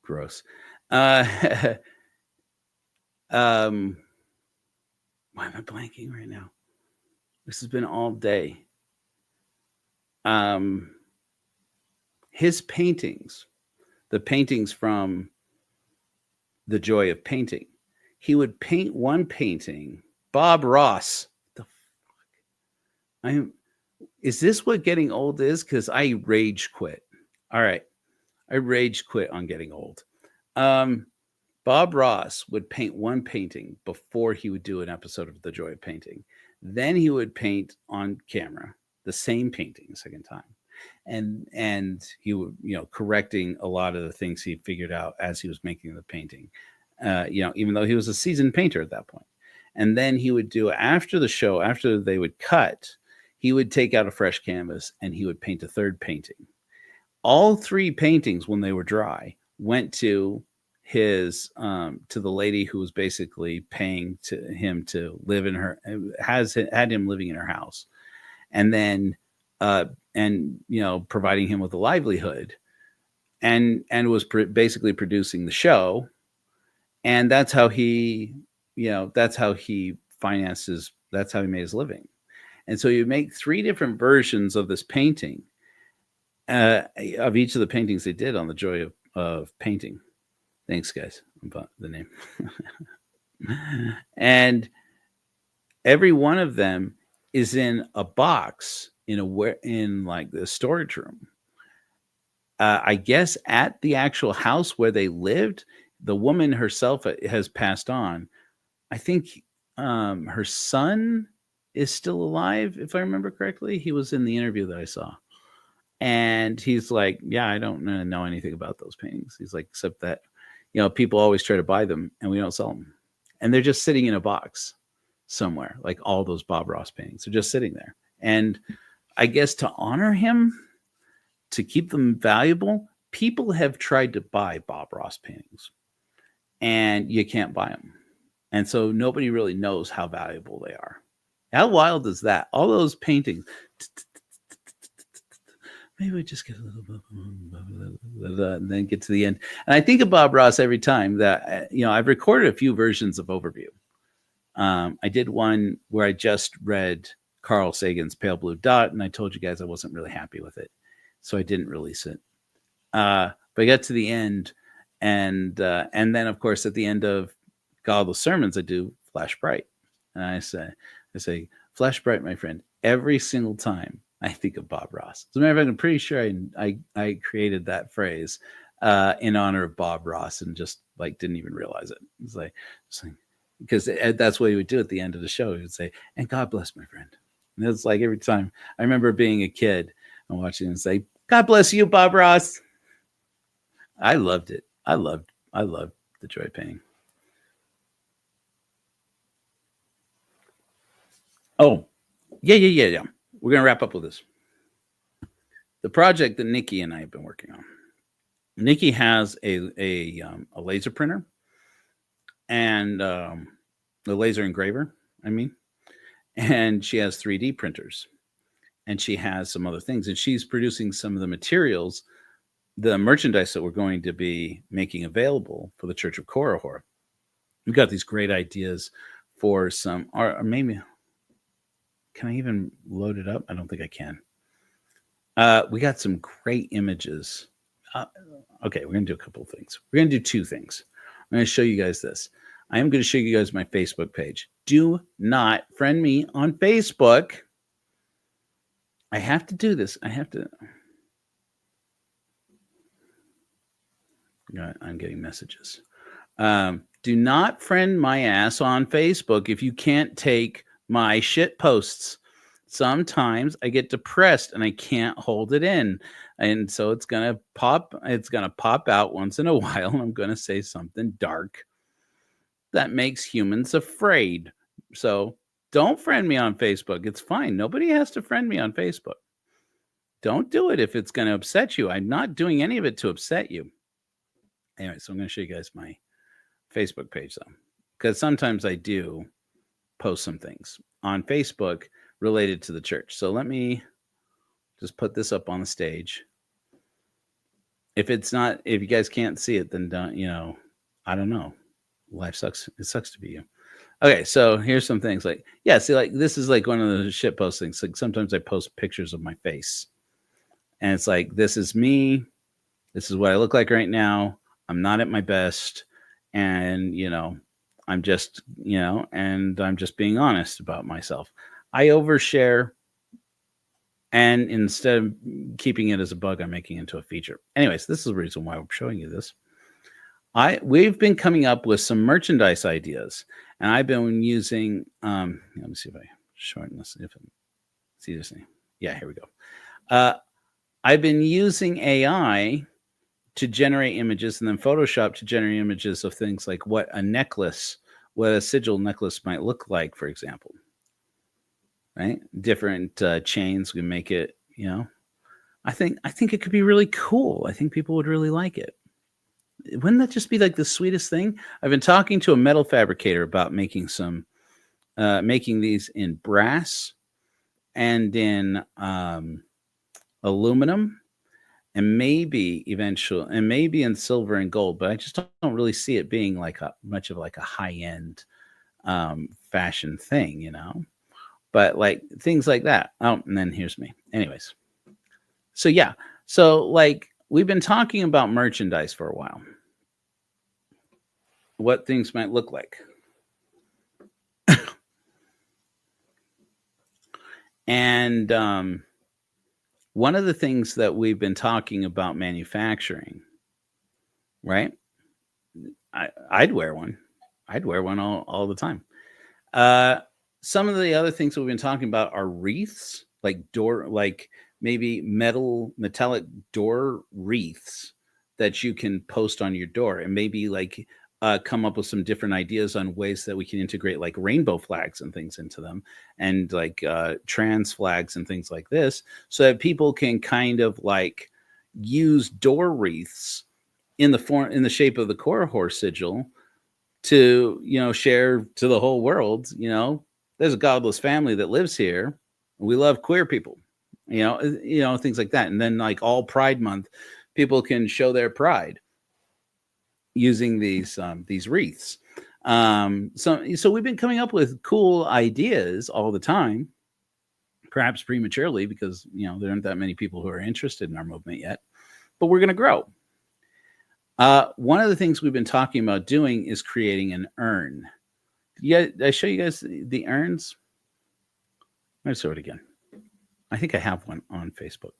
gross. Why am I blanking right now? This has been all day. His paintings, the paintings from The Joy of Painting, he would paint one painting. Bob Ross. Is this what getting old is? Because I rage quit. All right. I rage quit on getting old. Bob Ross would paint one painting before he would do an episode of The Joy of Painting. Then he would paint on camera the same painting a second time. And he would, correcting a lot of the things he figured out as he was making the painting, even though he was a seasoned painter at that point. And then he would do after the show, after they would cut, he would take out a fresh canvas and he would paint a third painting. All three paintings, when they were dry, went to his to the lady who was basically paying to him to live in her, had him living in her house, and then providing him with a livelihood, and was basically producing the show, and that's how he finances. That's how he made his living. And so you make three different versions of this painting, of each of the paintings they did on The Joy of Painting. Thanks, guys, about the name. And every one of them is in a box in like the storage room. I guess at the actual house where they lived, the woman herself has passed on. I think her son is still alive, if I remember correctly. He was in the interview that I saw. And he's like, yeah, I don't know anything about those paintings. He's like, except that, people always try to buy them and we don't sell them. And they're just sitting in a box somewhere, like all those Bob Ross paintings. They're just sitting there. And I guess to honor him, to keep them valuable, people have tried to buy Bob Ross paintings and you can't buy them. And so nobody really knows how valuable they are. How wild is that? All those paintings. Maybe we just get a little bit, and then get to the end. And I think of Bob Ross every time that, I've recorded a few versions of Overview. I did one where I just read Carl Sagan's Pale Blue Dot, and I told you guys I wasn't really happy with it, so I didn't release it. But I got to the end, and then, of course, at the end of Godless Sermons, I do Flash Bright. And I say, Flash Bright, my friend, every single time I think of Bob Ross. As a matter of fact, I'm pretty sure I created that phrase in honor of Bob Ross and just didn't even realize it. It's like because that's what he would do at the end of the show. He would say, "And God bless my friend." And it's like every time. I remember being a kid and watching him say, "God bless you, Bob Ross." I loved it. I loved The Joy of Painting. Oh, yeah. We're going to wrap up with this. The project that Nikki and I have been working on. Nikki has a laser printer and a laser engraver, and she has 3D printers, and she has some other things, and she's producing some of the materials, the merchandise that we're going to be making available for the Church of Korihor. We've got these great ideas for some, or maybe... Can I even load it up? I don't think I can. We got some great images. Okay, we're going to do a couple of things. We're going to do two things. I'm going to show you guys this. I am going to show you guys my Facebook page. Do not friend me on Facebook. I have to do this. I'm getting messages. Do not friend my ass on Facebook if you can't take my shit posts, Sometimes I get depressed and I can't hold it in. And so it's going to pop out once in a while. And I'm going to say something dark that makes humans afraid. So don't friend me on Facebook. It's fine. Nobody has to friend me on Facebook. Don't do it if it's going to upset you. I'm not doing any of it to upset you. Anyway, so I'm going to show you guys my Facebook page though, because sometimes I do post some things on Facebook related to the church. So let me just put this up on the stage. If you guys can't see it, then don't, I don't know. Life sucks. It sucks to be you. Okay, so here's some things like, see, like this is like one of the shit post things. Like sometimes I post pictures of my face. And it's like, this is me. This is what I look like right now. I'm not at my best. And, I'm just, and I'm just being honest about myself. I overshare. And instead of keeping it as a bug, I'm making it into a feature. Anyways, this is the reason why I'm showing you this. We've been coming up with some merchandise ideas. And I've been using, let me see if I shorten this. If I see this thing. Yeah, here we go. I've been using AI to generate images and then Photoshop to generate images of things like what a sigil necklace might look like, for example. Right? Different chains. We make it, I think it could be really cool. I think people would really like it. Wouldn't that just be like the sweetest thing? I've been talking to a metal fabricator about making these in brass and in aluminum and maybe in silver and gold, but I just don't really see it being like much of like a high-end fashion thing, but like things like that. Oh, and then here's me. Anyways. So like we've been talking about merchandise for a while. What things might look like. And one of the things that we've been talking about manufacturing, right? I'd wear one. I'd wear one all the time. Some of the other things we've been talking about are wreaths, like maybe metallic door wreaths that you can post on your door, and maybe like come up with some different ideas on ways that we can integrate like rainbow flags and things into them, and like trans flags and things like this, so that people can kind of like use door wreaths in the shape of the core horse sigil to share to the whole world. There's a godless family that lives here. We love queer people, things like that. And then like all Pride Month, people can show their pride using these wreaths. So we've been coming up with cool ideas all the time, perhaps prematurely, because there aren't that many people who are interested in our movement yet, but we're going to grow. One of the things we've been talking about doing is creating an urn. Yeah, I show you guys the urns. Let's show it again. I think I have one on Facebook.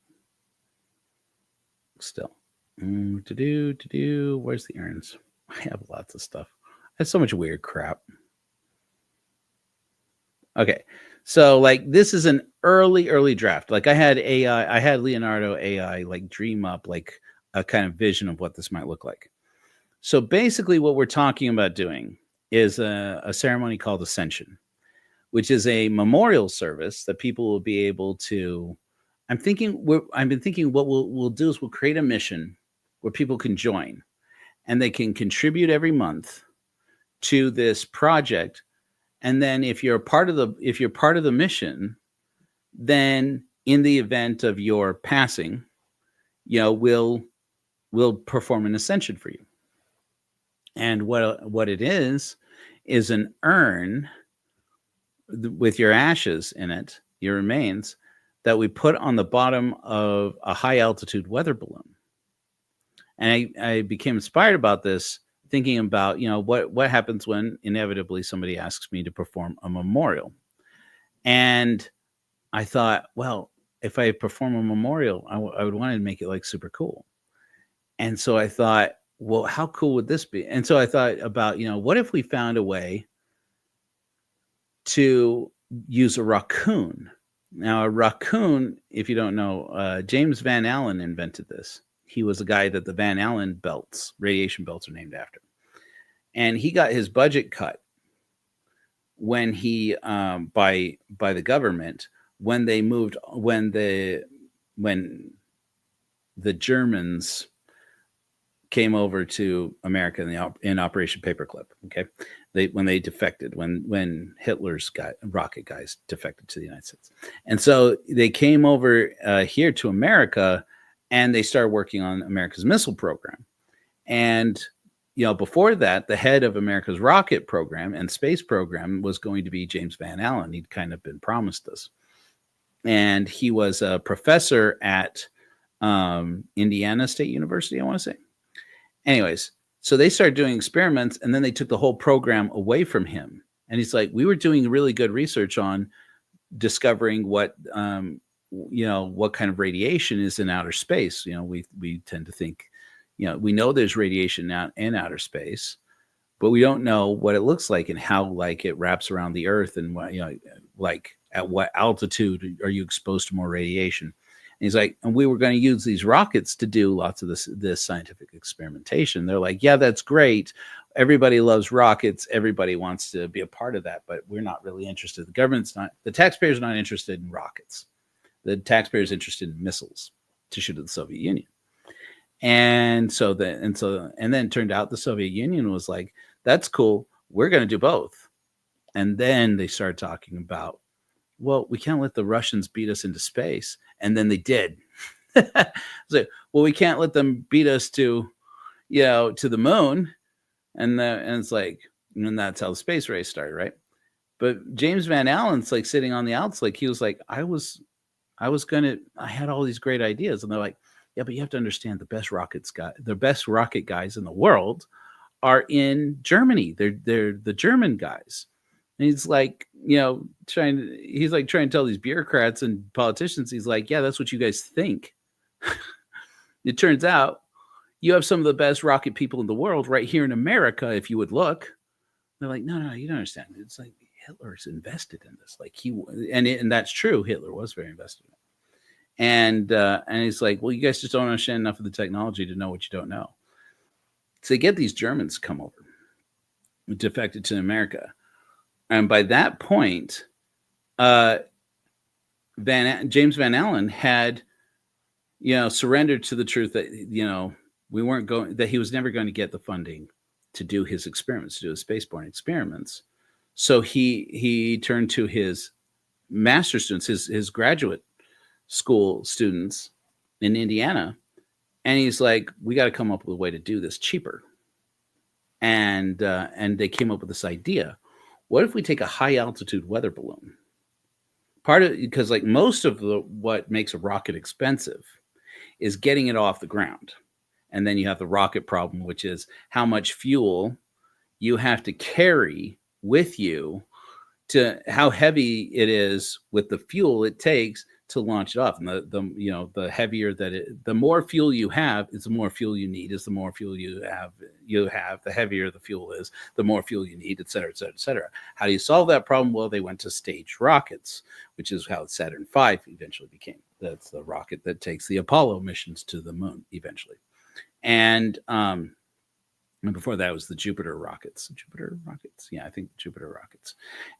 Still. Where's the urns? I have lots of stuff. I have so much weird crap. Okay. So like this is an early draft. Like I had Leonardo AI like dream up like a kind of vision of what this might look like. So basically what we're talking about doing is a ceremony called Ascension, which is a memorial service that people will be able to. I've been thinking what we'll do is we'll create a mission where people can join, and they can contribute every month to this project. And then if you're part of the mission, then in the event of your passing, we'll perform an ascension for you. And what it is an urn with your ashes in it, your remains, that we put on the bottom of a high altitude weather balloon. And I became inspired about this, thinking about, what happens when inevitably somebody asks me to perform a memorial. And I thought, well, if I perform a memorial, I would want to make it like super cool. And so I thought, well, how cool would this be? And so I thought about, what if we found a way to use a raccoon Now, a raccoon, if you don't know, James Van Allen invented this. He was the guy that the Van Allen belts, radiation belts, are named after. And he got his budget cut when he by the government when they moved when the Germans came over to America in Operation Paperclip. Okay, when they defected, when Hitler's rocket guys defected to the United States, and so they came over here to America, and they started working on America's missile program. And before that, the head of America's rocket program and space program was going to be James Van Allen. He'd kind of been promised this, and he was a professor at Indiana State University, I want to say. Anyways, so they started doing experiments, and then they took the whole program away from him. And he's like, we were doing really good research on discovering what kind of radiation is in outer space. We tend to think, we know there's radiation out in outer space, but we don't know what it looks like and how like it wraps around the Earth, and what, like at what altitude are you exposed to more radiation. And he's like, and we were going to use these rockets to do lots of this scientific experimentation. They're like, yeah, that's great. Everybody loves rockets. Everybody wants to be a part of that, but we're not really interested. The taxpayers are not interested in rockets. The taxpayers are interested in missiles to shoot at the Soviet Union. And then it turned out the Soviet Union was like, that's cool. We're going to do both. And then they started talking about, well, we can't let the Russians beat us into space. And then they did. So, well, we can't let them beat us to the moon. And it's like, and that's how the space race started, right? But James Van Allen's like sitting on the outs, like he was like, I had all these great ideas. And they're like, yeah, but you have to understand the best rocket guys in the world are in Germany. They're the German guys. And he's like, trying to tell these bureaucrats and politicians, he's like, yeah, that's what you guys think. It turns out you have some of the best rocket people in the world right here in America, if you would look. They're like, no, you don't understand. It's like Hitler's invested in this. Like and that's true. Hitler was very invested in it. And he's like, well, you guys just don't understand enough of the technology to know what you don't know. So they get these Germans to come over, defected to America. And by that point, James Van Allen had, surrendered to the truth that, that he was never going to get the funding to do his experiments, to do his spaceborne experiments. So he turned to his master students, his graduate school students in Indiana, and he's like, we got to come up with a way to do this cheaper. And they came up with this idea. What if we take a high altitude weather balloon? Because like most of what makes a rocket expensive is getting it off the ground. And then you have the rocket problem, which is how much fuel you have to carry with you, to how heavy it is with the fuel it takes to launch it off. And the heavier the more fuel you have, is the more fuel you need. Is the more fuel you have, the heavier the fuel is, the more fuel you need, et cetera, et cetera, et cetera. How do you solve that problem? Well, they went to staged rockets, which is how Saturn V eventually became. That's the rocket that takes the Apollo missions to the moon eventually. And before that was the Jupiter rockets. Yeah, I think Jupiter rockets.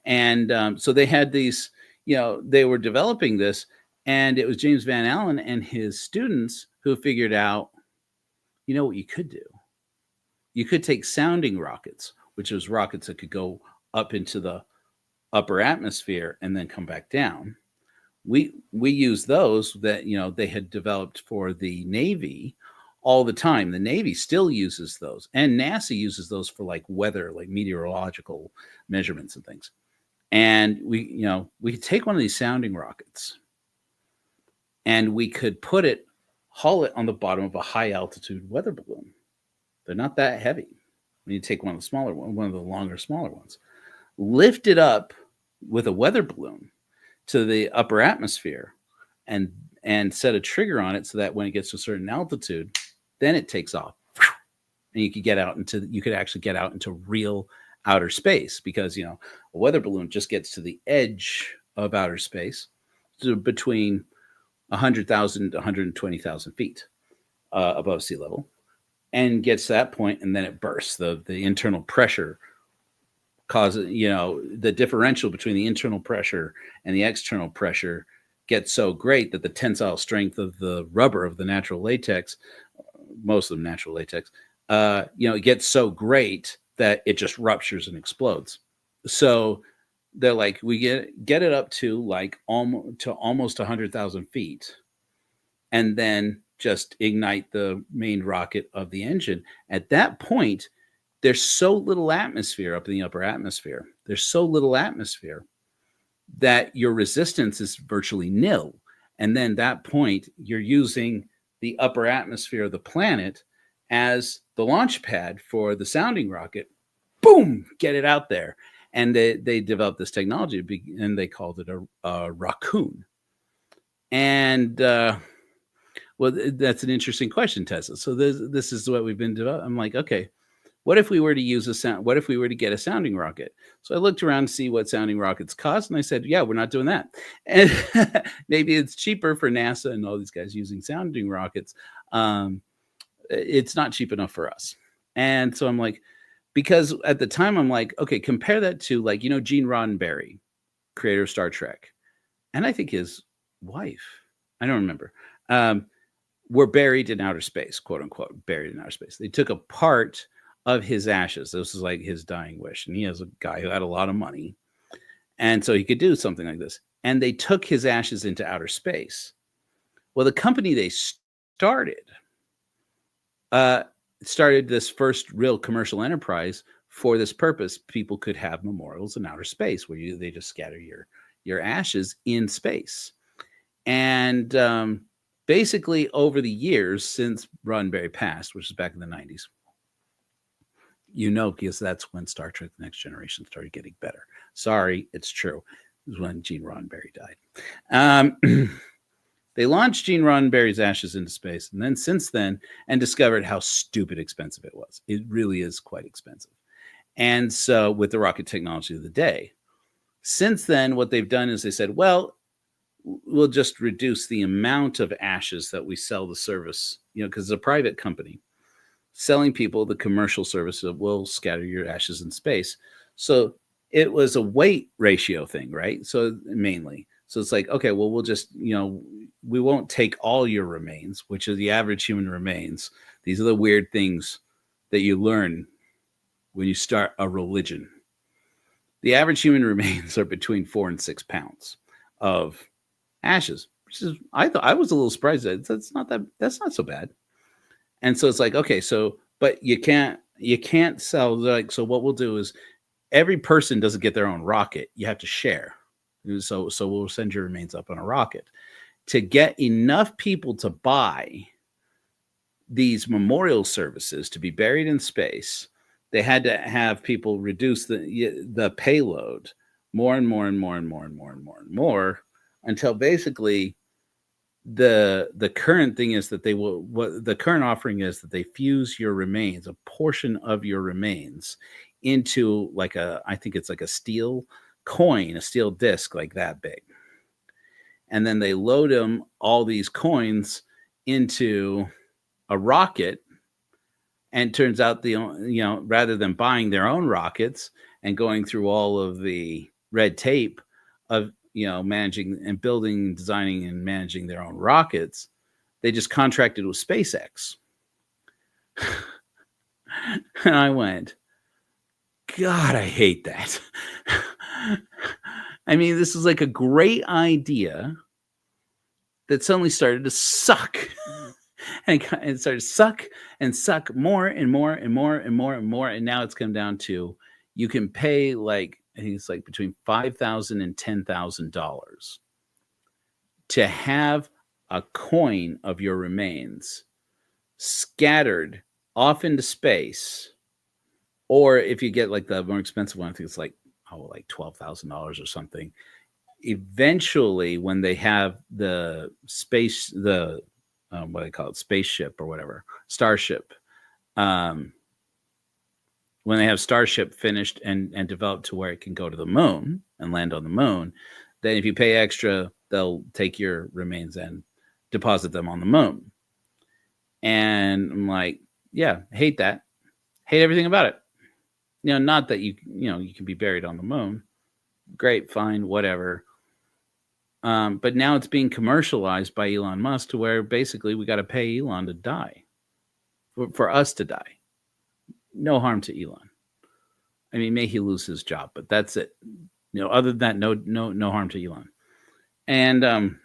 And so they had these, they were developing this, and it was James Van Allen and his students who figured out, what you could do. You could take sounding rockets, which was rockets that could go up into the upper atmosphere and then come back down. We use those that, they had developed for the Navy all the time. The Navy still uses those, and NASA uses those for like weather, like meteorological measurements and things. And we could take one of these sounding rockets, and we could haul it on the bottom of a high altitude weather balloon. They're not that heavy. You take one of the smaller ones, one of the longer, smaller ones, lift it up with a weather balloon to the upper atmosphere, and set a trigger on it so that when it gets to a certain altitude, then it takes off, and you could actually get out into real outer space, because a weather balloon just gets to the edge of outer space. between 100,000 to 120,000 feet above sea level, and gets to that point, and then it bursts. The internal pressure causes, the differential between the internal pressure and the external pressure gets so great that the tensile strength of the rubber of the natural latex, most of them natural latex, it gets so great that it just ruptures and explodes. So they're like, we get it up to like almost 100,000 feet, and then just ignite the main rocket of the engine. At that point, there's so little atmosphere up in the upper atmosphere. There's so little atmosphere that your resistance is virtually nil. And then that point, you're using the upper atmosphere of the planet as the launch pad for the sounding rocket. Boom, get it out there. And they developed this technology, and they called it a raccoon. And well, that's an interesting question, Tessa. So this is what we've been developing. I'm like, okay, what if we were to use a sound? What if we were to get a sounding rocket? So I looked around to see what sounding rockets cost, and I said, yeah, we're not doing that. And maybe it's cheaper for NASA and all these guys using sounding rockets. It's not cheap enough for us. And so I'm like, because at the time I'm like, okay, compare that to like, Gene Roddenberry, creator of Star Trek, and I think his wife, I don't remember, were buried in outer space, quote unquote, buried in outer space. They took a part of his ashes. This was like his dying wish. And he was a guy who had a lot of money, and so he could do something like this. And they took his ashes into outer space. Well, the company they started this first real commercial enterprise for this purpose. People could have memorials in outer space where they just scatter your ashes in space. And basically over the years since Roddenberry passed, which is back in the 90s, because that's when Star Trek The Next Generation started getting better. Sorry, it's true. It was when Gene Roddenberry died. They launched Gene Roddenberry's ashes into space, and then since then, and discovered how stupid expensive it was. It really is quite expensive. And so with the rocket technology of the day, since then, what they've done is they said, well, we'll just reduce the amount of ashes that we sell the service, because it's a private company selling people the commercial service of will scatter your ashes in space. So it was a weight ratio thing, right? So mainly. So it's like, okay, well, we'll just, we won't take all your remains, which are the average human remains. These are the weird things that you learn when you start a religion. The average human remains are between 4 and 6 pounds of ashes, which is, I was a little surprised that that's not so bad. And so it's like, okay, so, but you can't sell, like, so what we'll do is every person doesn't get their own rocket. You have to share. So we'll send your remains up on a rocket. To get enough people to buy these memorial services to be buried in space, they had to have people reduce the payload more and more and more and more and more and more and more until basically the current thing is that the current offering is that they fuse your remains, a portion of your remains, into like I think it's like a steel coin, a steel disc like that big. And then they load all these coins into a rocket. And turns out rather than buying their own rockets and going through all of the red tape of, managing and building, designing and managing their own rockets, they just contracted with SpaceX. And I went, God, I hate that. I mean, this is like a great idea that suddenly started to suck. And it started to suck more and more and more and more and more. And now it's come down to, you can pay like, I think it's like between $5,000 and $10,000 to have a coin of your remains scattered off into space. Or if you get like the more expensive one, I think it's like $12,000 or something. Eventually, when they have the space, what do they call it, spaceship or whatever, Starship, when they have Starship finished and developed to where it can go to the moon and land on the moon, then if you pay extra they'll take your remains and deposit them on the moon. And I'm like, yeah, hate that. Hate everything about it. Not that you can be buried on the moon. Great, fine, whatever. But now it's being commercialized by Elon Musk to where basically we got to pay Elon to die, for us to die. No harm to Elon. I mean, may he lose his job, but that's it. Other than that, no harm to Elon. And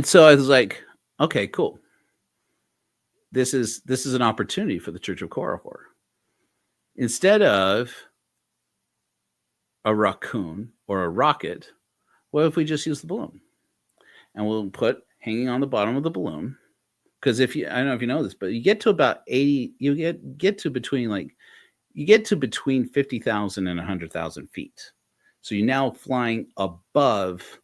so I was like, okay, cool. This is an opportunity for the Church of Korihor. Instead of a raccoon or a rocket, what if we just use the balloon? And we'll put hanging on the bottom of the balloon, because I don't know if you know this, but you get to about 80, you get to between 50,000 and 100,000 feet. So you're now flying above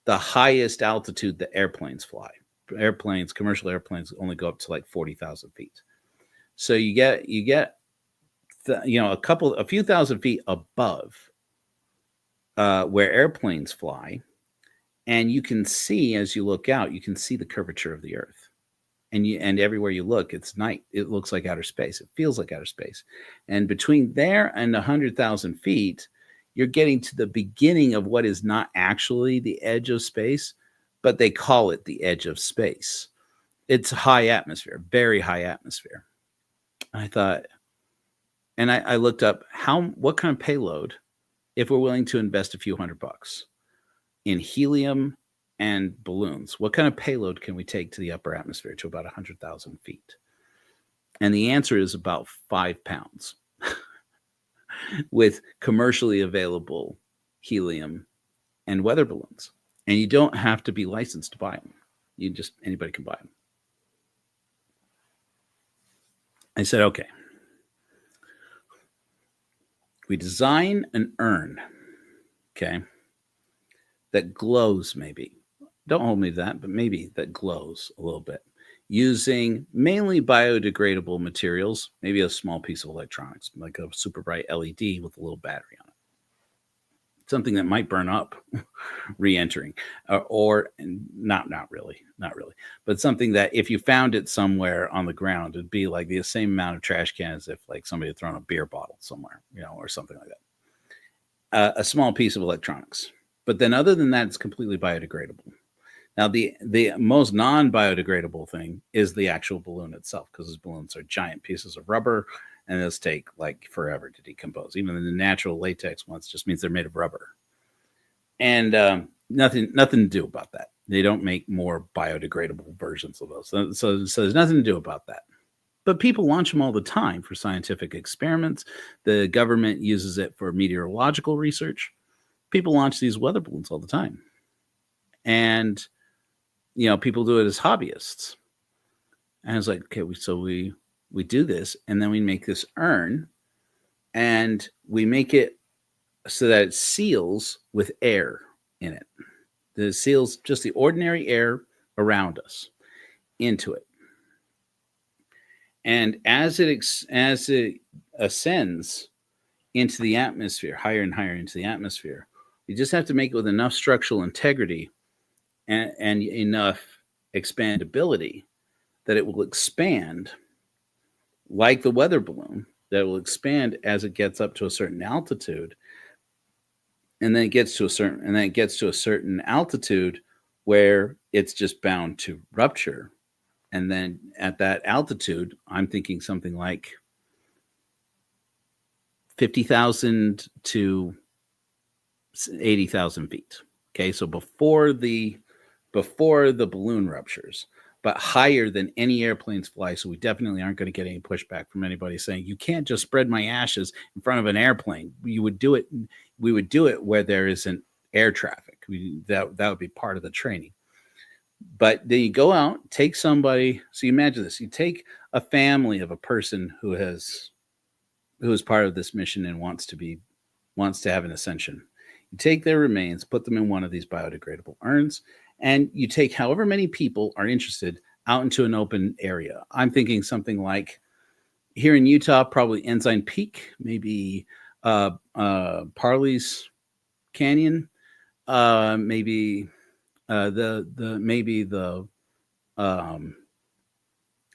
the highest altitude that airplanes fly. Commercial airplanes only go up to like 40,000 feet. So you get a few thousand feet above where airplanes fly, and you can see, as you look out, you can see the curvature of the Earth, and everywhere you look, it's night. It looks like outer space. It feels like outer space, and between there and 100,000 feet, you're getting to the beginning of what is not actually the edge of space, but they call it the edge of space. It's high atmosphere, very high atmosphere. I thought, and I looked up what kind of payload, if we're willing to invest a few $100 in helium and balloons, what kind of payload can we take to the upper atmosphere to about 100,000 feet? And the answer is about 5 pounds with commercially available helium and weather balloons. And you don't have to be licensed to buy them. Anybody can buy them. I said, okay. We design an urn, okay, that glows maybe. Don't hold me to that, but maybe that glows a little bit, using mainly biodegradable materials, maybe a small piece of electronics, like a super bright LED with a little battery on it. Something that might burn up re-entering, or not really, but something that if you found it somewhere on the ground, it'd be like the same amount of trash can as if like somebody had thrown a beer bottle somewhere, or something like that. A small piece of electronics. But then other than that, it's completely biodegradable. Now, the most non-biodegradable thing is the actual balloon itself, because those balloons are giant pieces of rubber, and those take like forever to decompose. Even the natural latex ones just means they're made of rubber. And nothing to do about that. They don't make more biodegradable versions of those. So there's nothing to do about that. But people launch them all the time for scientific experiments. The government uses it for meteorological research. People launch these weather balloons all the time. And, people do it as hobbyists. And I was like, okay, so we do this, and then we make this urn, and we make it so that it seals with air in it. It seals just the ordinary air around us into it. And as it ascends into the atmosphere, higher and higher into the atmosphere, you just have to make it with enough structural integrity and enough expandability that it will expand like the weather balloon, that will expand as it gets up to a certain altitude. And then it gets to a certain altitude where it's just bound to rupture. And then at that altitude, I'm thinking something like 50,000 to 80,000 feet. Okay, so before the balloon ruptures, but higher than any airplanes fly. So we definitely aren't going to get any pushback from anybody saying, you can't just spread my ashes in front of an airplane. We would do it where there isn't air traffic. That would be part of the training. But then you go out, take somebody. So you imagine this: you take a family of a person who is part of this mission and wants to have an ascension. You take their remains, put them in one of these biodegradable urns, and you take however many people are interested out into an open area. I'm thinking something like here in Utah, probably Ensign Peak, maybe Parley's Canyon, maybe maybe um,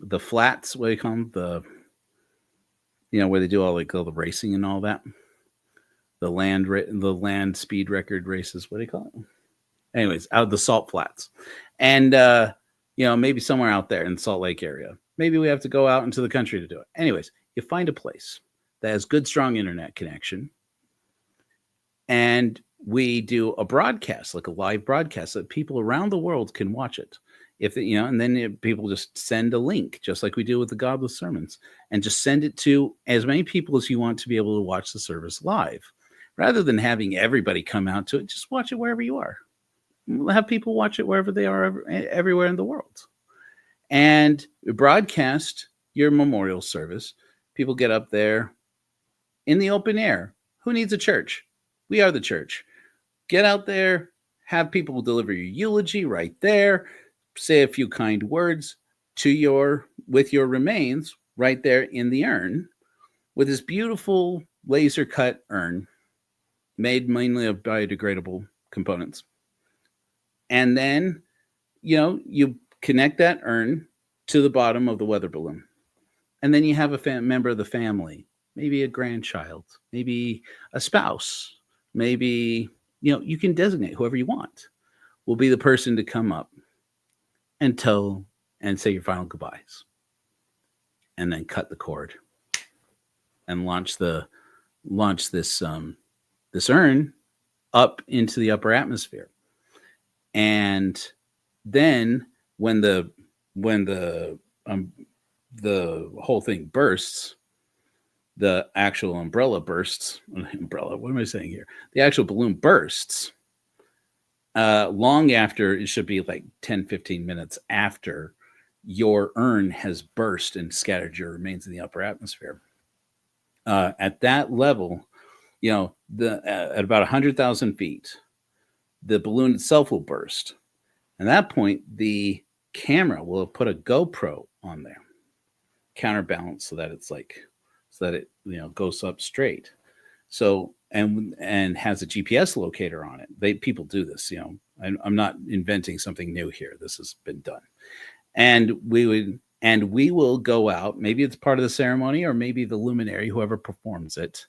the flats. What do you call them? Where they do all the racing and all that. The land speed record races. What do you call it? Anyways, out of the salt flats, and maybe somewhere out there in the Salt Lake area. Maybe we have to go out into the country to do it. Anyways, you find a place that has good, strong internet connection, and we do a broadcast, like a live broadcast, that people around the world can watch it. And then people just send a link, just like we do with the Godless Sermons, and just send it to as many people as you want to be able to watch the service live, rather than having everybody come out to it. Just watch it wherever you are. Have people watch it wherever they are, everywhere in the world, and broadcast your memorial service. People get up there in the open air. Who needs a church? We are the church. Get out there, have people deliver your eulogy right there, say a few kind words with your remains right there in the urn, with this beautiful laser cut urn made mainly of biodegradable components. And then, you connect that urn to the bottom of the weather balloon. And then you have a member of the family, maybe a grandchild, maybe a spouse, maybe, you can designate whoever you want will be the person to come up and tell and say your final goodbyes. And then cut the cord and launch this urn up into the upper atmosphere. And then when the whole thing bursts, the actual umbrella bursts. Umbrella, what am I saying here? The actual balloon bursts long after, it should be like 10, 15 minutes after your urn has burst and scattered your remains in the upper atmosphere. At that level, at about 100,000 feet, the balloon itself will burst. At that point, the camera will put a GoPro on there, counterbalance, so that it goes up straight. So and has a GPS locator on it. People do this. I'm not inventing something new here. This has been done, and we will go out. Maybe it's part of the ceremony, or maybe the luminary, whoever performs it,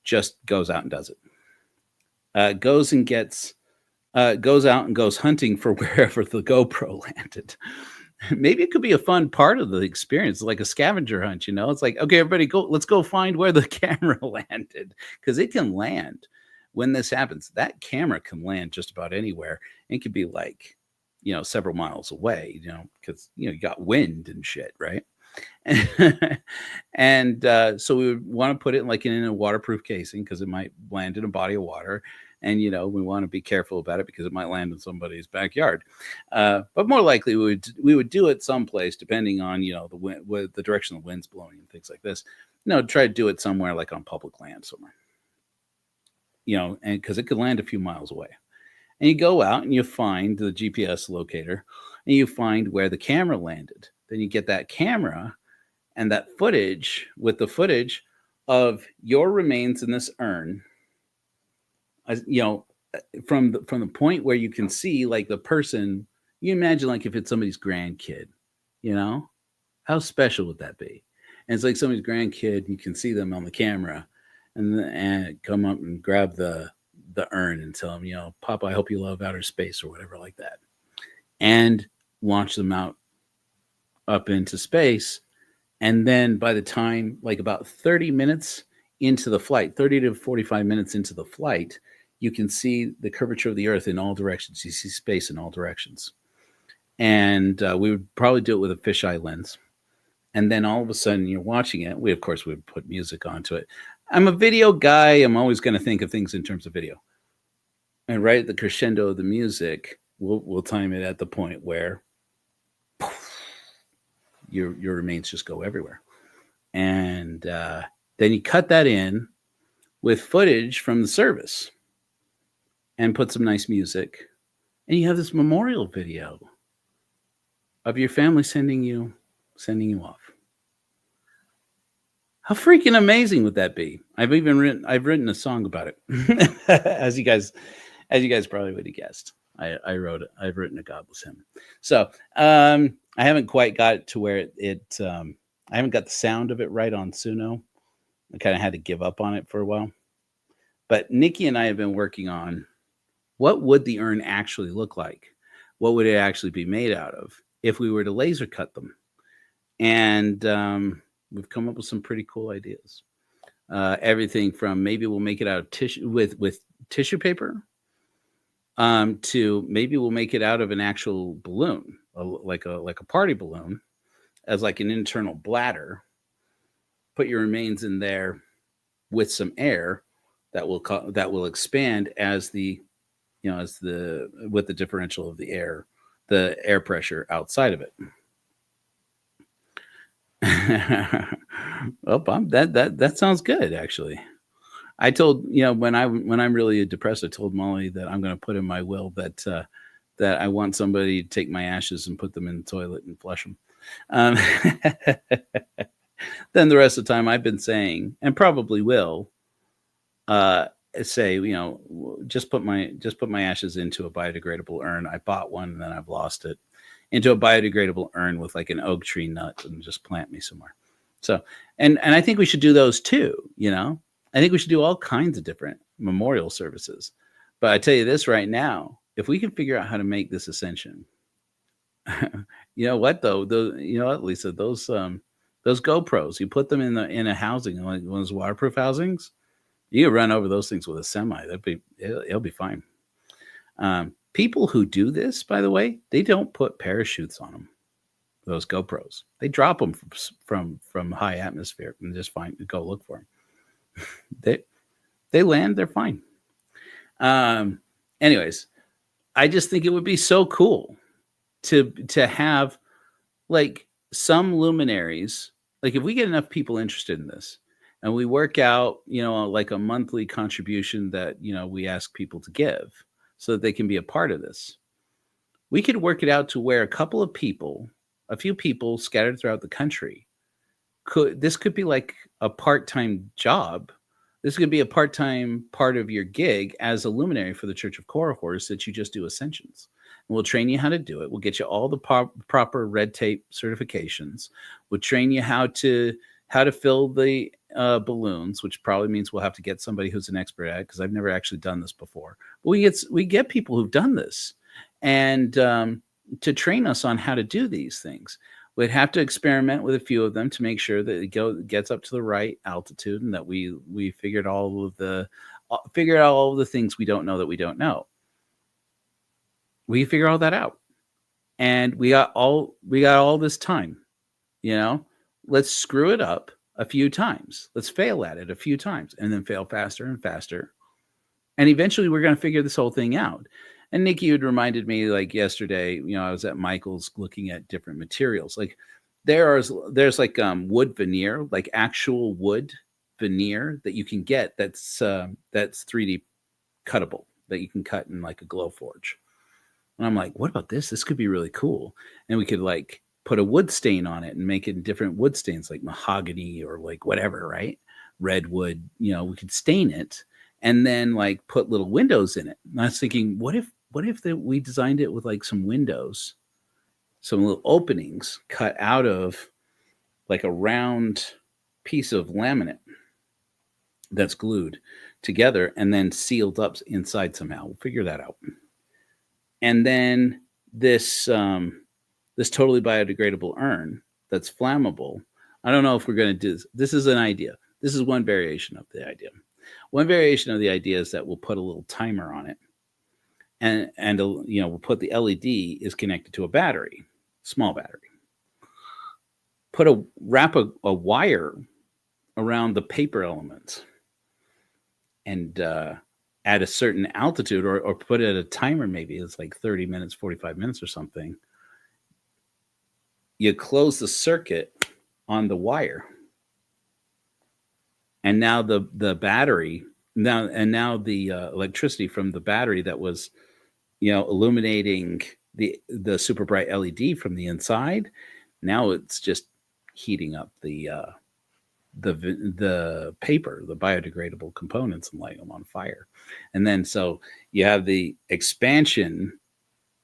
just goes out and does it. Goes out and goes hunting for wherever the GoPro landed. Maybe it could be a fun part of the experience, like a scavenger hunt. It's like, okay, everybody let's go find where the camera landed, because it can land. When this happens, that camera can land just about anywhere. It could be like, several miles away, because, you got wind and shit, right? And so we would want to put it in a waterproof casing, because it might land in a body of water. And, we want to be careful about it because it might land in somebody's backyard. But more likely we would do it someplace, depending on, the wind, the direction the wind's blowing and things like this, try to do it somewhere like on public land somewhere, and because it could land a few miles away. And you go out and you find the GPS locator and you find where the camera landed. Then you get that camera and that footage with the footage of your remains in this urn, from the point where you can see like the person. You imagine like if it's somebody's grandkid, how special would that be? And it's like somebody's grandkid, you can see them on the camera and come up and grab the urn and tell them, Papa, I hope you love outer space, or whatever like that, and launch them out up into space. And then by the time, like about 30 minutes into the flight, 30 to 45 minutes into the flight, you can see the curvature of the earth in all directions. You see space in all directions. And we would probably do it with a fisheye lens. And then all of a sudden you're watching it. We, of course, would put music onto it. I'm a video guy. I'm always going to think of things in terms of video. And right at the crescendo of the music, we'll time it at the point where poof, your remains just go everywhere. And then you cut that in with footage from the service and put some nice music. And you have this memorial video of your family sending you off. How freaking amazing would that be? I've written a song about it. As you guys as you guys probably would have guessed. I've written a godless hymn. So I haven't quite got it to where I haven't got the sound of it right on Suno. I kind of had to give up on it for a while. But Nikki and I have been working on what would the urn actually look like? What would it actually be made out of if we were to laser cut them? And we've come up with some pretty cool ideas. Everything from maybe we'll make it out of tissue with tissue paper, to maybe we'll make it out of an actual balloon, like a party balloon, as like an internal bladder. Put your remains in there with some air that will expand as with the differential of the air pressure outside of it. Well, that sounds good, actually. I told when I'm really depressed, I told Molly that I'm going to put in my will that I want somebody to take my ashes and put them in the toilet and flush them. Then the rest of the time I've been saying, and probably will, say, just put my ashes into a biodegradable urn. I bought one and then I've lost it, into a biodegradable urn with like an oak tree nut, and just plant me somewhere. So, and I think we should do those too. I think we should do all kinds of different memorial services. But I tell you this right now, if we can figure out how to make this ascension, you know what though? Lisa, those GoPros, you put them in a housing, like one of those waterproof housings, you can run over those things with a semi. It'll be fine. People who do this, by the way, they don't put parachutes on them. Those GoPros, they drop them from high atmosphere and just go look for them. They land, they're fine. Anyways, I just think it would be so cool to have like some luminaries. Like if we get enough people interested in this, and we work out, like a monthly contribution that we ask people to give, so that they can be a part of this. We could work it out to where a few people scattered throughout the country this could be like a part-time job. This could be a part-time part of your gig as a luminary for the Church of Corahors, that you just do ascensions. And we'll train you how to do it. We'll get you all the proper red tape certifications. We'll train you how to fill the balloons, which probably means we'll have to get somebody who's an expert at it, because I've never actually done this before. But we get people who've done this, and to train us on how to do these things. We'd have to experiment with a few of them to make sure that it gets up to the right altitude, and that we figured out all of the things we don't know that we don't know. We figure all that out, and we got all this time. Let's screw it up a few times. Let's fail at it a few times, and then fail faster and faster, and eventually we're going to figure this whole thing out. And Nikki had reminded me, like yesterday, I was at Michael's looking at different materials. Like there's like wood veneer, like actual wood veneer that you can get that's 3D cuttable, that you can cut in like a glow forge. And I'm like, what about this? This could be really cool. And we could like put a wood stain on it and make it different wood stains, like mahogany or like whatever, right? Redwood, we could stain it and then like put little windows in it. And I was thinking, what if we designed it with like some windows, some little openings cut out of like a round piece of laminate that's glued together and then sealed up inside somehow. We'll figure that out. And then this totally biodegradable urn that's flammable. I don't know if we're going to do this. This is an idea. This is one variation of the idea. One variation of the idea is that we'll put a little timer on it. And we'll put the LED is connected to a battery, small battery. Wrap a wire around the paper elements, and at a certain altitude, or put it at a timer. Maybe it's like 30 minutes, 45 minutes or something. You close the circuit on the wire, and now the battery now the electricity from the battery that was illuminating the super bright LED from the inside, now it's just heating up the the paper, the biodegradable components, and light them on fire. And then so you have the expansion,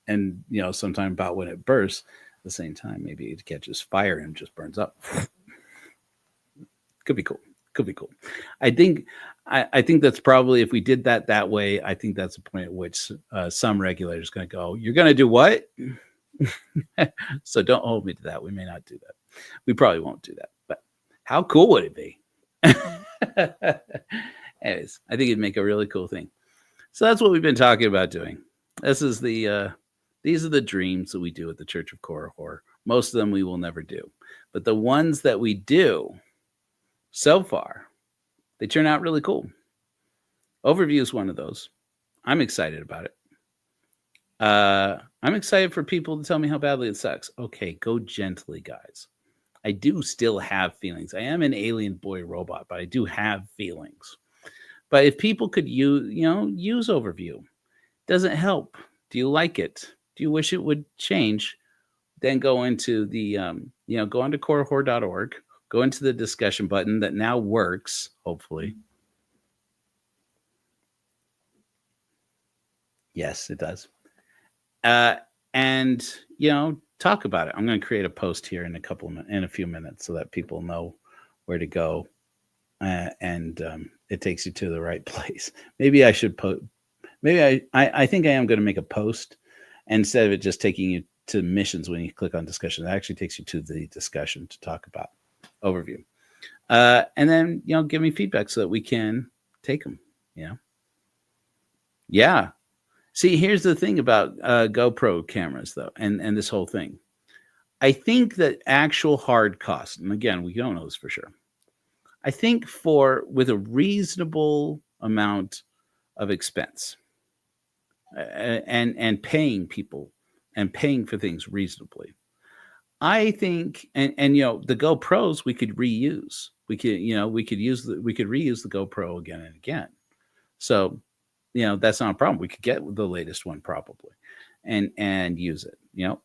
and sometime about when it bursts, at the same time maybe it catches fire and just burns up. Could be cool. Could be cool. I think that's probably, if we did that way, I think that's the point at which some regulators going to go, you're going to do what? So don't hold me to that. We may not do that. We probably won't do that. But how cool would it be? Anyways, I think it'd make a really cool thing. So that's what we've been talking about doing. This is these are the dreams that we do at the Church of Korihor. Most of them we will never do. But the ones that we do so far, they turn out really cool. Overview is one of those. I'm excited about it. I'm excited for people to tell me how badly it sucks. Okay, go gently, guys. I do still have feelings. I am an alien boy robot, but I do have feelings. But if people could use overview, doesn't help. Do you like it? Do you wish it would change? Then go into the go onto korihor.org, go into the discussion button that now works, hopefully. Yes, it does. And talk about it. I'm going to create a post here in a few minutes so that people know where to go, and it takes you to the right place. Maybe I should Maybe I think I am going to make a post, instead of it just taking you to missions when you click on discussion. It actually takes you to the discussion to talk about overview, and then give me feedback so that we can take them. Yeah. See, here's the thing about GoPro cameras, though, and this whole thing. I think that actual hard cost, and again, we don't know this for sure. I think with a reasonable amount of expense, and paying people and paying for things reasonably, I think, and the GoPros we could reuse. We could reuse the GoPro again and again. So that's not a problem. We could get the latest one probably and use it,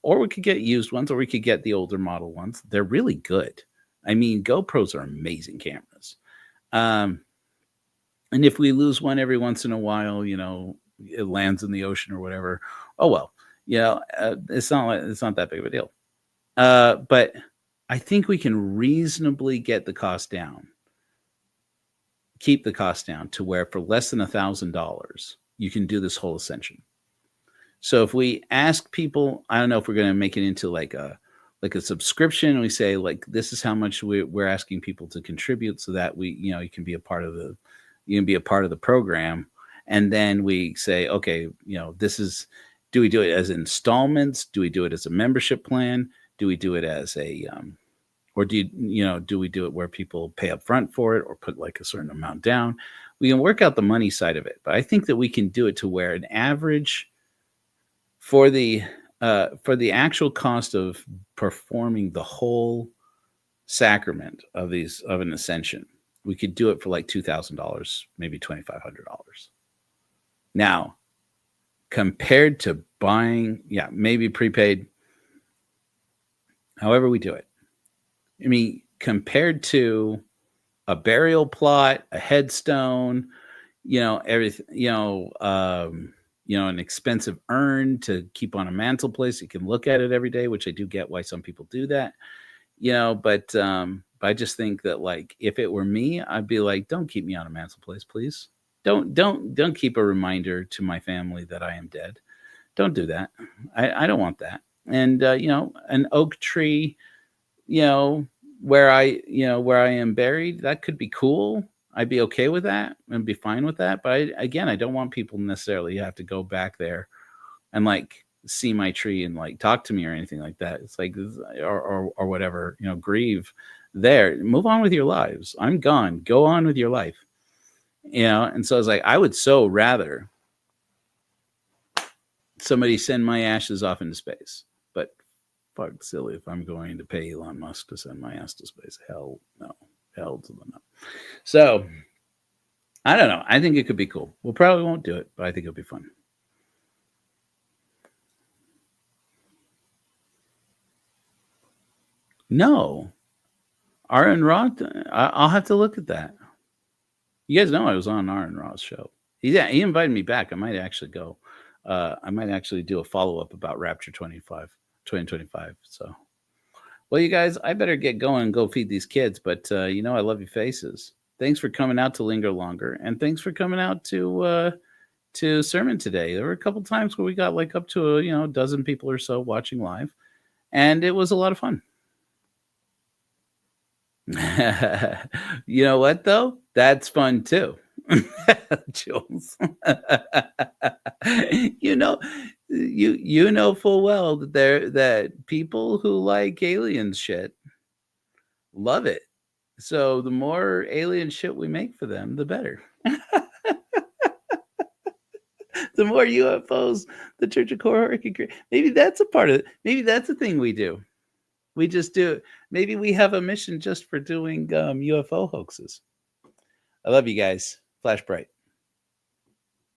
or we could get used ones, or we could get the older model ones. They're really good. I mean, GoPros are amazing cameras. And if we lose one every once in a while, it lands in the ocean or whatever. Oh, well, it's not that big of a deal. But I think we can reasonably get the cost down. Keep the cost down to where for less than $1,000, you can do this whole ascension. So if we ask people, I don't know if we're going to make it into like a subscription, and we say like, this is how much we're asking people to contribute, so that you can be a part of the program. And then we say, okay, do we do it as installments? Do we do it as a membership plan? Do we do it as or do we do it where people pay up front for it, or put like a certain amount down? We can work out the money side of it, but I think that we can do it to where an average for the actual cost of performing the whole sacrament of an ascension, we could do it for like $2,000, maybe $2,500. Now, compared to buying, maybe prepaid, however we do it. I mean, compared to a burial plot, a headstone, everything, an expensive urn to keep on a mantelpiece. You can look at it every day, which I do get why some people do that, but I just think that, like, if it were me, I'd be like, don't keep me on a mantelpiece, please. Don't keep a reminder to my family that I am dead. Don't do that. I don't want that. And, an oak tree, where I am buried, that could be cool. I'd be okay with that and be fine with that. But I don't want people necessarily have to go back there and like see my tree and like talk to me or anything like that. It's like, or whatever, grieve there. Move on with your lives. I'm gone. Go on with your life. And so I was like, I would so rather somebody send my ashes off into space. But fuck silly if I'm going to pay Elon Musk to send my ass to space. Hell no. Hell to the no. So I don't know. I think it could be cool. We'll probably won't do it, but I think it'll be fun. No. Aaron Roth. I'll have to look at that. You guys know I was on Aaron Roth's show. He invited me back. I might actually go. I might actually do a follow up about Rapture 2025. So, well, you guys, I better get going and go feed these kids. But I love your faces. Thanks for coming out to Linger Longer, and thanks for coming out to sermon today. There were a couple times where we got like up to a dozen people or so watching live, and it was a lot of fun. You know what though? That's fun too. Jules. you know you know full well that people who like alien shit love it. So the more alien shit we make for them, the better. The more UFOs the Church of Horror can create. Maybe that's a part of it. Maybe that's a thing we do. We just do it. Maybe we have a mission just for doing UFO hoaxes. I love you guys. Flash bright.